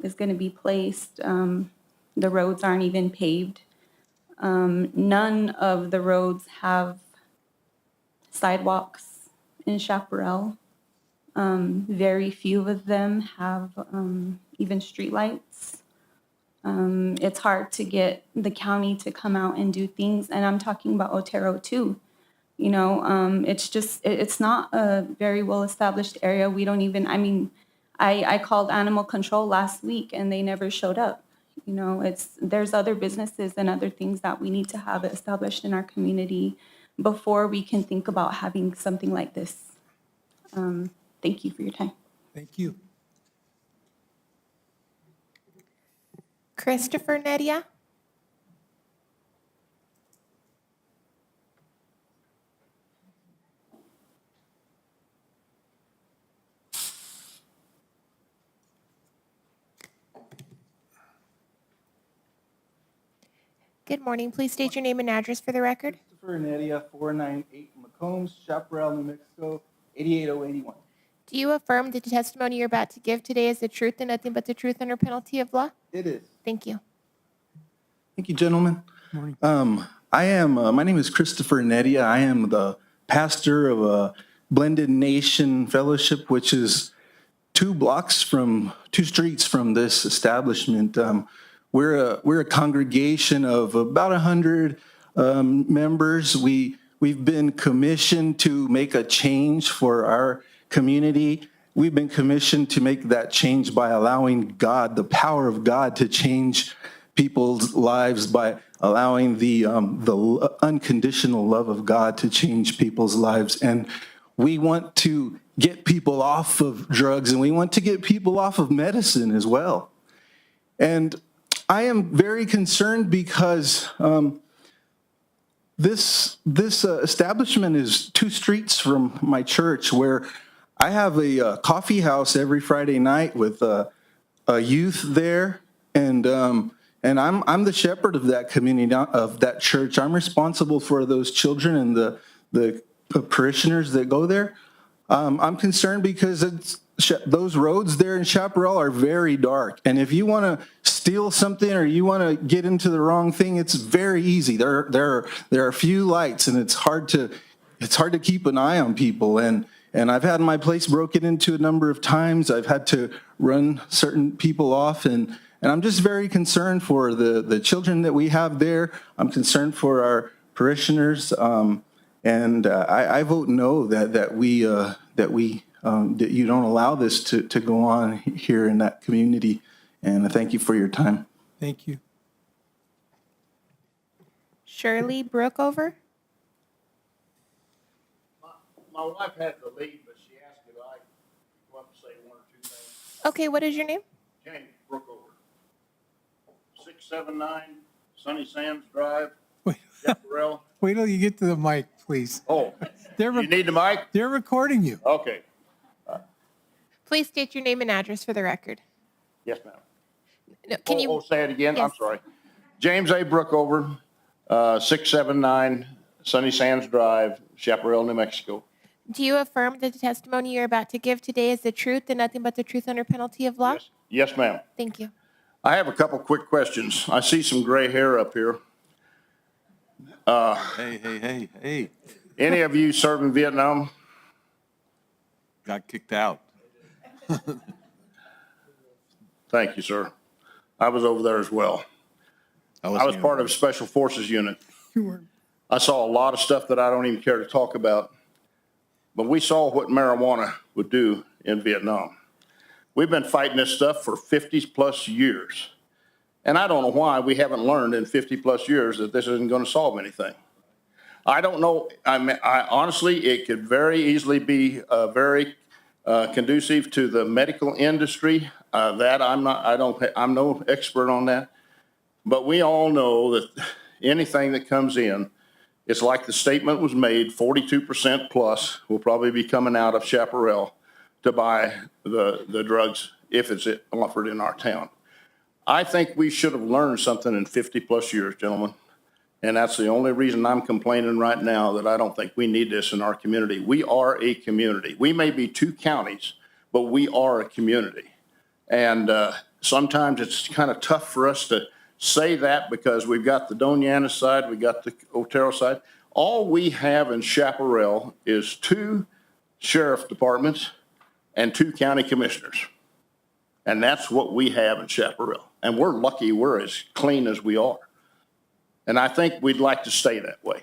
[SPEAKER 3] is going to be placed, the roads aren't even paved. None of the roads have sidewalks in Chaparral. Very few of them have even streetlights. It's hard to get the county to come out and do things, and I'm talking about Otero too. You know, it's not a very well-established area. We don't even, I mean, I called animal control last week and they never showed up. You know, there's other businesses and other things that we need to have established in our community before we can think about having something like this. Thank you for your time.
[SPEAKER 2] Thank you.
[SPEAKER 5] Christopher Neria. Good morning. Please state your name and address for the record.
[SPEAKER 10] Christopher Neria, 498 McCombs, Chaparral, New Mexico, 88081.
[SPEAKER 5] Do you affirm that the testimony you're about to give today is the truth and nothing but the truth under penalty of law?
[SPEAKER 10] It is.
[SPEAKER 5] Thank you.
[SPEAKER 10] Thank you, gentlemen. My name is Christopher Neria. I am the pastor of a Blended Nation Fellowship, which is 2 streets from this establishment. We're a congregation of about 100 members. We've been commissioned to make a change for our community. We've been commissioned to make that change by allowing God, the power of God, to change people's lives, by allowing the unconditional love of God to change people's lives. And we want to get people off of drugs, and we want to get people off of medicine as well. And I am very concerned because this establishment is 2 streets from my church, where I have a coffee house every Friday night with a youth there, and I'm the shepherd of that community, of that church. I'm responsible for those children and the parishioners that go there. I'm concerned because those roads there in Chaparral are very dark, and if you want to steal something or you want to get into the wrong thing, it's very easy. There are few lights, and it's hard to keep an eye on people. And I've had my place broken into a number of times. I've had to run certain people off, and I'm just very concerned for the children that we have there. I'm concerned for our parishioners, and I vote no that you don't allow this to go on here in that community. And I thank you for your time.
[SPEAKER 2] Thank you.
[SPEAKER 5] Shirley Brookover?
[SPEAKER 22] My wife had to leave, but she asked if I want to say 1 or 2 things.
[SPEAKER 5] Okay, what is your name?
[SPEAKER 22] James Brookover, 679 Sunny Sands Drive, Chaparral.
[SPEAKER 2] Wait till you get to the mic, please.
[SPEAKER 22] Oh, you need the mic?
[SPEAKER 2] They're recording you.
[SPEAKER 22] Okay.
[SPEAKER 5] Please state your name and address for the record.
[SPEAKER 22] Yes, ma'am.
[SPEAKER 5] No, can you
[SPEAKER 22] say it again?
[SPEAKER 5] Yes.
[SPEAKER 22] I'm sorry. James A. Brookover, 679 Sunny Sands Drive, Chaparral, New Mexico.
[SPEAKER 5] Do you affirm that the testimony you're about to give today is the truth and nothing but the truth under penalty of law?
[SPEAKER 22] Yes, ma'am.
[SPEAKER 5] Thank you.
[SPEAKER 22] I have a couple quick questions. I see some gray hair up here.
[SPEAKER 4] Hey.
[SPEAKER 22] Any of you served in Vietnam?
[SPEAKER 4] Got kicked out.
[SPEAKER 22] Thank you, sir. I was over there as well. I was part of a Special Forces unit. I saw a lot of stuff that I don't even care to talk about. But we saw what marijuana would do in Vietnam. We've been fighting this stuff for 50 plus years. And I don't know why we haven't learned in 50 plus years that this isn't going to solve anything. I don't know. I honestly, it could very easily be very conducive to the medical industry. I'm no expert on that. But we all know that anything that comes in, it's like the statement was made, 42% plus will probably be coming out of Chaparral to buy the drugs if it's offered in our town. I think we should have learned something in 50 plus years, gentlemen. And that's the only reason I'm complaining right now that I don't think we need this in our community. We are a community. We may be 2 counties, but we are a community. And sometimes it's kind of tough for us to say that because we've got the Doñana side, we got the Otero side. All we have in Chaparral is 2 sheriff departments and 2 county commissioners. And that's what we have in Chaparral. And we're lucky we're as clean as we are. And I think we'd like to stay that way.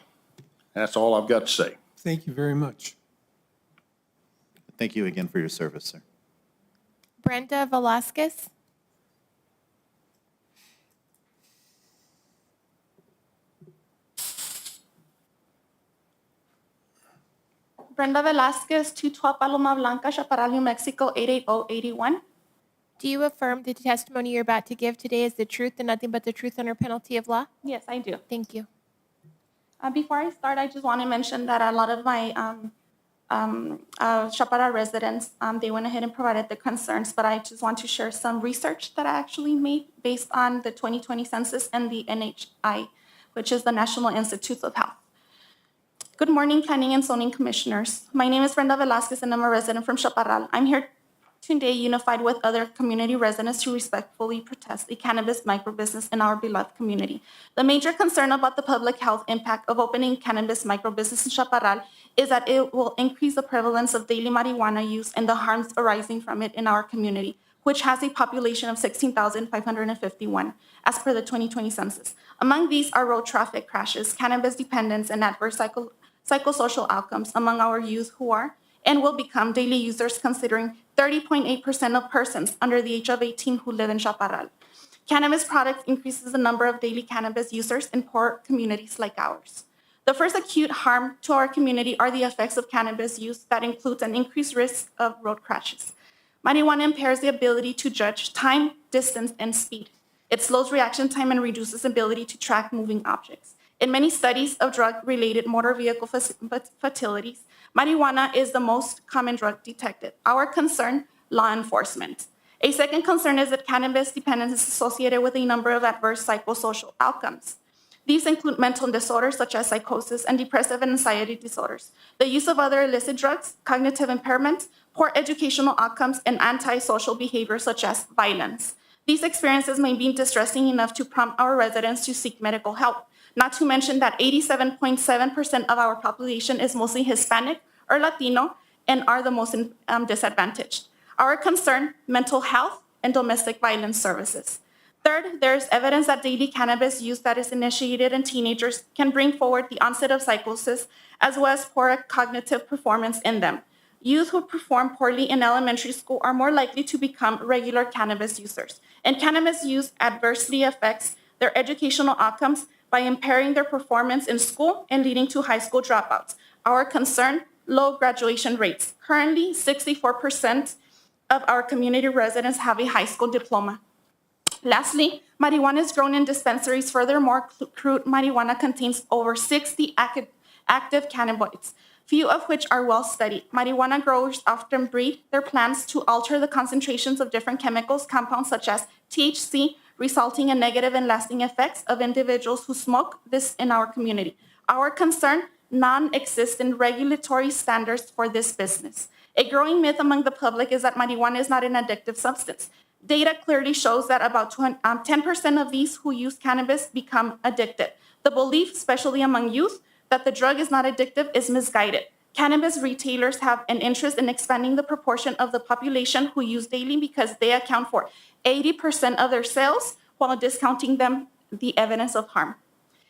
[SPEAKER 22] That's all I've got to say.
[SPEAKER 2] Thank you very much.
[SPEAKER 8] Thank you again for your service, sir.
[SPEAKER 5] Brenda Velasquez?
[SPEAKER 3] Brenda Velasquez, 212 Paloma Blanca, Chaparral, New Mexico, 88081.
[SPEAKER 5] Do you affirm that the testimony you're about to give today is the truth and nothing but the truth under penalty of law?
[SPEAKER 3] Yes, I do.
[SPEAKER 5] Thank you.
[SPEAKER 3] Before I start, I just want to mention that a lot of my Chaparral residents, they went ahead and provided the concerns, but I just want to share some research that I actually made based on the 2020 census and the NHI, which is the National Institutes of Health. Good morning, Planning and Zoning Commissioners. My name is Brenda Velasquez, and I'm a resident from Chaparral. I'm here today unified with other community residents to respectfully protest a cannabis microbusiness in our beloved community. The major concern about the public health impact of opening cannabis microbusiness in Chaparral is that it will increase the prevalence of daily marijuana use and the harms arising from it in our community, which has a population of 16,551, as per the 2020 census. Among these are road traffic crashes, cannabis dependence, and adverse psychosocial outcomes among our youth who are
[SPEAKER 11] and will become daily users, considering 30.8% of persons under the age of 18 who live in Chaparral. Cannabis products increases the number of daily cannabis users in poor communities like ours. The first acute harm to our community are the effects of cannabis use that includes an increased risk of road crashes. Marijuana impairs the ability to judge time, distance, and speed. It slows reaction time and reduces ability to track moving objects. In many studies of drug-related motor vehicle fatalities, marijuana is the most common drug detected. Our concern, law enforcement. A second concern is that cannabis dependence is associated with a number of adverse psychosocial outcomes. These include mental disorders such as psychosis and depressive and anxiety disorders, the use of other illicit drugs, cognitive impairment, poor educational outcomes, and antisocial behavior such as violence. These experiences may be distressing enough to prompt our residents to seek medical help, not to mention that 87.7% of our population is mostly Hispanic or Latino and are the most disadvantaged. Our concern, mental health and domestic violence services. Third, there is evidence that daily cannabis use that is initiated in teenagers can bring forward the onset of psychosis as well as poor cognitive performance in them. Youth who perform poorly in elementary school are more likely to become regular cannabis users, and cannabis use adversely affects their educational outcomes by impairing their performance in school and leading to high school dropouts. Our concern, low graduation rates. Currently, 64% of our community residents have a high school diploma. Lastly, marijuana is grown in dispensaries. Furthermore, crude marijuana contains over 60 active cannabinoids, few of which are well studied. Marijuana growers often breed their plants to alter the concentrations of different chemicals, compounds such as THC, resulting in negative and lasting effects of individuals who smoke this in our community. Our concern, non-existent regulatory standards for this business. A growing myth among the public is that marijuana is not an addictive substance. Data clearly shows that about 10% of these who use cannabis become addicted. The belief, especially among youth, that the drug is not addictive is misguided. Cannabis retailers have an interest in expanding the proportion of the population who use daily because they account for 80% of their sales while discounting them the evidence of harm.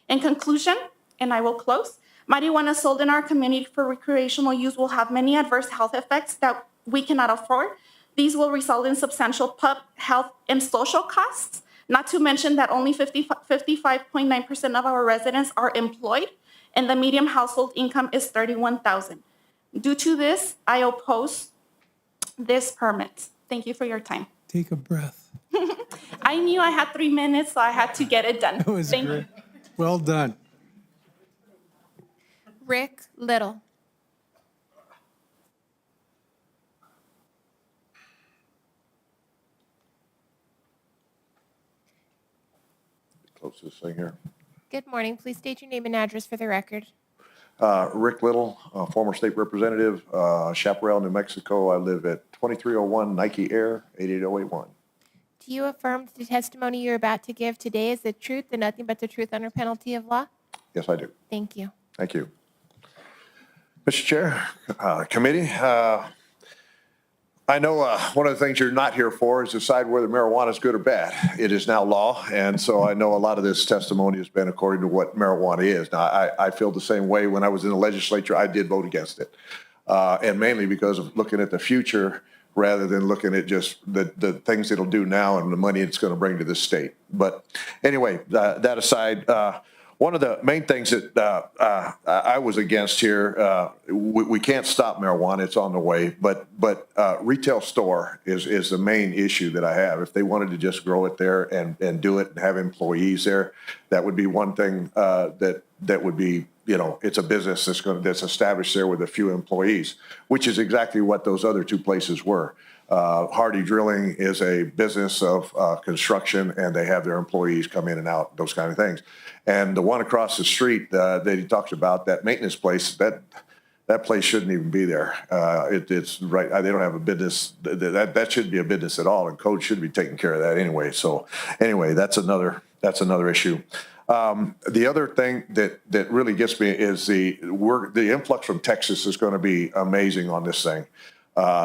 [SPEAKER 11] In conclusion, and I will close, marijuana sold in our community for recreational use will have many adverse health effects that we cannot afford. These will result in substantial public health and social costs, not to mention that only 55.9% of our residents are employed, and the median household income is $31,000. Due to this, I oppose this permit. Thank you for your time.
[SPEAKER 2] Take a breath.
[SPEAKER 11] I knew I had 3 minutes, so I had to get it done.
[SPEAKER 2] That was
[SPEAKER 11] Thank
[SPEAKER 2] great.
[SPEAKER 11] you.
[SPEAKER 2] Well done.
[SPEAKER 5] Rick Little.
[SPEAKER 12] Close this thing here.
[SPEAKER 5] Good morning. Please state your name and address for the record.
[SPEAKER 12] Rick Little, former state representative, Chaparral, New Mexico. I live at 2301 Nike Air, 88081.
[SPEAKER 5] Do you affirm that the testimony you're about to give today is the truth and nothing but the truth under penalty of law?
[SPEAKER 12] Yes, I do.
[SPEAKER 5] Thank you.
[SPEAKER 12] Thank you. Mr. Chair, committee, I know one of the things you're not here for is decide whether marijuana is good or bad. It is now law, and so I know a lot of this testimony has been according to what marijuana is. Now, I feel the same way. When I was in the legislature, I did vote against it, and mainly because of looking at the future rather than looking at just the things it'll do now and the money it's going to bring to the state. But anyway, that aside, one of the main things that I was against here, we can't stop marijuana, it's on the way, but retail store is the main issue that I have. If they wanted to just grow it there and do it and have employees there, that would be one thing that would be, you know, it's a business that's established there with a few employees, which is exactly what those other two places were. Hardy Drilling is a business of construction, and they have their employees come in and out, those kind of things. And the one across the street that he talks about, that maintenance place, that place shouldn't even be there. It's right. They don't have a business. That shouldn't be a business at all, and code should be taking care of that anyway. So anyway, that's another issue. The other thing that really gets me is the influx from Texas is going to be amazing on this thing.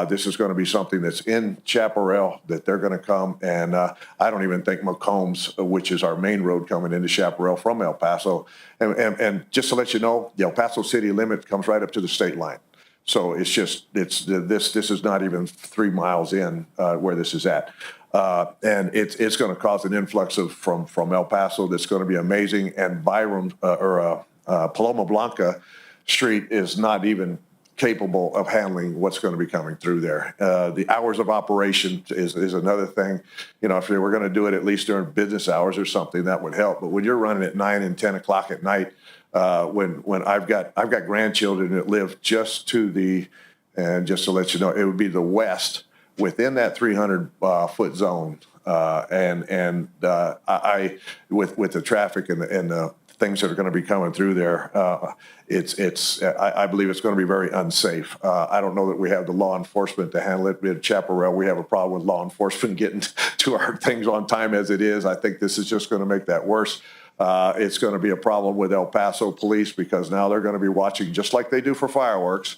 [SPEAKER 12] This is going to be something that's in Chaparral that they're going to come, and I don't even think McCombs, which is our main road coming into Chaparral from El Paso, and just to let you know, the El Paso city limit comes right up to the state line. So it's just, this is not even 3 miles in where this is at. And it's going to cause an influx from El Paso that's going to be amazing. And Paloma Blanca Street is not even capable of handling what's going to be coming through there. The hours of operation is another thing. You know, if they were going to do it at least during business hours or something, that would help. But when you're running at 9 and 10 o'clock at night, when I've got grandchildren that live just to the, and just to let you know, it would be the west within that 300 foot zone. I with the traffic and the things that are going to be coming through there, I believe it's going to be very unsafe. I don't know that we have the law enforcement to handle it. In Chaparral, we have a problem with law enforcement getting to our things on time as it is. I think this is just going to make that worse. It's going to be a problem with El Paso police because now they're going to be watching, just like they do for fireworks,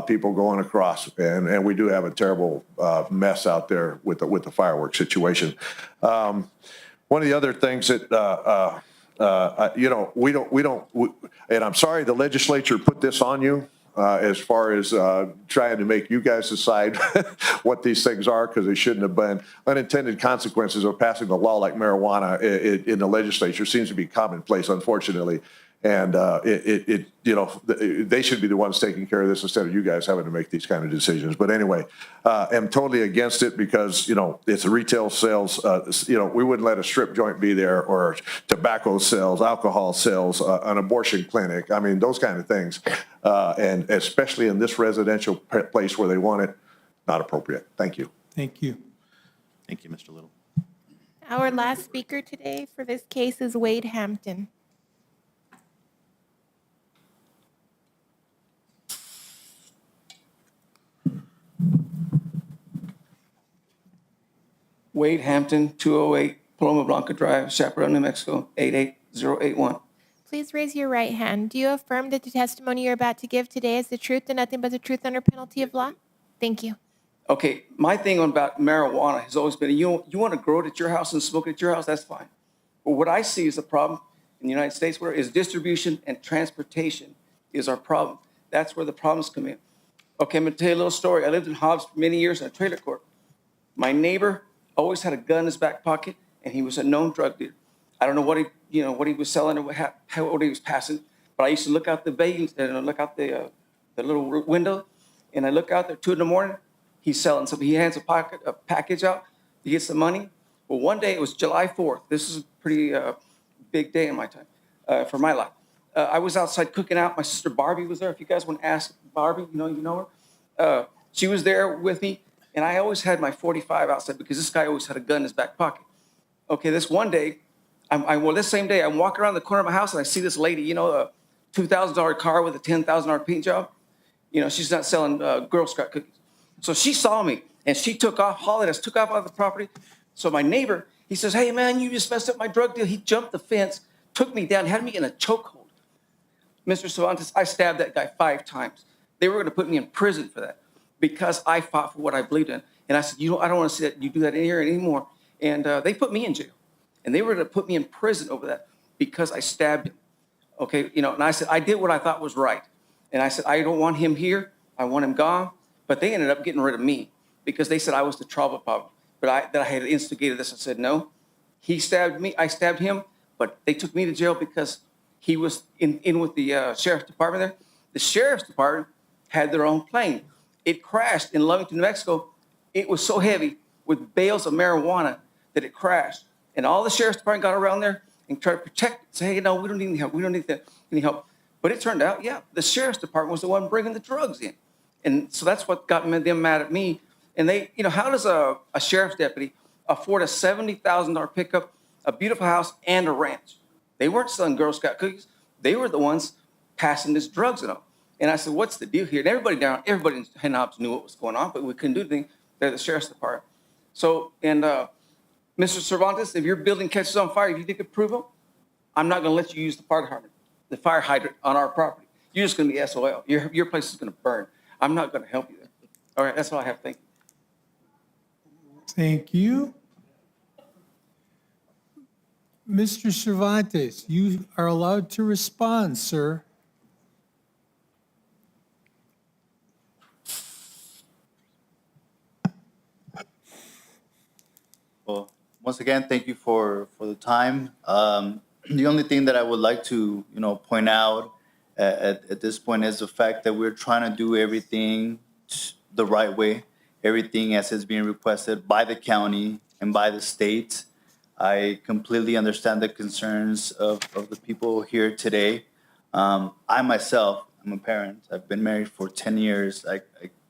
[SPEAKER 12] people going across. And we do have a terrible mess out there with the fireworks situation. One of the other things that, and I'm sorry the legislature put this on you as far as trying to make you guys decide what these things are, because they shouldn't have been. Unintended consequences of passing a law like marijuana in the legislature seems to be commonplace, unfortunately. And they should be the ones taking care of this instead of you guys having to make these kind of decisions. But anyway, I'm totally against it because, it's retail sales. We wouldn't let a strip joint be there, or tobacco sales, alcohol sales, an abortion clinic. I mean, those kind of things. And especially in this residential place where they want it, not appropriate. Thank you.
[SPEAKER 2] Thank you.
[SPEAKER 8] Thank you, Mr. Little.
[SPEAKER 5] Our last speaker today for this case is Wade Hampton.
[SPEAKER 13] Wade Hampton, 208 Paloma Blanca Drive, Chaparral, New Mexico, 88081.
[SPEAKER 5] Please raise your right hand. Do you affirm that the testimony you're about to give today is the truth and nothing but the truth under penalty of law? Thank you.
[SPEAKER 13] Okay, my thing about marijuana has always been, you want to grow it at your house and smoke it at your house, that's fine. But what I see as a problem in the United States is distribution and transportation is our problem. That's where the problems come in. Okay, I'm going to tell you a little story. I lived in Hobbs for many years in a trailer court. My neighbor always had a gun in his back pocket, and he was a known drug dealer. I don't know what he was selling or what he was passing, but I used to look out the bay and look out the little window, and I look out there 2 a.m. He's selling something. He hands a package out. He gets the money. Well, one day it was July 4th. This is a pretty big day in my time, for my life. I was outside cooking out. My sister Barbie was there. If you guys want to ask Barbie, you know her. She was there with me. And I always had my .45 outside because this guy always had a gun in his back pocket. Okay, this one day, this same day, I'm walking around the corner of my house and I see this lady, a $2,000 car with a $10,000 paint job. She's not selling Girl Scout cookies. So she saw me and she took off, hollered at us, took off out of the property. So my neighbor, he says, "Hey man, you just messed up my drug deal." He jumped the fence, took me down, had me in a chokehold. Mr. Cervantes, I stabbed that guy 5 times. They were going to put me in prison for that, because I fought for what I believed in. And I said, I don't want to see that you do that in here anymore. And they put me in jail. And they were going to put me in prison over that because I stabbed him. Okay, and I said, I did what I thought was right. And I said, I don't want him here. I want him gone. But they ended up getting rid of me because they said I was the trouble problem. But that I had instigated this. I said, no, he stabbed me. I stabbed him. But they took me to jail because he was in with the sheriff's department there. The sheriff's department had their own plane. It crashed in Lovington, New Mexico. It was so heavy with bales of marijuana that it crashed. And all the sheriff's department got around there and tried to protect it. Say, hey, no, we don't need any help. We don't need any help. But it turned out, the sheriff's department was the one bringing the drugs in. And so that's what got them mad at me. And they, how does a sheriff's deputy afford a $70,000 pickup, a beautiful house, and a ranch? They weren't selling Girl Scout cookies. They were the ones passing this drugs and all. And I said, what's the deal here? And everybody in Hen Hobbs knew what was going on, but we couldn't do anything. They're the sheriff's department. So, and Mr. Cervantes, if your building catches on fire, if you take approval, I'm not going to let you use the fire hydrant on our property. You're just going to be SOL. Your place is going to burn. I'm not going to help you there. All right, that's all I have. Thank you.
[SPEAKER 2] Thank you. Mr. Cervantes, you are allowed to respond, sir.
[SPEAKER 14] once again, thank you for the time. The only thing that I would like to, point out at this point is the fact that we're trying to do everything the right way, everything as is being requested by the county and by the state. I completely understand the concerns of the people here today. I myself, I'm a parent. I've been married for 10 years. I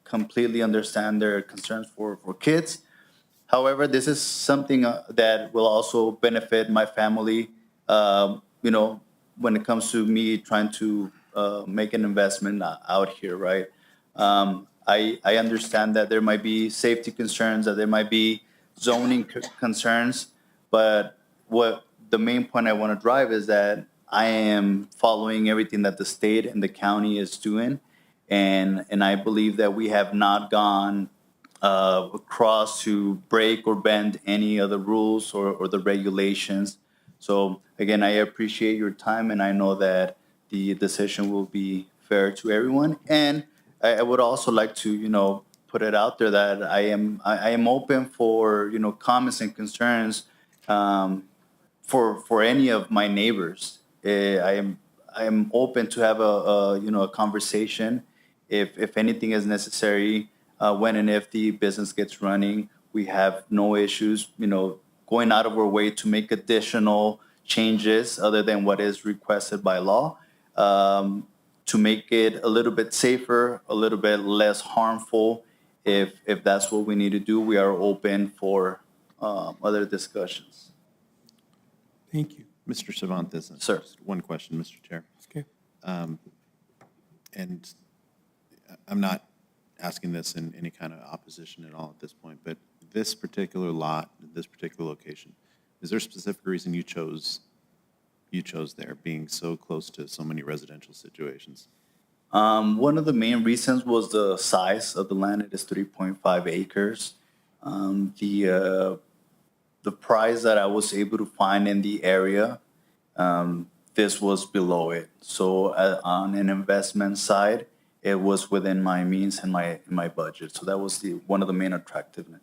[SPEAKER 14] completely understand their concerns for kids. However, this is something that will also benefit my family, when it comes to me trying to make an investment out here, right? I understand that there might be safety concerns, that there might be zoning concerns, but what the main point I want to drive is that I am following everything that the state and the county is doing, and I believe that we have not gone across to break or bend any of the rules or the regulations. So again, I appreciate your time, and I know that the decision will be fair to everyone. And I would also like to, put it out there that I am open for, comments and concerns for any of my neighbors. I am open to have a conversation if anything is necessary. When and if the business gets running, we have no issues, going out of our way to make additional changes other than what is requested by law, to make it a little bit safer, a little bit less harmful. If that's what we need to do, we are open for other discussions.
[SPEAKER 2] Thank you.
[SPEAKER 8] Mr. Cervantes.
[SPEAKER 14] Sir.
[SPEAKER 8] Just one question, Mr. Chair.
[SPEAKER 2] Okay.
[SPEAKER 8] And I'm not asking this in any kind of opposition at all at this point, but this particular lot, this particular location, is there a specific reason you chose there, being so close to so many residential situations?
[SPEAKER 14] One of the main reasons was the size of the land. It is 3.5 acres. The price that I was able to find in the area, this was below it. So on an investment side, it was within my means and my budget. So that was one of the main attractiveness.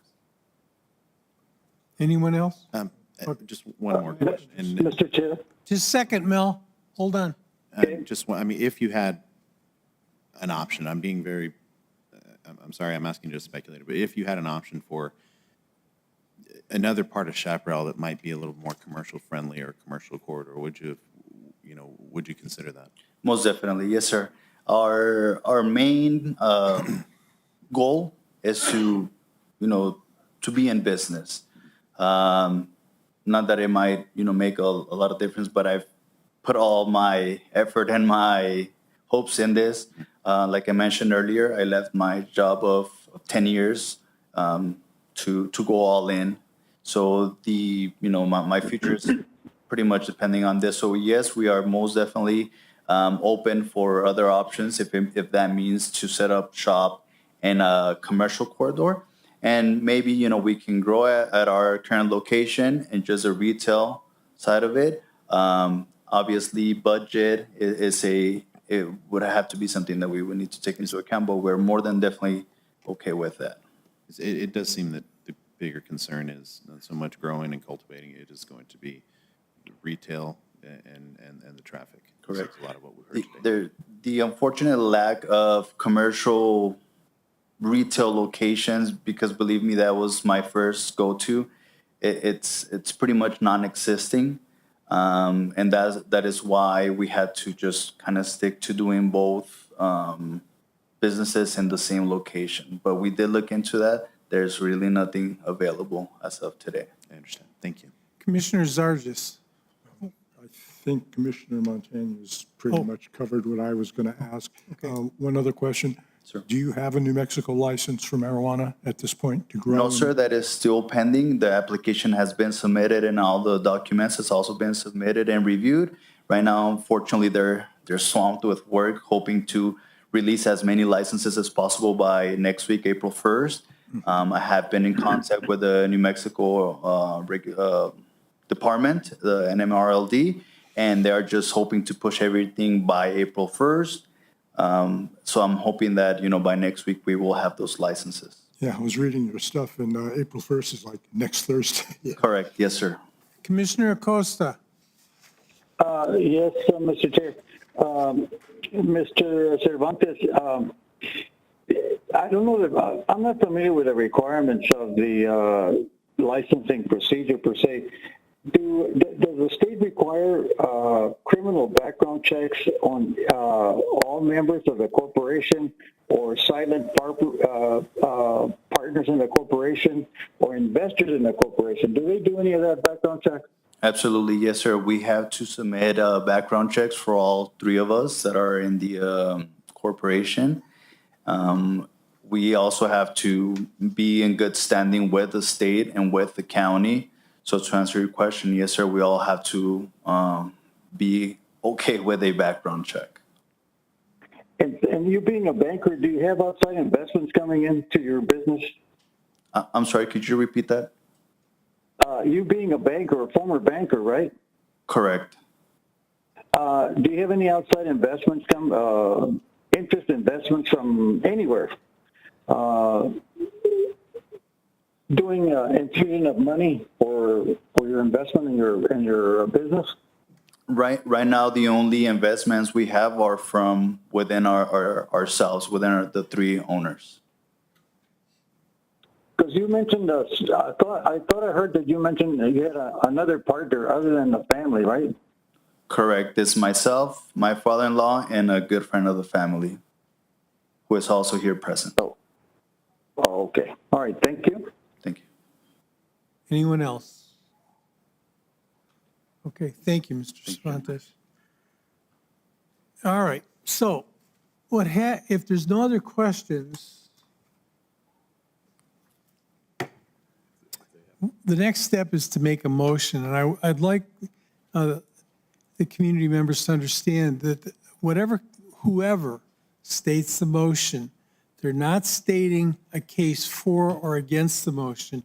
[SPEAKER 2] Anyone else?
[SPEAKER 8] Just one more question. And
[SPEAKER 6] Mr. Chair?
[SPEAKER 2] Just a second, Mel. Hold on.
[SPEAKER 8] if you had an option, I'm being very, I'm sorry, I'm asking you to speculate, but if you had an option for another part of Chaparral that might be a little more commercial friendly or commercial corridor, would you consider that?
[SPEAKER 14] Most definitely, yes, sir. Our main goal is to be in business. Not that it might, make a lot of difference, but I've put all my effort and my hopes in this. Like I mentioned earlier, I left my job of 10 years to go all in. So my future is pretty much depending on this. So yes, we are most definitely open for other options if that means to set up shop in a commercial corridor. And maybe, we can grow at our current location and just a retail side of it. Obviously, budget it would have to be something that we would need to take into account, but we're more than definitely okay with that.
[SPEAKER 8] It does seem that the bigger concern is not so much growing and cultivating, it is going to be retail and the traffic.
[SPEAKER 14] Correct.
[SPEAKER 8] That's a lot of what we heard today.
[SPEAKER 14] The unfortunate lack of commercial retail locations, because believe me, that was my first go-to. It's pretty much non-existing, and that is why we had to just kind of stick to doing both businesses in the same location. But we did look into that. There's really nothing available as of today.
[SPEAKER 8] I understand. Thank you.
[SPEAKER 2] Commissioner Zargis.
[SPEAKER 15] I think Commissioner Montañez pretty much covered what I was going to ask. One other question.
[SPEAKER 14] Sure.
[SPEAKER 15] Do you have a New Mexico license for marijuana at this point to grow?
[SPEAKER 14] No, sir, that is still pending. The application has been submitted and all the documents has also been submitted and reviewed. Right now, unfortunately, they're swamped with work, hoping to release as many licenses as possible by next week, April 1st. I have been in contact with the New Mexico department, the NMRLD, and they're just hoping to push everything by April 1st. So I'm hoping that, by next week we will have those licenses.
[SPEAKER 15] Yeah, I was reading your stuff, and April 1st is like next Thursday.
[SPEAKER 14] Correct, yes, sir.
[SPEAKER 2] Commissioner Acosta.
[SPEAKER 6] Yes, Mr. Chair. Mr. Cervantes, I don't know that, I'm not familiar with the requirements of the licensing procedure per se. Does the state require criminal background checks on all members of the corporation or silent partners in the corporation or investors in the corporation? Do they do any of that background check?
[SPEAKER 14] Absolutely, yes, sir. We have to submit background checks for all three of us that are in the corporation. We also have to be in good standing with the state and with the county. So to answer your question, yes, sir, we all have to be okay with a background check.
[SPEAKER 6] And you being a banker, do you have outside investments coming into your business?
[SPEAKER 14] I'm sorry, could you repeat that?
[SPEAKER 6] You being a banker, a former banker, right?
[SPEAKER 14] Correct.
[SPEAKER 6] Do you have any outside investments interest investments from anywhere? Doing infusion of money for your investment in your business?
[SPEAKER 14] Right now, the only investments we have are from within ourselves, within the three owners.
[SPEAKER 6] Because you mentioned, I thought I heard that you mentioned that you had another partner other than the family, right?
[SPEAKER 14] Correct. It's myself, my father-in-law, and a good friend of the family, who is also here present.
[SPEAKER 6] Oh, okay. All right. Thank you.
[SPEAKER 14] Thank you.
[SPEAKER 2] Anyone else? Okay, thank you, Mr. Cervantes. All right, so if there's no other questions, the next step is to make a motion, and I'd like the community members to understand that whoever states the motion, they're not stating a case for or against the motion.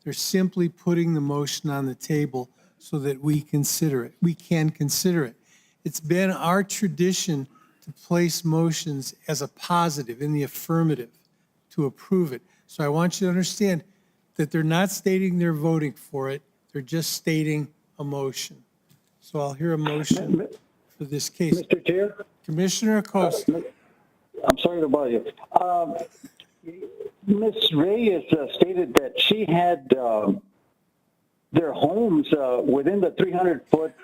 [SPEAKER 2] They're simply putting the motion on the table so that we can consider it. It's been our tradition to place motions as a positive, in the affirmative, to approve it. So I want you to understand that they're not stating they're voting for it, they're just stating a motion. So I'll hear a motion for this case.
[SPEAKER 6] Mr. Chair?
[SPEAKER 2] Commissioner Acosta.
[SPEAKER 6] I'm sorry to bother you. Ms. Reyes stated that she had their homes within the 300-foot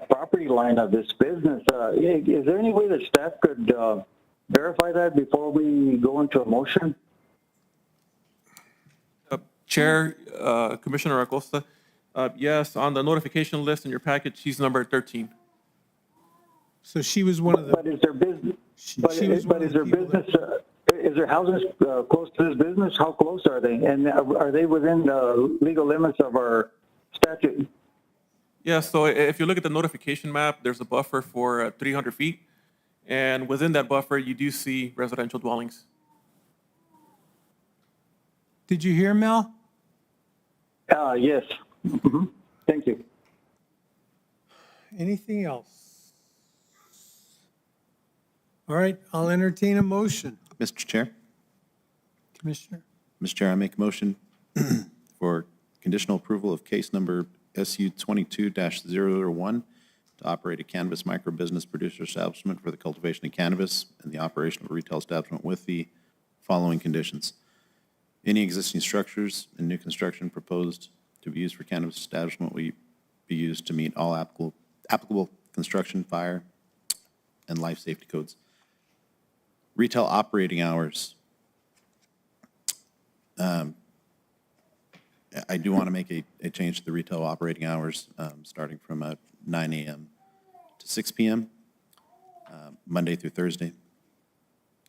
[SPEAKER 6] property line of this business. Is there any way that staff could verify that before we go into a motion?
[SPEAKER 7] Chair, Commissioner Acosta, yes, on the notification list in your package, she's number 13.
[SPEAKER 2] So she was one of the...
[SPEAKER 6] But is there business? Is there houses close to this business? How close are they? And are they within the legal limits of our statute?
[SPEAKER 7] Yeah, so if you look at the notification map, there's a buffer for 300 feet. And within that buffer, you do see residential dwellings.
[SPEAKER 2] Did you hear, Mel?
[SPEAKER 6] Yes. Mm-hmm. Thank you.
[SPEAKER 2] Anything else? All right, I'll entertain a motion.
[SPEAKER 8] Mr. Chair?
[SPEAKER 2] Commissioner?
[SPEAKER 8] Mr. Chair, I make a motion for conditional approval of case number SU 22-001 to operate a cannabis micro-business producer establishment for the cultivation of cannabis and the operation of a retail establishment with the following conditions. Any existing structures and new construction proposed to be used for cannabis establishment will be used to meet all applicable construction, fire, and life safety codes. Retail operating hours. I do want to make a change to the retail operating hours, starting from 9 a.m. to 6 p.m., Monday through Thursday,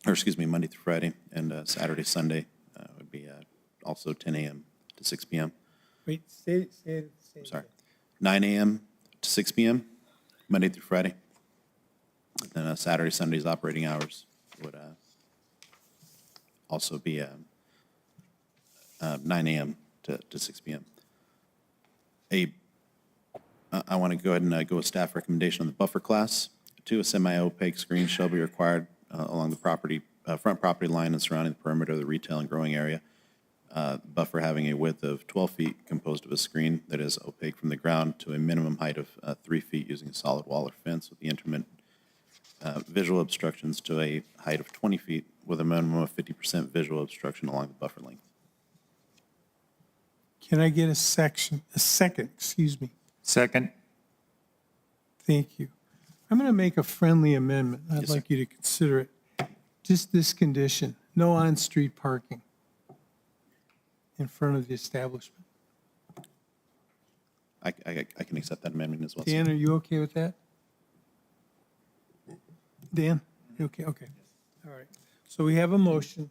[SPEAKER 8] Monday through Friday, and Saturday, Sunday would be also 10 a.m. to 6 p.m.
[SPEAKER 2] Wait, say it.
[SPEAKER 8] Sorry. 9 a.m. to 6 p.m., Monday through Friday. And then Saturday, Sunday's operating hours would also be 9 a.m. to 6 p.m. I want to go ahead and go with staff recommendation on the buffer class. 2, a semi-opaque screen shall be required along the front property line and surrounding the perimeter of the retail and growing area buffer having a width of 12 feet composed of a screen that is opaque from the ground to a minimum height of 3 feet using a solid wall or fence with the intermittent visual obstructions to a height of 20 feet with a minimum of 50% visual obstruction along the buffer length.
[SPEAKER 2] Can I get a second, excuse me?
[SPEAKER 1] Second.
[SPEAKER 2] Thank you. I'm going to make a friendly amendment. I'd
[SPEAKER 8] Yes, sir.
[SPEAKER 2] like you to consider it. Just this condition, no on-street parking in front of the establishment.
[SPEAKER 8] I can accept that amendment as well. sir.
[SPEAKER 2] Dan, are you okay with that? Dan? You okay? Okay. All right. So we have a motion.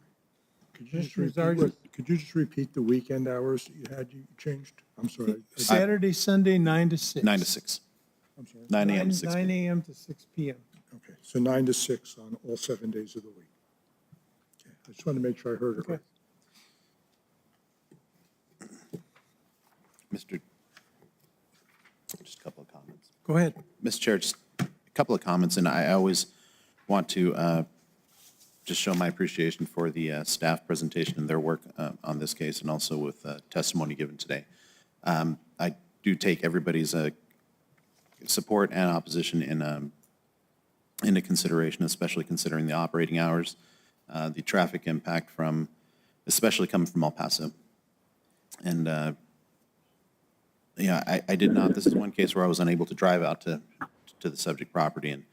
[SPEAKER 15] Could you just repeat the weekend hours that you changed? I'm sorry.
[SPEAKER 2] Saturday, Sunday, 9 to 6.
[SPEAKER 8] 9 to 6.
[SPEAKER 15] I'm sorry.
[SPEAKER 8] 9 a.m. to 6
[SPEAKER 2] 9
[SPEAKER 8] p.m.
[SPEAKER 2] a.m. to 6 p.m.
[SPEAKER 15] Okay, so 9 to 6 on all 7 days of the week. Okay, I just wanted to make sure I heard it
[SPEAKER 2] Okay.
[SPEAKER 15] right.
[SPEAKER 8] Mr. Just a couple of comments.
[SPEAKER 2] Go ahead.
[SPEAKER 8] Mr. Chair, just a couple of comments, and I always want to just show my appreciation for the staff presentation and their work on this case, and also with testimony given today. I do take everybody's support and opposition into consideration, especially considering the operating hours, the traffic impact from, especially coming from El Paso. And yeah, I did not, this is one case where I was unable to drive out to the subject property, and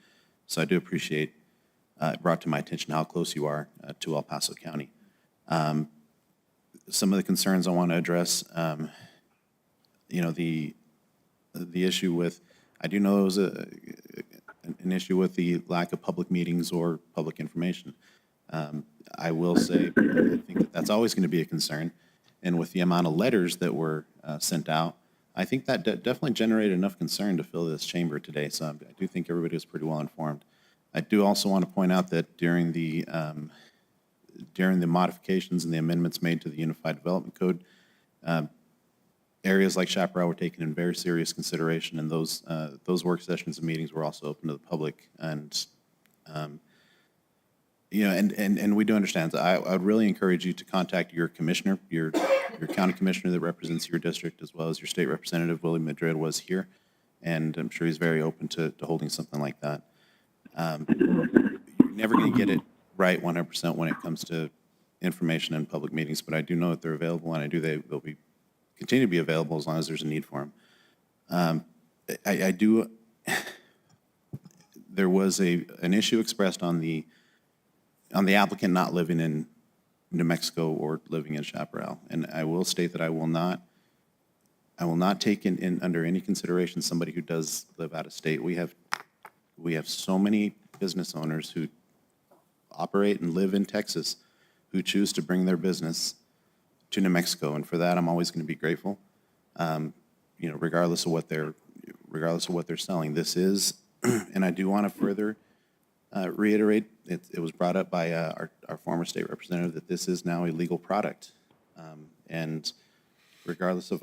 [SPEAKER 8] so I do appreciate it brought to my attention how close you are to El Paso County. Some of the concerns I want to address, you know, the issue with, I do know there was an issue with the lack of public meetings or public information. I will say, I think that's always going to be a concern, and with the amount of letters that were sent out, I think that definitely generated enough concern to fill this chamber today, so I do think everybody was pretty well informed. I do also want to point out that during the modifications and the amendments made to the Unified Development Code, areas like Chaparral were taken in very serious consideration, and those work sessions and meetings were also open to the public. And you know, and we do understand. I would really encourage you to contact your commissioner, your county commissioner that represents your district, as well as your state representative. Willie Madrid was here, and I'm sure he's very open to holding something like that. You're never going to get it right 100% when it comes to information in public meetings, but I do know that they're available, and they'll be continue to be available as long as there's a need for them. I do. There was an issue expressed on the applicant not living in New Mexico or living in Chaparral, and I will state that I will not take in under any consideration somebody who does live out of state. We have so many business owners who operate and live in Texas who choose to bring their business to New Mexico, and for that I'm always going to be grateful. You know, regardless of what they're selling. This is, and I do want to further reiterate. It was brought up by our former state representative that this is now a legal product, and regardless of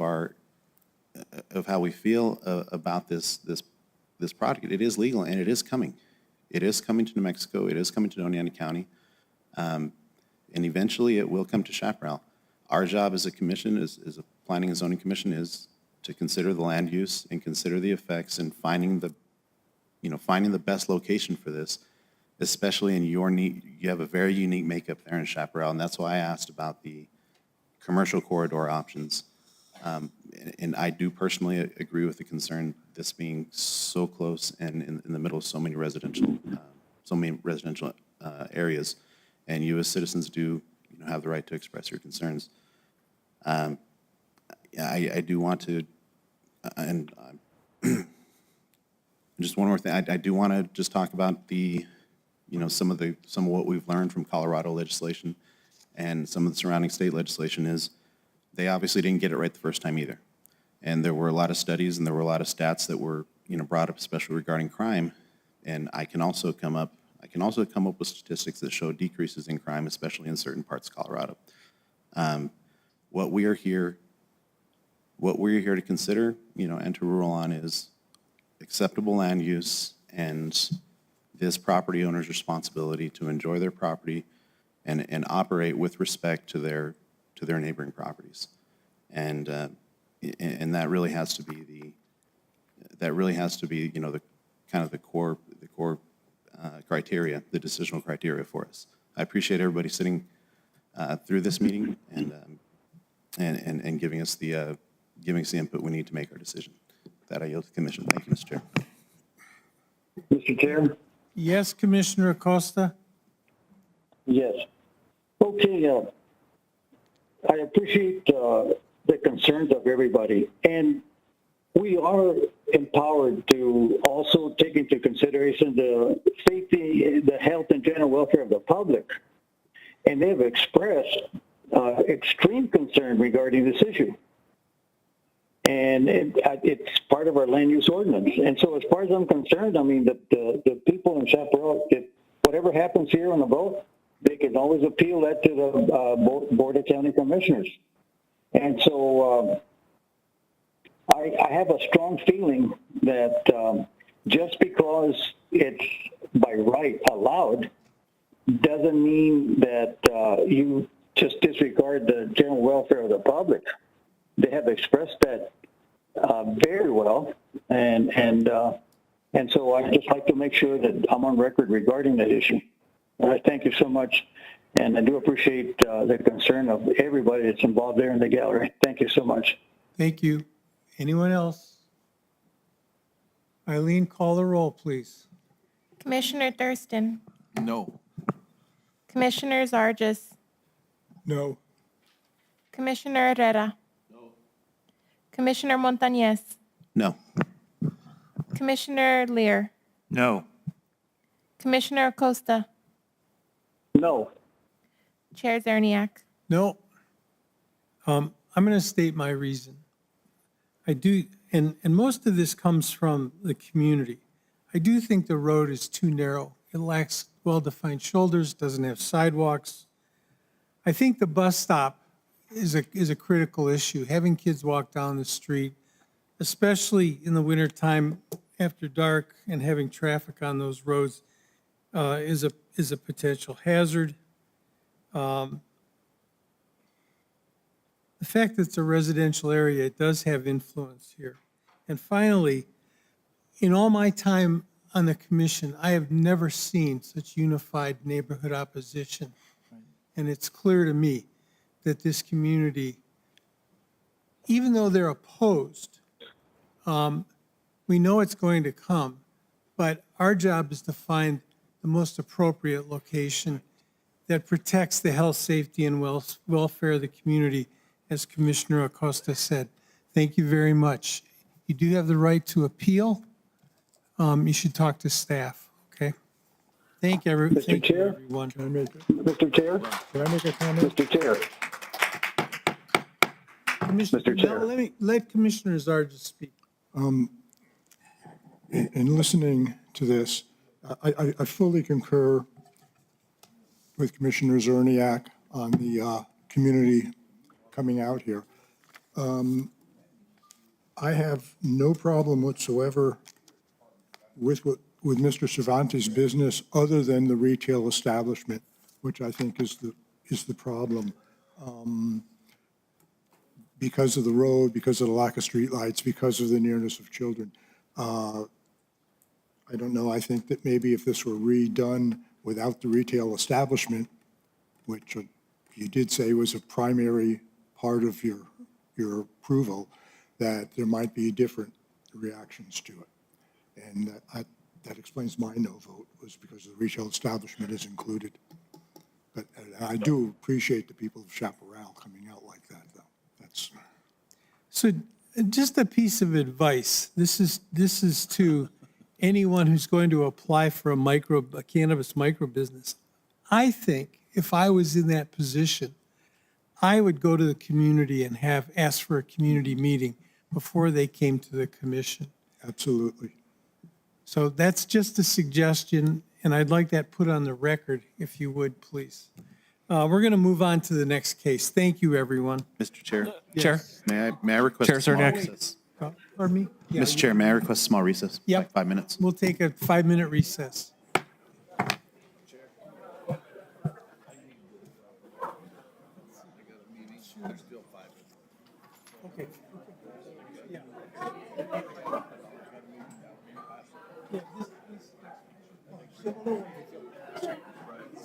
[SPEAKER 8] how we feel about this product, it is legal and it is coming. It is coming to New Mexico. It is coming to Oneida County, and eventually it will come to Chaparral. Our job as a commission, as a planning and zoning commission, is to consider the land use and consider the effects and finding the best location for this, especially in your need. You have a very unique makeup there in Chaparral, and that's why I asked about the commercial corridor options. And I do personally agree with the concern, this being so close and in the middle of so many residential areas, and you as citizens do have the right to express your concerns. I do want to, and just one more thing, I do want to just talk about some of what we've learned from Colorado legislation and some of the surrounding state legislation is they obviously didn't get it right the first time either. And there were a lot of studies and there were a lot of stats that were brought up, especially regarding crime. And I can also come up with statistics that show decreases in crime, especially in certain parts of Colorado. What we are here to consider, and to rule on is acceptable land use and this property owner's responsibility to enjoy their property and operate with respect to their neighboring properties. And that really has to be you know, the kind of the core criteria, the decisional criteria for us. I appreciate everybody sitting through this meeting and giving us the input we need to make our decision. With that, I yield to the commission. Thank you, Mr. Chair.
[SPEAKER 6] Mr. Chair?
[SPEAKER 2] Yes, Commissioner Acosta?
[SPEAKER 6] Yes. Okay, I appreciate the concerns of everybody. And we are empowered to also take into consideration the safety, the health and general welfare of the public. And they have expressed extreme concern regarding this issue. And it's part of our land use ordinance. And so as far as I'm concerned, I mean, the people in Chaparral, if whatever happens here on the vote, they can always appeal that to the Board of County Commissioners. And so I have a strong feeling that just because it's by right allowed doesn't mean that you just disregard the general welfare of the public. They have expressed that very well, and so I'd just like to make sure that I'm on record regarding that issue. All right, thank you so much, and I do appreciate the concern of everybody that's involved there in the gallery. Thank you so much.
[SPEAKER 2] Thank you. Anyone else? Eileen, call the roll, please.
[SPEAKER 5] Commissioner Thurston,
[SPEAKER 4] No.
[SPEAKER 5] Commissioner Zargis,
[SPEAKER 15] No.
[SPEAKER 5] Commissioner Herrera, Commissioner Montañez,
[SPEAKER 8] No.
[SPEAKER 5] Commissioner Lear,
[SPEAKER 4] No.
[SPEAKER 5] Commissioner Acosta,
[SPEAKER 6] No.
[SPEAKER 5] Chair Zerniak.
[SPEAKER 2] No. I'm going to state my reason. I do, and most of this comes from the community. I do think the road is too narrow. It lacks well-defined shoulders, doesn't have sidewalks. I think the bus stop is a critical issue. Having kids walk down the street, especially in the wintertime after dark, and having traffic on those roads is a potential hazard. The fact that it's a residential area, it does have influence here. And finally, in all my time on the commission, I have never seen such unified neighborhood opposition. And it's clear to me that this community, even though they're opposed, we know it's going to come, but our job is to find the most appropriate location that protects the health, safety, and welfare of the community, as Commissioner Acosta said. Thank you very much. You do have the right to appeal. You should talk to staff, okay? Thank you, everyone.
[SPEAKER 6] Mr. Chair?
[SPEAKER 2] Everyone.
[SPEAKER 15] Can I make it?
[SPEAKER 6] Mr. Chair?
[SPEAKER 15] Can I make a comment?
[SPEAKER 6] Mr. Chair? Mr. Chair.
[SPEAKER 2] No, let Commissioner Zargis speak.
[SPEAKER 15] In listening to this, I fully concur with Commissioner Zerniak on the community coming out here. I have no problem whatsoever with Mr. Cervantes' business other than the retail establishment, which I think is the problem. Because of the road, because of the lack of streetlights, because of the nearness of children. I don't know, I think that maybe if this were redone without the retail establishment, which you did say was a primary part of your approval, that there might be different reactions to it. And that explains my no vote, was because the retail establishment is included. But I do appreciate the people of Chaparral coming out like that, though. That's.
[SPEAKER 2] So just a piece of advice. This is to anyone who's going to apply for a cannabis micro business. I think if I was in that position, I would go to the community and ask for a community meeting before they came to the commission.
[SPEAKER 15] Absolutely.
[SPEAKER 2] So that's just a suggestion, and I'd like that put on the record, if you would, please. We're going to move on to the next case. Thank you, everyone.
[SPEAKER 8] Mr. Chair.
[SPEAKER 2] Chair.
[SPEAKER 8] May I request a small recess?
[SPEAKER 2] Pardon me? Yeah.
[SPEAKER 8] Mr. Chair, may I request a small recess?
[SPEAKER 2] Yep.
[SPEAKER 8] Like 5 minutes?
[SPEAKER 2] We'll take a 5-minute recess. Yeah,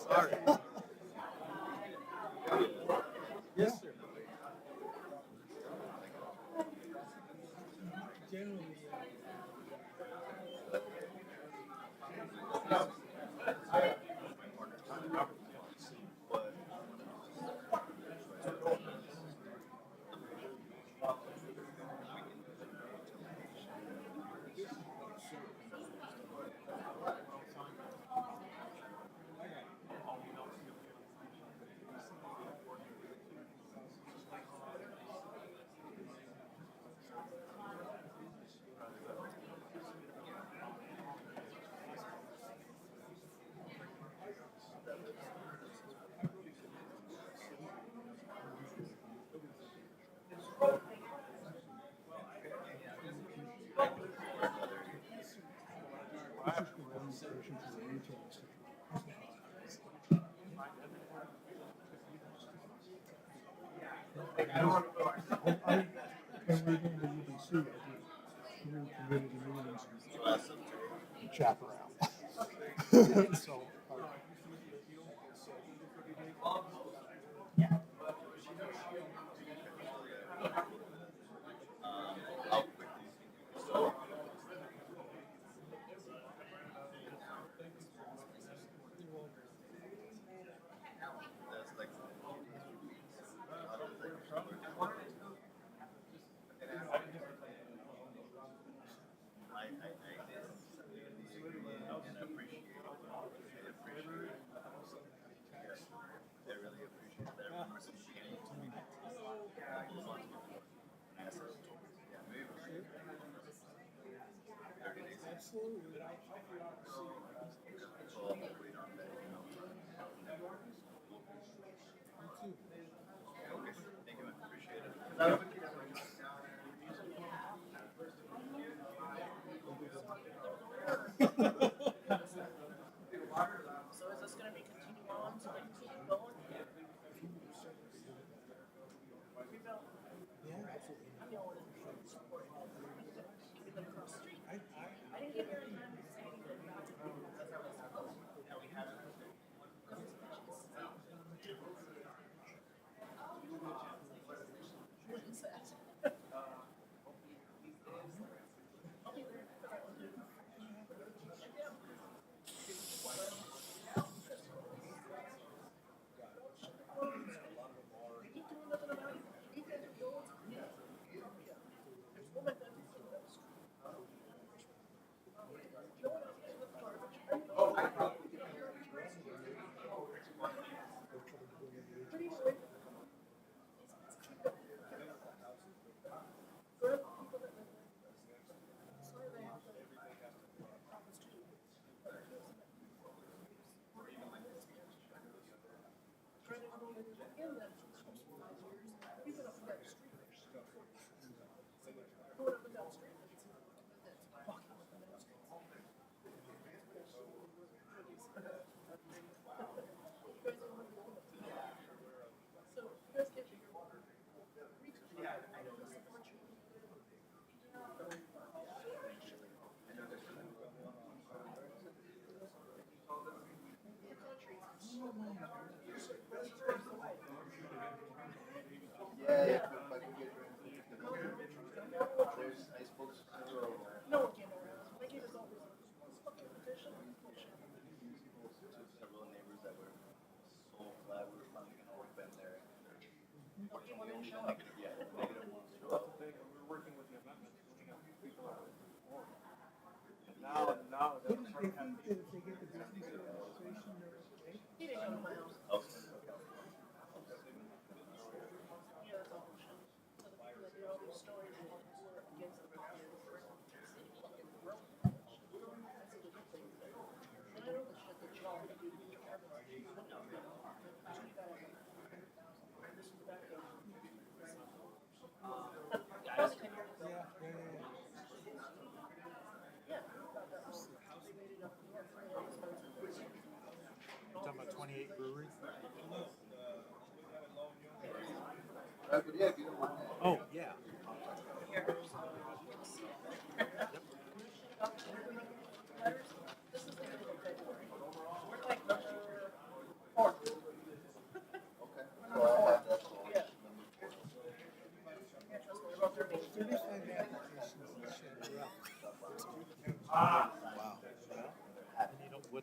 [SPEAKER 2] sorry. Yes, sir. Generally, when we're doing the UBC, I do 3 community meetings in Chaparral. So, absolutely.
[SPEAKER 1] So is this gonna be continuing on so they can keep going?
[SPEAKER 2] Yeah, absolutely.
[SPEAKER 1] I know it. Give them across the street. I didn't give her time to say anything about it because I was, no, we have. What is that? I'll be there. No one came around. My neighbors always fucking petition.
[SPEAKER 14] Several neighbors that were so glad we were finally gonna open there.
[SPEAKER 1] Okay, well, then show up.
[SPEAKER 14] Yeah, negative ones show up.
[SPEAKER 7] We're working with the amendments, looking at people that were before. Now,
[SPEAKER 2] They think that if they get the business registration, they're okay.
[SPEAKER 1] He didn't come to my house.
[SPEAKER 14] Okay.
[SPEAKER 1] Yeah, that's all bullshit. So the people that did all these stories were against the property. Fucking broke. That's a legit thing. And I know the shit that y'all do. You gotta. This is the back end. Guys, can you?
[SPEAKER 2] Yeah.
[SPEAKER 1] Yeah, about that. They made it up north, really expensive.
[SPEAKER 2] Talking about 28 Brewery? Oh, yeah.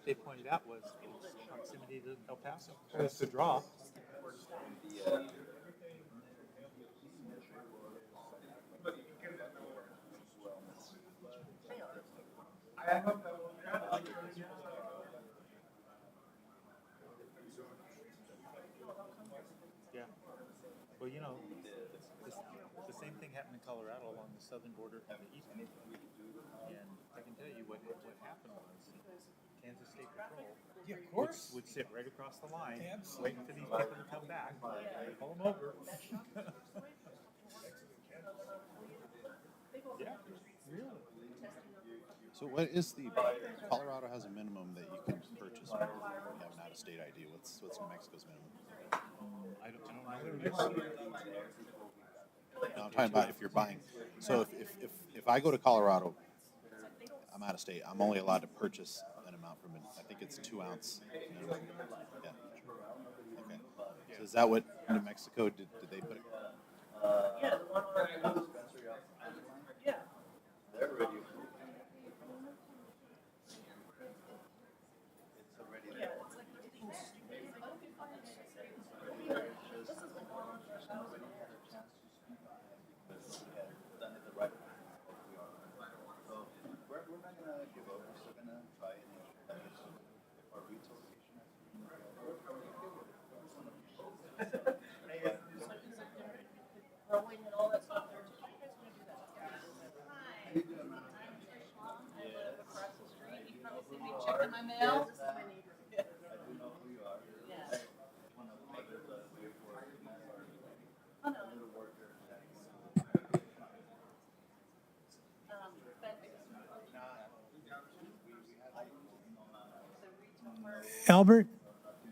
[SPEAKER 16] what they pointed out was proximity to El Paso. That's the draw. Yeah. Well, you know, the same thing happened in Colorado along the southern border and the eastern border. And I can tell you what happened was Kansas State Patrol would sit right across the line, waiting for these people to come back, pull them over. Yeah, really.
[SPEAKER 8] So what is Colorado has a minimum that you can purchase when you have an out-of-state ID. What's New Mexico's minimum?
[SPEAKER 16] I don't know.
[SPEAKER 8] No, I'm talking about if you're buying. So if I go to Colorado, I'm out of state. I'm only allowed to purchase an amount from it. I think it's 2 ounce minimum. Yeah. Okay. So is that what New Mexico did they put it?
[SPEAKER 1] Yeah, the one on. Yeah.
[SPEAKER 14] They're ready.
[SPEAKER 1] Yeah, it's like you're being stupid. It's like, okay, fine. This is the one on the house.
[SPEAKER 14] Done it the right way. So we're not gonna give up. We're still gonna try and ensure that our retail location has
[SPEAKER 1] Growing and all that stuff there too. You guys want to do that? Hi. I'm Trish Long. I live across the street. You probably see me checking my mail. This is my neighbor.
[SPEAKER 14] I do know who you are.
[SPEAKER 1] Yeah.
[SPEAKER 14] One of the mothers that wait for a
[SPEAKER 1] Oh, no.
[SPEAKER 14] little worker.
[SPEAKER 2] Albert,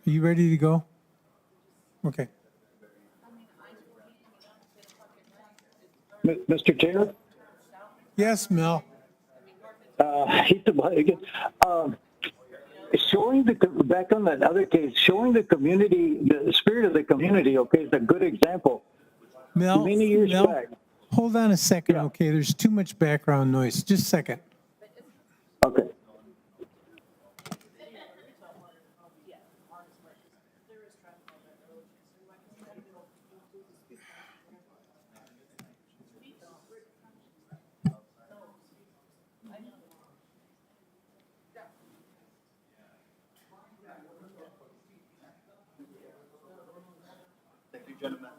[SPEAKER 2] are you ready to go? Okay.
[SPEAKER 6] Mr. Chair?
[SPEAKER 2] Yes, Mel.
[SPEAKER 6] Showing back on that other case, showing the community, the spirit of the community, okay, is a good example.
[SPEAKER 2] Mel,
[SPEAKER 6] Many years
[SPEAKER 2] Mel,
[SPEAKER 6] back.
[SPEAKER 2] hold on a second, okay? There's too much background noise. Just a second.
[SPEAKER 6] Okay.
[SPEAKER 14] Thank you, gentlemen.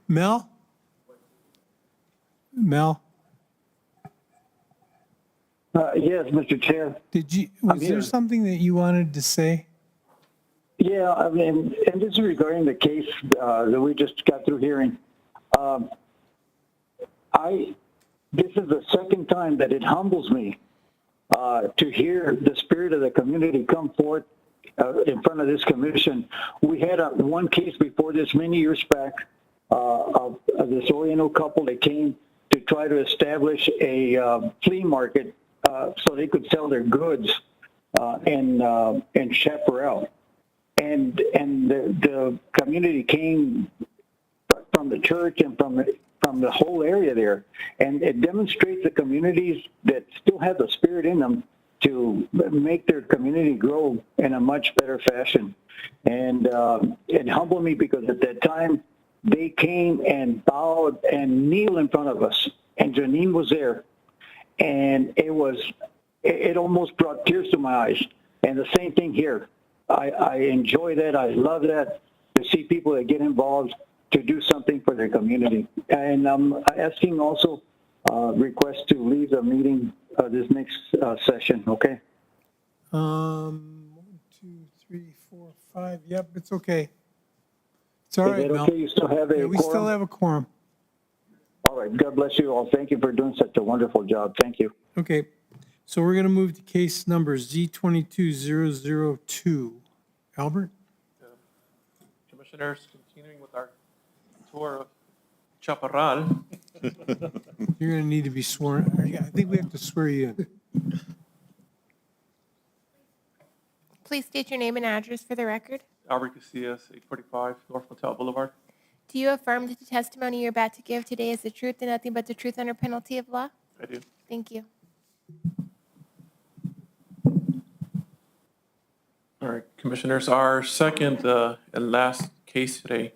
[SPEAKER 2] Mel? Mel?
[SPEAKER 6] Yes, Mr. Chair.
[SPEAKER 2] Was there something that you wanted to say?
[SPEAKER 6] Yeah, I mean, and this is regarding the case that we just got through hearing. This is the second time that it humbles me to hear the spirit of the community come forth in front of this commission. We had one case before this many years back of this Oriental couple that came to try to establish a flea market so they could sell their goods in Chaparral. And the community came from the church and from the whole area there, and it demonstrates the communities that still have the spirit in them to make their community grow in a much better fashion. And it humbled me because at that time they came and bowed and kneeled in front of us, and Janine was there, and it almost brought tears to my eyes. And the same thing here. I enjoy that. I love that, to see people that get involved to do something for their community. And I'm asking also request to leave the meeting this next session, okay?
[SPEAKER 2] 1, 2, 3, 4, 5. Yep, it's okay. It's all
[SPEAKER 6] Is
[SPEAKER 2] right,
[SPEAKER 6] that
[SPEAKER 2] Mel.
[SPEAKER 6] okay? You still have a
[SPEAKER 2] we
[SPEAKER 6] quorum?
[SPEAKER 2] still have a quorum.
[SPEAKER 6] All right. God bless you all. Thank you for doing such a wonderful job. Thank you.
[SPEAKER 2] Okay, so we're going to move to case number Z22002. Albert?
[SPEAKER 7] Commissioners, continuing with our tour of Chaparral.
[SPEAKER 2] You're going to need to be sworn. I think we have to swear you in.
[SPEAKER 5] Please state your name and address for the record.
[SPEAKER 7] Albert Casillas, 845 North Motel Boulevard.
[SPEAKER 5] Do you affirm that the testimony you're about to give today is the truth and nothing but the truth under penalty of law?
[SPEAKER 7] I do.
[SPEAKER 5] Thank you.
[SPEAKER 7] All right, Commissioners, our second and last case today,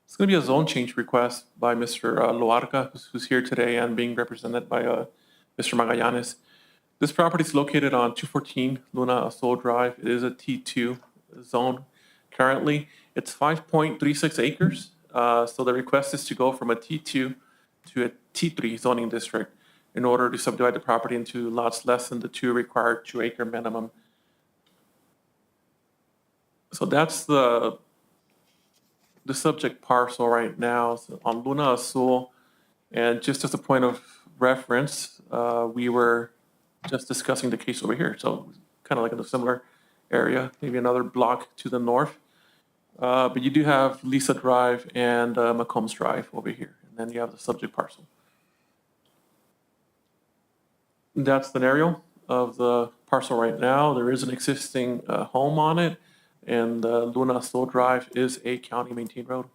[SPEAKER 7] it's going to be a zone change request by Mr. Loarca, who's here today and being represented by Mr. Magallanes. This property is located on 214 Luna Azul Drive. It is a T2 zone. Currently, it's 5.36 acres. So the request is to go from a T2 to a T3 zoning district in order to subdivide the property into lots less than the 2 required 2-acre minimum. So that's the subject parcel right now on Luna Azul. And just as a point of reference, we were just discussing the case over here. So kind of like in a similar area, maybe another block to the north. But you do have Lisa Drive and McCombs Drive over here. And then you have the subject parcel. That's the aerial of the parcel right now. There is an existing home on it. And Luna Azul Drive is a county maintained road.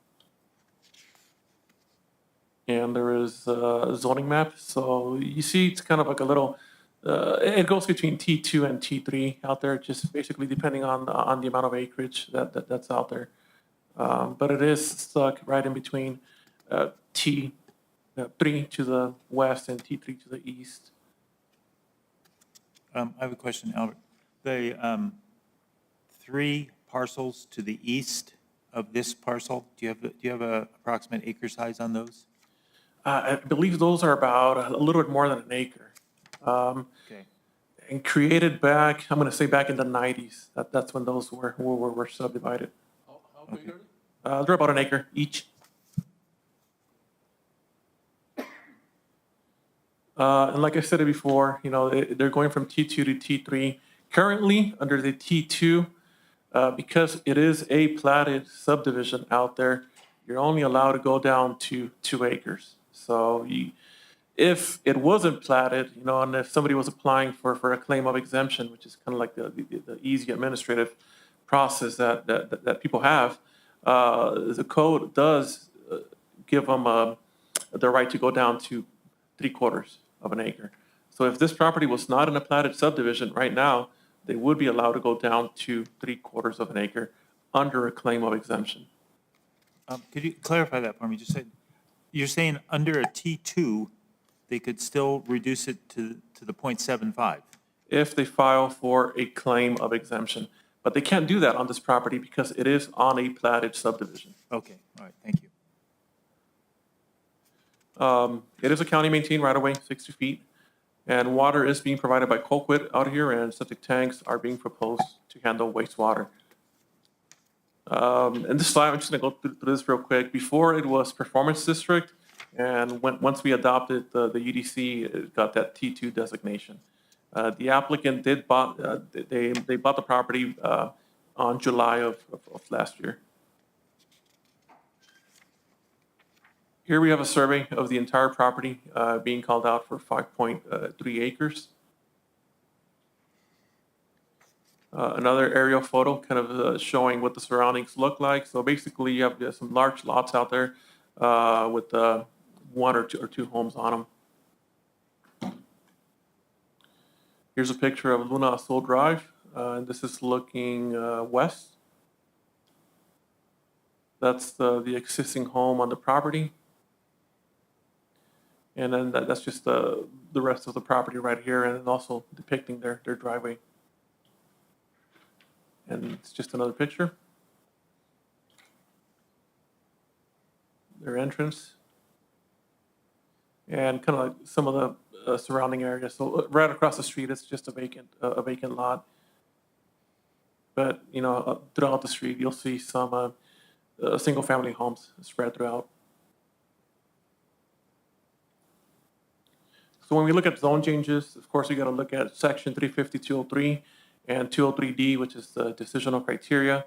[SPEAKER 7] And there is a zoning map. So you see it's kind of like a little, it goes between T2 and T3 out there, just basically depending on the amount of acreage that's out there. But it is stuck right in between T3 to the west and T3 to the east.
[SPEAKER 16] I have a question, Albert. The 3 parcels to the east of this parcel, do you have a approximate acre size on those?
[SPEAKER 7] I believe those are about a little bit more than an acre.
[SPEAKER 16] Okay.
[SPEAKER 7] And created back, I'm going to say back in the 90s. That's when those were subdivided.
[SPEAKER 16] How big are
[SPEAKER 7] they? They're about an acre each. And like I said it before, they're going from T2 to T3. Currently, under the T2, because it is a platted subdivision out there, you're only allowed to go down to 2 acres. So if it wasn't platted, and if somebody was applying for a claim of exemption, which is kind of like the easy administrative process that people have, the code does give them the right to go down to 3/4 of an acre. So if this property was not in a platted subdivision right now, they would be allowed to go down to 3/4 of an acre under a claim of exemption.
[SPEAKER 16] Could you clarify that for me? Just say, you're saying under a T2, they could still reduce it to the 0.75?
[SPEAKER 7] If they file for a claim of exemption. But they can't do that on this property because it is on a platted subdivision.
[SPEAKER 16] Okay, all right, thank you.
[SPEAKER 7] It is a county maintained right of way, 60 feet. And water is being provided by Colquitt out here, and septic tanks are being proposed to handle wastewater. And this slide, I'm just going to go through this real quick. Before it was Performance District, and once we adopted the UDC, it got that T2 designation. The applicant did they bought the property on July of last year. Here we have a survey of the entire property being called out for 5.3 acres. Another aerial photo kind of showing what the surroundings look like. So basically you have some large lots out there with one or two homes on them. Here's a picture of Luna Azul Drive. And this is looking west. That's the existing home on the property. And then that's just the rest of the property right here, and also depicting their driveway. And it's just another picture. Their entrance. And kind of like some of the surrounding areas. So right across the street, it's just a vacant lot. But you know, throughout the street, you'll see some single-family homes spread throughout. So when we look at zone changes, of course, we got to look at section 350-203 and 203D, which is the decisional criteria.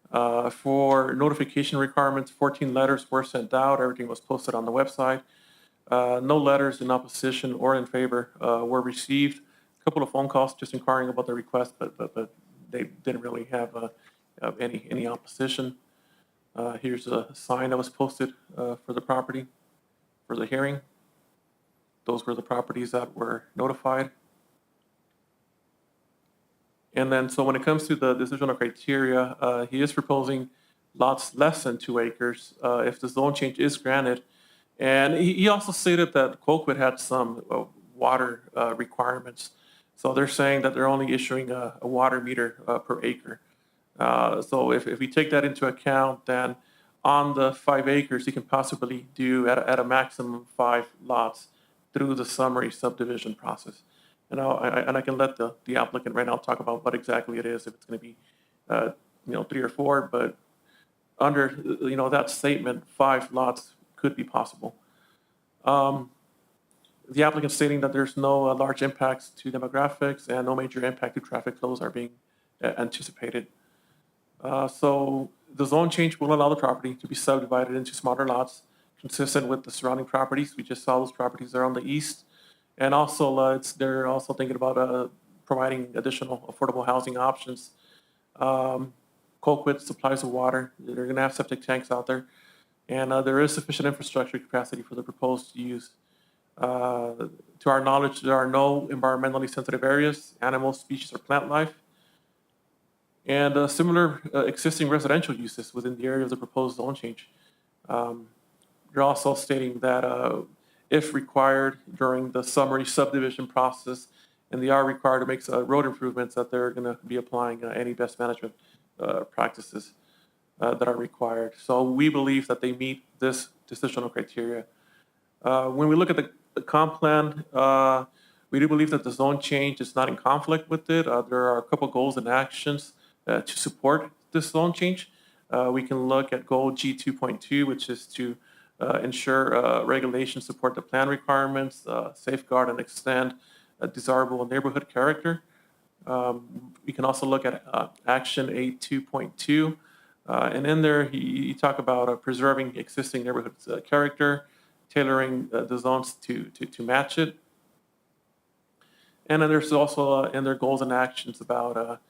[SPEAKER 7] For notification requirements, 14 letters were sent out. Everything was posted on the website. No letters in opposition or in favor were received. A couple of phone calls just inquiring about the request, but they didn't really have any opposition. Here's a sign that was posted for the property for the hearing. Those were the properties that were notified. And then, so when it comes to the decisional criteria, he is proposing lots less than 2 acres if the zone change is granted. And he also stated that Colquitt had some water requirements. So they're saying that they're only issuing a water meter per acre. So if we take that into account, then on the 5 acres, he can possibly do at a maximum 5 lots through the summary subdivision process. And I can let the applicant right now talk about what exactly it is, if it's going to be 3 or 4, but under that statement, 5 lots could be possible. The applicant stating that there's no large impacts to demographics and no major impact to traffic flows are being anticipated. So the zone change will allow the property to be subdivided into smaller lots consistent with the surrounding properties. We just saw those properties there on the east. And also, they're also thinking about providing additional affordable housing options. Colquitt supplies the water. They're going to have septic tanks out there. And there is sufficient infrastructure capacity for the proposed use. To our knowledge, there are no environmentally sensitive areas, animal species, or plant life. And similar existing residential uses within the area of the proposed zone change. You're also stating that if required during the summary subdivision process, and they are required to make road improvements, that they're going to be applying any best management practices that are required. So we believe that they meet this decisional criteria. When we look at the comp plan, we do believe that the zone change is not in conflict with it. There are a couple goals and actions to support this zone change. We can look at goal G2.2, which is to ensure regulations support the plan requirements, safeguard and extend a desirable neighborhood character. We can also look at action A2.2, and in there you talk about preserving existing neighborhood character, tailoring the zones to match it. And then there's also in their goals and actions about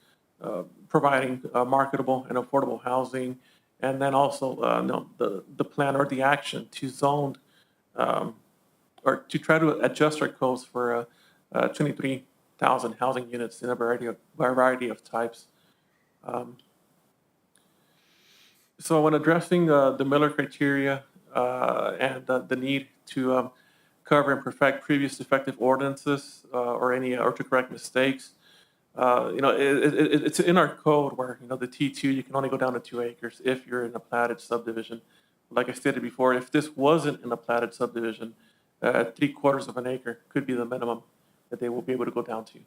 [SPEAKER 7] providing marketable and affordable housing, and then also the plan or the action to zone or to try to adjust our codes for 23,000 housing units in a variety of types. So when addressing the Miller criteria and the need to cover and perfect previous defective ordinances or to correct mistakes, it's in our code where, the T2, you can only go down to 2 acres if you're in a platted subdivision. Like I stated before, if this wasn't in a platted subdivision, 3/4 of an acre could be the minimum that they will be able to go down to.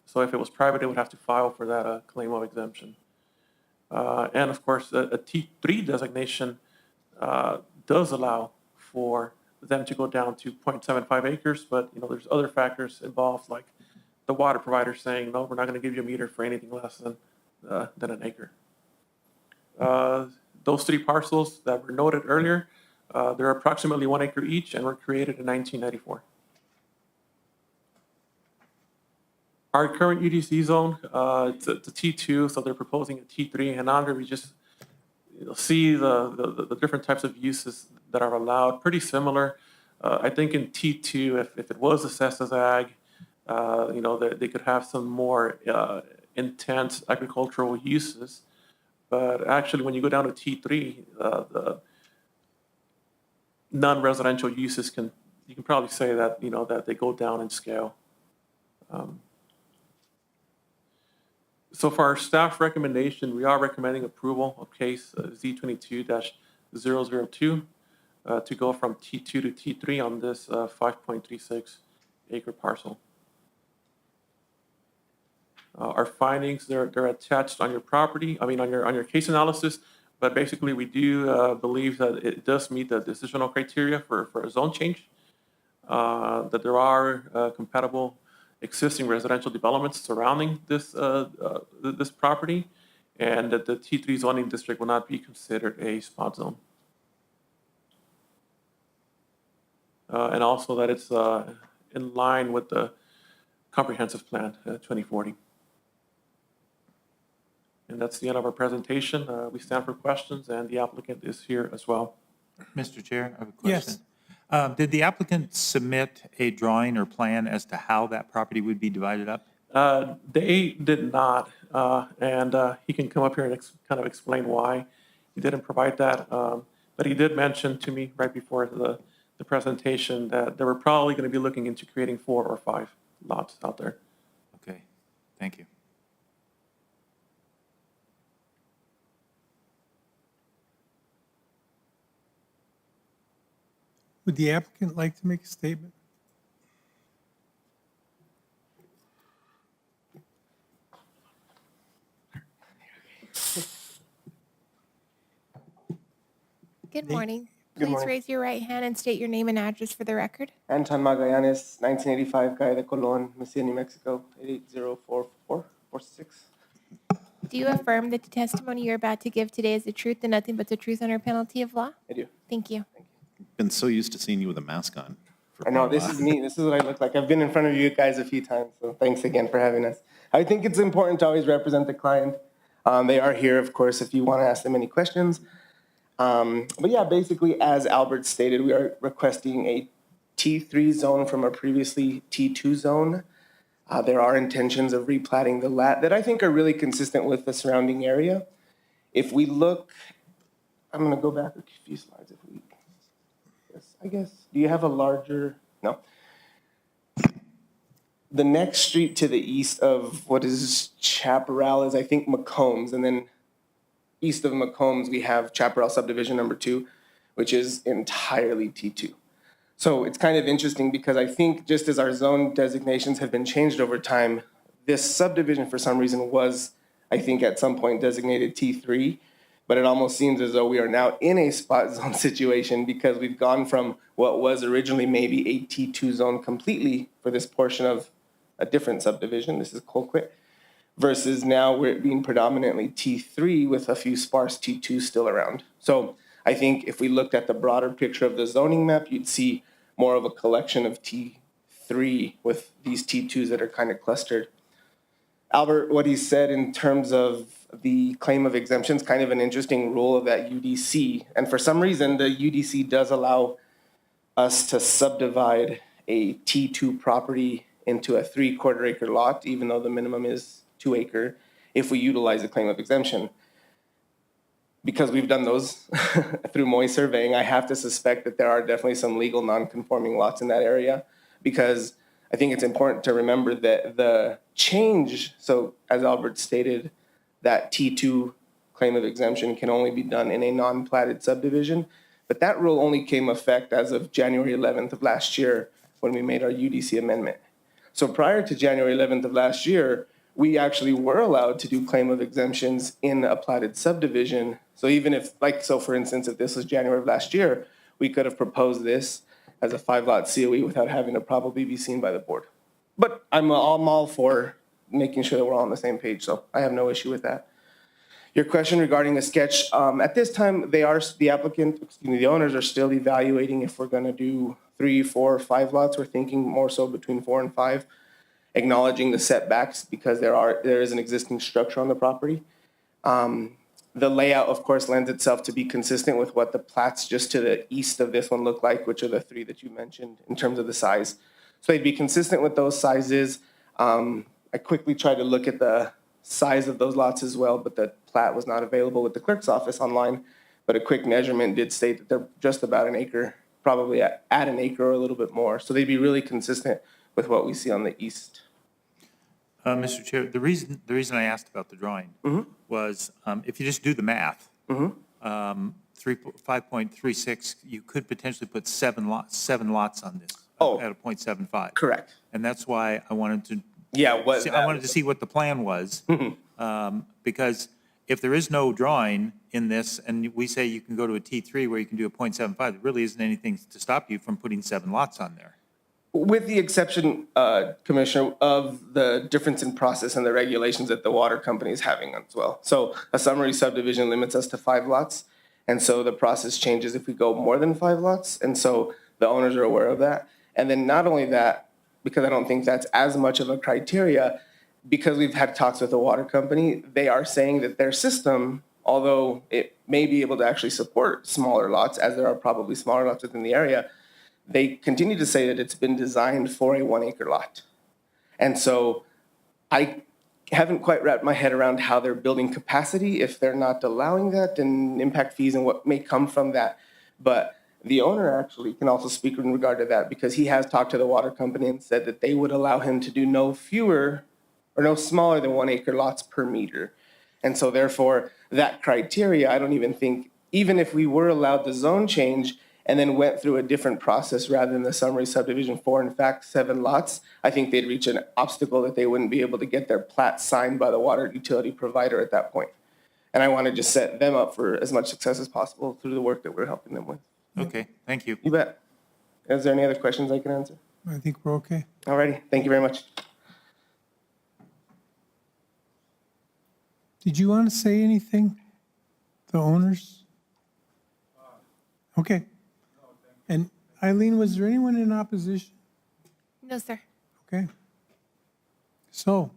[SPEAKER 7] So if it was private, they would have to file for that claim of exemption. And of course, a T3 designation does allow for them to go down to 0.75 acres, but there's other factors involved, like the water provider saying, no, we're not going to give you a meter for anything less than an acre. Those 3 parcels that were noted earlier, they're approximately 1 acre each and were created in 1994. Our current UDC zone, it's a T2, so they're proposing a T3, and under we just see the different types of uses that are allowed, pretty similar. I think in T2, if it was assessed as ag, they could have some more intense agricultural uses. But actually, when you go down to T3, the non-residential uses you can probably say that, that they go down in scale. So for our staff recommendation, we are recommending approval of case Z22-002 to go from T2 to T3 on this 5.36 acre parcel. Our findings, they're attached on your property, on your case analysis, but basically we do believe that it does meet the decisional criteria for a zone change, that there are compatible existing residential developments surrounding this property, and that the T3 zoning district will not be considered a spot zone. And also that it's in line with the comprehensive plan 2040. And that's the end of our presentation. We stand for questions, and the applicant is here as well.
[SPEAKER 16] Mr. Chair, I have a question.
[SPEAKER 2] Yes.
[SPEAKER 16] Did the applicant submit a drawing or plan as to how that property would be divided up?
[SPEAKER 7] They did not, and he can come up here and kind of explain why he didn't provide that. But he did mention to me right before the presentation that they were probably going to be looking into creating 4 or 5 lots out there.
[SPEAKER 16] Okay, thank you.
[SPEAKER 2] Would the applicant like to make a statement?
[SPEAKER 5] Good morning.
[SPEAKER 18] Good
[SPEAKER 5] Please
[SPEAKER 18] morning.
[SPEAKER 5] raise your right hand and state your name and address for the record.
[SPEAKER 18] Anton Magallanes, 1985, Calle de Colon, Mesilla, New Mexico, 8804446.
[SPEAKER 5] Do you affirm that the testimony you're about to give today is the truth and nothing but the truth under penalty of law?
[SPEAKER 18] I do.
[SPEAKER 5] Thank you.
[SPEAKER 8] Been so used to seeing you with a mask on.
[SPEAKER 18] I know, this is me. This is what I look like. I've been in front of you guys a few times, so thanks again for having us. I think it's important to always represent the client. They are here, of course, if you want to ask them any questions. But yeah, basically, as Albert stated, we are requesting a T3 zone from a previously T2 zone. There are intentions of replatting the lat that I think are really consistent with the surrounding area. If we look, I'm going to go back a few slides if we, yes, I guess. Do you have a larger, no. The next street to the east of what is Chaparral is, I think, McCombs, and then east of McCombs, we have Chaparral Subdivision number 2, which is entirely T2. So it's kind of interesting because I think just as our zone designations have been changed over time, this subdivision for some reason was, I think at some point designated T3, but it almost seems as though we are now in a spot zone situation because we've gone from what was originally maybe a T2 zone completely for this portion of a different subdivision, this is Colquitt, versus now we're being predominantly T3 with a few sparse T2s still around. So I think if we looked at the broader picture of the zoning map, you'd see more of a collection of T3 with these T2s that are kind of clustered. Albert, what he said in terms of the claim of exemption is kind of an interesting rule of that UDC. And for some reason, the UDC does allow us to subdivide a T2 property into a 3/4 acre lot, even though the minimum is 2 acre, if we utilize the claim of exemption. Because we've done those through Moy surveying, I have to suspect that there are definitely some legal non-conforming lots in that area, because I think it's important to remember that the change, so as Albert stated, that T2 claim of exemption can only be done in a non-platted subdivision, but that rule only came effect as of January 11th of last year when we made our UDC amendment. So prior to January 11th of last year, we actually were allowed to do claim of exemptions in a platted subdivision. So even if, like, so for instance, if this was January of last year, we could have proposed this as a 5-lot COE without having to probably be seen by the board. But I'm all for making sure that we're all on the same page, so I have no issue with that. Your question regarding a sketch, at this time, the owners are still evaluating if we're gonna do 3, 4, 5 lots. We're thinking more so between 4 and 5, acknowledging the setbacks because there is an existing structure on the property. The layout, of course, lends itself to be consistent with what the plats just to the east of this one look like, which are the 3 that you mentioned in terms of the size. So they'd be consistent with those sizes. I quickly tried to look at the size of those lots as well, but the plat was not available with the clerk's office online. But a quick measurement did state that they're just about an acre, probably at an acre or a little bit more. So they'd be really consistent with what we see on the east.
[SPEAKER 16] Mr. Chair, the reason I asked about the drawing was if you just do the math, 5.36, you could potentially put 7 lots on this at a 0.75.
[SPEAKER 18] Correct.
[SPEAKER 16] And that's why I wanted to
[SPEAKER 18] I
[SPEAKER 16] wanted to see what the plan was, because if there is no drawing in this, and we say you can go to a T3 where you can do a 0.75, there really isn't anything to stop you from putting 7 lots on there.
[SPEAKER 18] With the exception, Commissioner, of the difference in process and the regulations that the water company is having as well. So a summary subdivision limits us to 5 lots. And so the process changes if we go more than 5 lots. And so the owners are aware of that. And then not only that, because I don't think that's as much of a criteria, because we've had talks with the water company, they are saying that their system, although it may be able to actually support smaller lots, as there are probably smaller lots within the area, they continue to say that it's been designed for a 1 acre lot. And so I haven't quite wrapped my head around how they're building capacity if they're not allowing that, and impact fees and what may come from that. But the owner actually can also speak in regard to that, because he has talked to the water company and said that they would allow him to do no fewer or no smaller than 1 acre lots per meter. And so therefore that criteria, I don't even think, even if we were allowed the zone change and then went through a different process rather than the summary subdivision for, in fact, 7 lots, I think they'd reach an obstacle that they wouldn't be able to get their plat signed by the water utility provider at that point. And I want to just set them up for as much success as possible through the work that we're helping them with.
[SPEAKER 16] Okay, thank you.
[SPEAKER 18] You bet. Is there any other questions I can answer?
[SPEAKER 2] I think we're okay.
[SPEAKER 18] All righty, thank you very much.
[SPEAKER 2] Did you want to say anything, the owners? Okay. And Eileen, was there anyone in opposition?
[SPEAKER 5] No, sir.
[SPEAKER 2] Okay. So,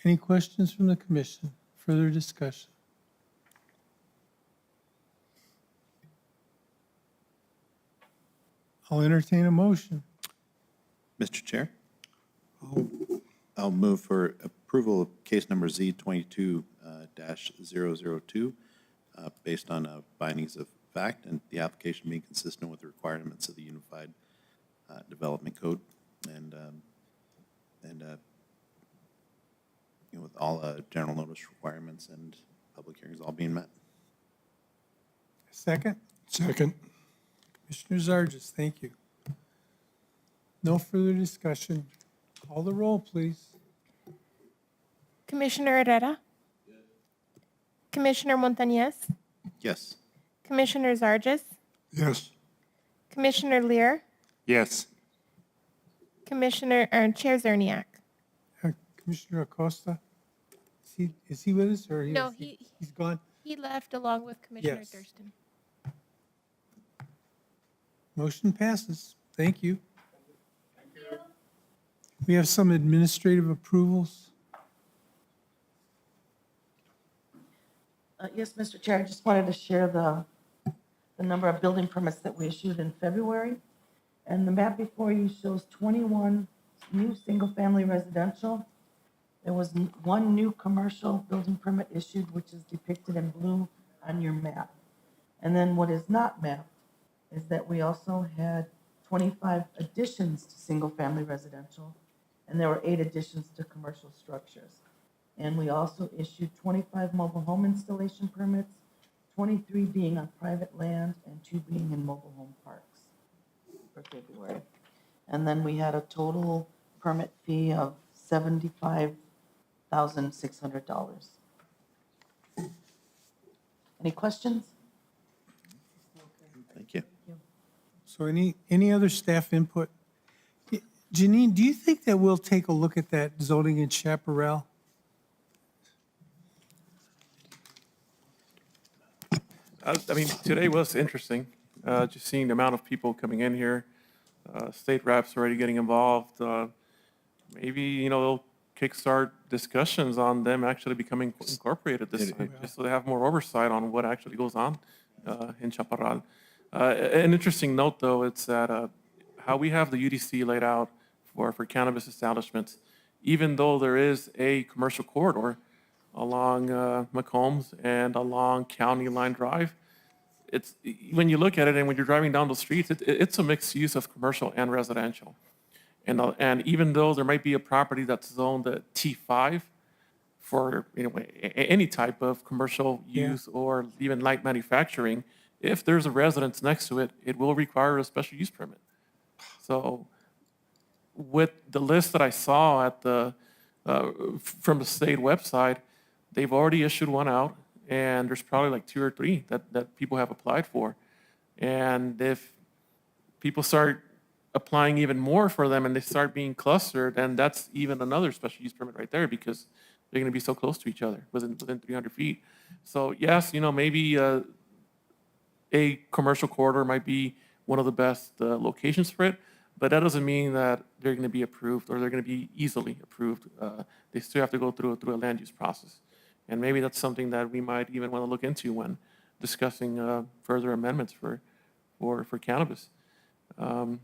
[SPEAKER 2] any questions from the commission? Further discussion? I'll entertain a motion.
[SPEAKER 8] Mr. Chair, I'll move for approval of case number Z22-002 based on findings of fact and the application being consistent with the requirements of the Unified Development Code and with all general notice requirements and public hearings all being met.
[SPEAKER 2] Second?
[SPEAKER 15] Second.
[SPEAKER 2] Commissioner Zargis, thank you. No further discussion. Call the roll, please.
[SPEAKER 5] Commissioner Herrera? Yes. Commissioner Montañez?
[SPEAKER 8] Yes.
[SPEAKER 5] Commissioner Zargis?
[SPEAKER 15] Yes.
[SPEAKER 5] Commissioner Lear?
[SPEAKER 16] Yes.
[SPEAKER 5] Chair Zerniak?
[SPEAKER 2] Commissioner Acosta, is he with us, or
[SPEAKER 5] No,
[SPEAKER 2] he's gone?
[SPEAKER 5] He left along with Commissioner
[SPEAKER 2] Yes.
[SPEAKER 5] Thurston.
[SPEAKER 2] Motion passes. Thank you. We have some administrative approvals.
[SPEAKER 1] Yes, Mr. Chair, I just wanted to share the number of building permits that we issued in February.
[SPEAKER 19] And the map before you shows 21 new single-family residential. There was one new commercial building permit issued, which is depicted in blue on your map. And then what is not mapped is that we also had 25 additions to single-family residential, and there were 8 additions to commercial structures. And we also issued 25 mobile home installation permits, 23 being on private land and 2 being in mobile home parks for February. And then we had a total permit fee of $75,600. Any questions?
[SPEAKER 8] Thank you.
[SPEAKER 2] So any other staff input? Janine, do you think that we'll take a look at that zoning in Chaparral?
[SPEAKER 7] I mean, today was interesting, just seeing the amount of people coming in here. State reps already getting involved. Maybe, they'll kickstart discussions on them actually becoming incorporated this time, just so they have more oversight on what actually goes on in Chaparral. An interesting note, though, it's that how we have the UDC laid out for cannabis establishments, even though there is a commercial corridor along McCombs and along County Line Drive, it's when you look at it and when you're driving down the streets, it's a mixed use of commercial and residential. And even though there might be a property that's zoned at T5 for any type of commercial use or even light manufacturing, if there's a residence next to it, it will require a special use permit. So with the list that I saw at from the state website, they've already issued one out, and there's probably like 2 or 3 that people have applied for. And if people start applying even more for them and they start being clustered, then that's even another special use permit right there, because they're going to be so close to each other within 300 feet. So yes, maybe a commercial corridor might be one of the best locations for it, but that doesn't mean that they're going to be approved or they're going to be easily approved. They still have to go through a land use process. And maybe that's something that we might even want to look into when discussing further amendments for cannabis. I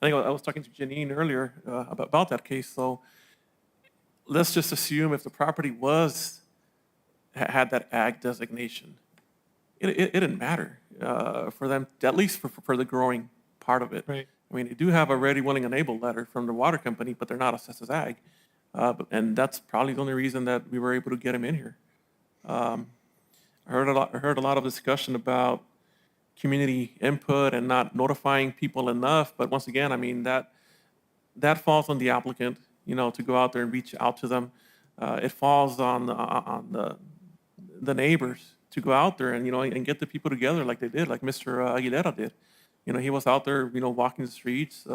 [SPEAKER 7] think I was talking to Janine earlier about that case. So let's just assume if the property had that ag designation, it didn't matter for them, at least for the growing part of it.
[SPEAKER 2] Right.
[SPEAKER 7] I mean, they do have a ready, willing, and able letter from the water company, but they're not assessed as ag. And that's probably the only reason that we were able to get them in here. I heard a lot of discussion about community input and not notifying people enough. But once again, I mean, that falls on the applicant, to go out there and reach out to them. It falls on the neighbors to go out there and, and get the people together like they did, like Mr. Aguilera did. He was out there, walking the streets,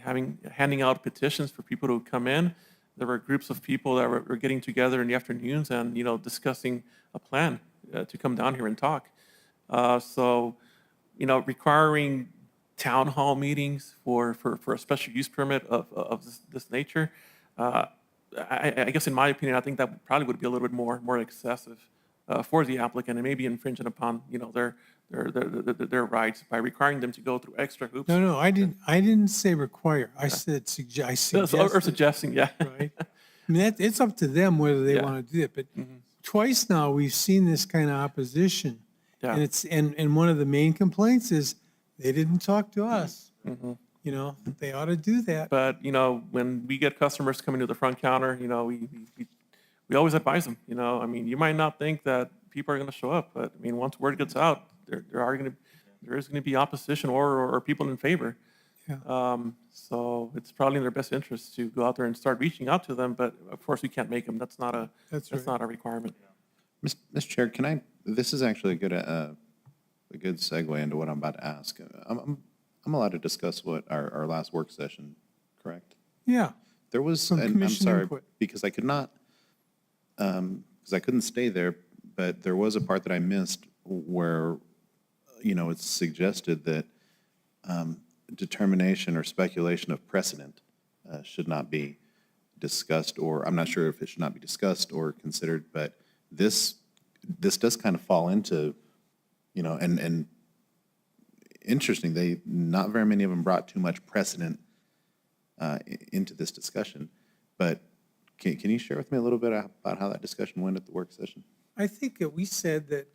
[SPEAKER 7] handing out petitions for people to come in. There were groups of people that were getting together in the afternoons and, discussing a plan to come down here and talk. So, requiring town hall meetings for a special use permit of this nature, I guess in my opinion, I think that probably would be a little bit more excessive for the applicant and maybe infringing upon, their rights by requiring them to go through extra hoops.
[SPEAKER 2] No, I didn't say require. I said I suggest.
[SPEAKER 7] Or suggesting, yeah.
[SPEAKER 2] Right. I mean, it's up to them whether they want to do it. But twice now we've seen this kind of opposition, and and one of the main complaints is they didn't talk to us. They ought to do that.
[SPEAKER 7] But when we get customers coming to the front counter, we always advise them. I mean, you might not think that people are going to show up, but I mean, once word gets out, there is going to be opposition or people in favor.
[SPEAKER 2] Yeah.
[SPEAKER 7] So it's probably in their best interest to go out there and start reaching out to them. But of course, we can't make them. That's not a requirement.
[SPEAKER 8] Mr. Chair, this is actually a good segue into what I'm about to ask. I'm allowed to discuss what our last work session, correct?
[SPEAKER 2] Yeah.
[SPEAKER 8] There was,
[SPEAKER 2] Some
[SPEAKER 8] and I'm
[SPEAKER 2] commission
[SPEAKER 8] sorry,
[SPEAKER 2] input.
[SPEAKER 8] because I could not, because I couldn't stay there, but there was a part that I missed where, it's suggested that determination or speculation of precedent should not be discussed, or I'm not sure if it should not be discussed or considered, but this does kind of fall into, and interesting, not very many of them brought too much precedent into this discussion, but can you share with me a little bit about how that discussion went at the work session?
[SPEAKER 2] I think that we said that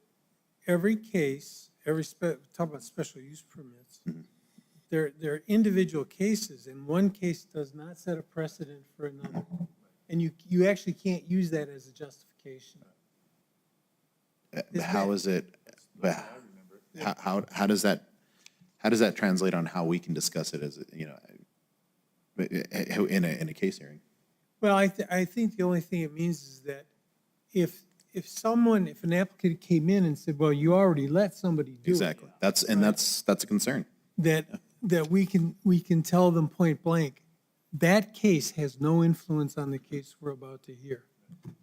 [SPEAKER 2] every case, talk about special use permits, they're individual cases, and one case does not set a precedent for another. And you actually can't use that as a justification.
[SPEAKER 8] How is it, how does that translate on how we can discuss it as, in a case hearing?
[SPEAKER 2] Well, I think the only thing it means is that if an applicant came in and said, well, you already let somebody do it.
[SPEAKER 8] Exactly. That's a concern.
[SPEAKER 2] That we can tell them point blank, that case has no influence on the case we're about to hear.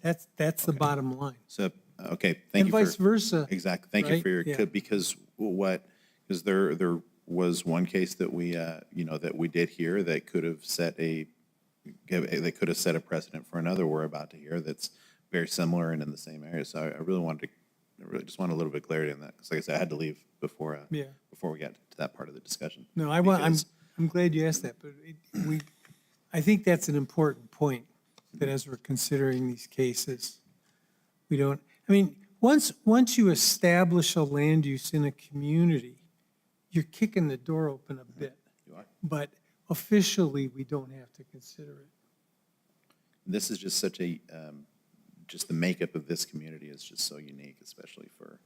[SPEAKER 2] That's the bottom line.
[SPEAKER 8] So, okay, thank you.
[SPEAKER 2] And vice versa.
[SPEAKER 8] Exactly. Thank you for your, because there was one case that we did hear that could have set a precedent for another we're about to hear that's very similar and in the same area. So I really just want a little bit of clarity on that, because like I said, I had to leave before we got to that part of the discussion.
[SPEAKER 2] No, I'm glad you asked that, but I think that's an important point, that as we're considering these cases, once you establish a land use in a community, you're kicking the door open a bit.
[SPEAKER 8] You are.
[SPEAKER 2] But officially, we don't have to consider it.
[SPEAKER 8] This is just such just the makeup of this community is just so unique, especially for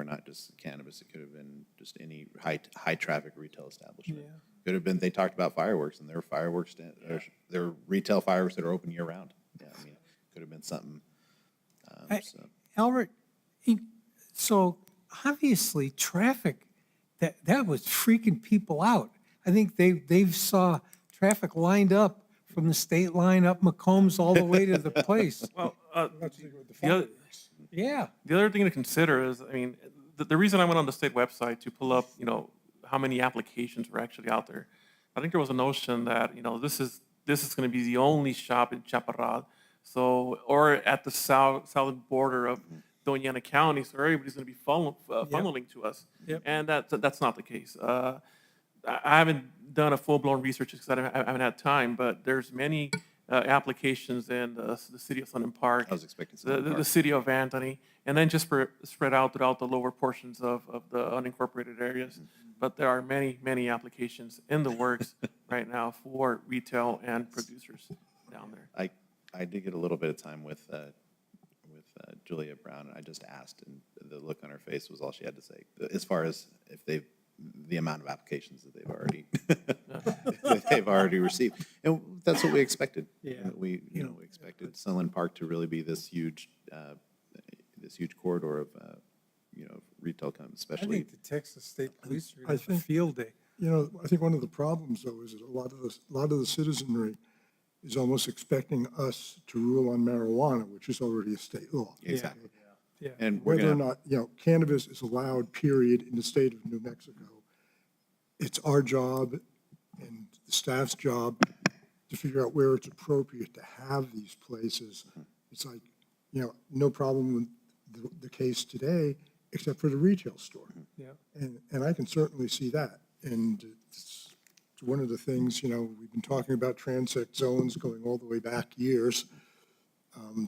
[SPEAKER 8] not just cannabis. It could have been just any high traffic retail establishment.
[SPEAKER 2] Yeah.
[SPEAKER 8] Could have been, they talked about fireworks, and there are retail fireworks that are open year round. Yeah, could have been something.
[SPEAKER 2] Albert, so obviously traffic, that was freaking people out. I think they saw traffic lined up from the state line up McCombs all the way to the place.
[SPEAKER 7] Well,
[SPEAKER 2] Yeah.
[SPEAKER 7] the other thing to consider is, the reason I went on the state website to pull up, how many applications were actually out there. I think there was a notion that, this is going to be the only shop in Chaparral, or at the southern border of Doña Ana County, so everybody's going to be funneling to us.
[SPEAKER 2] Yep.
[SPEAKER 7] And that's not the case. I haven't done a full-blown research because I haven't had time, but there's many applications in the city of Sun and Park,
[SPEAKER 8] I was expecting Sun
[SPEAKER 7] the city of Anthony, and then just spread out throughout the lower portions of the unincorporated areas. But there are many, many applications in the works right now for retail and producers down there.
[SPEAKER 8] I did get a little bit of time with Julia Brown, and I just asked, and the look on her face was all she had to say, as far as the amount of applications that they've already received, and that's what we expected.
[SPEAKER 2] Yeah.
[SPEAKER 8] We expected Sunland Park to really be this huge corridor of retail, especially.
[SPEAKER 2] I think the Texas State Police are a field day.
[SPEAKER 15] I think one of the problems, though, is that a lot of the citizenry is almost expecting us to rule on marijuana, which is already a state law.
[SPEAKER 8] Exactly.
[SPEAKER 2] Yeah.
[SPEAKER 8] And
[SPEAKER 15] Whether or not, cannabis is allowed, period, in the state of New Mexico, it's our job and the staff's job to figure out where it's appropriate to have these places. It's like, no problem with the case today, except for the retail store.
[SPEAKER 2] Yeah.
[SPEAKER 15] And I can certainly see that. And it's one of the things, we've been talking about transect zones going all the way back years,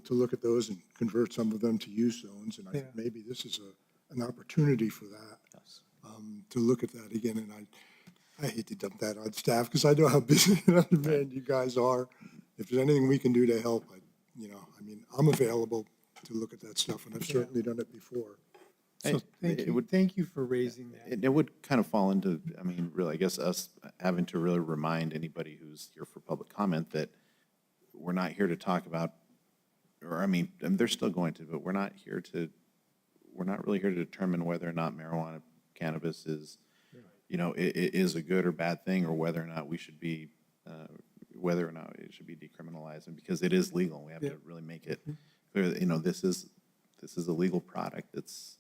[SPEAKER 15] to look at those and convert some of them to use zones. And I think maybe this is an opportunity for that, to look at that again. And I hate to dump that on staff because I know how busy and on demand you guys are. If there's anything we can do to help, I'm available to look at that stuff, and I've certainly done it before.
[SPEAKER 2] So thank you for raising that.
[SPEAKER 8] It would kind of fall into, really, I guess, us having to really remind anybody who's here for public comment that we're not here to talk about, or they're still going to, but we're not really here to determine whether or not marijuana, cannabis is, is a good or bad thing, or whether or not we should be, whether or not it should be decriminalized. And because it is legal, we have to really make it clear that, this is a legal product that's,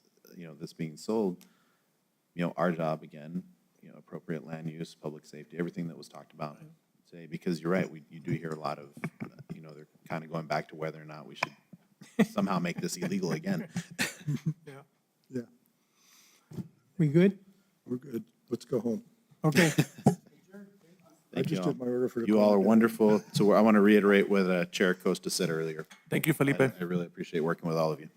[SPEAKER 8] that's being sold. Our job, again, appropriate land use, public safety, everything that was talked about today, because you're right, you do hear a lot of, they're kind of going back to whether or not we should somehow make this illegal again.
[SPEAKER 2] We good?
[SPEAKER 15] We're good. Let's go home.
[SPEAKER 2] Okay.
[SPEAKER 15] I
[SPEAKER 8] Thank you
[SPEAKER 15] just
[SPEAKER 8] all.
[SPEAKER 15] did my order for the.
[SPEAKER 8] You all are
[SPEAKER 15] call.
[SPEAKER 8] wonderful. So I want to reiterate what Chair Costa said earlier.
[SPEAKER 7] Thank you, Felipe.
[SPEAKER 8] I really appreciate working with all of you.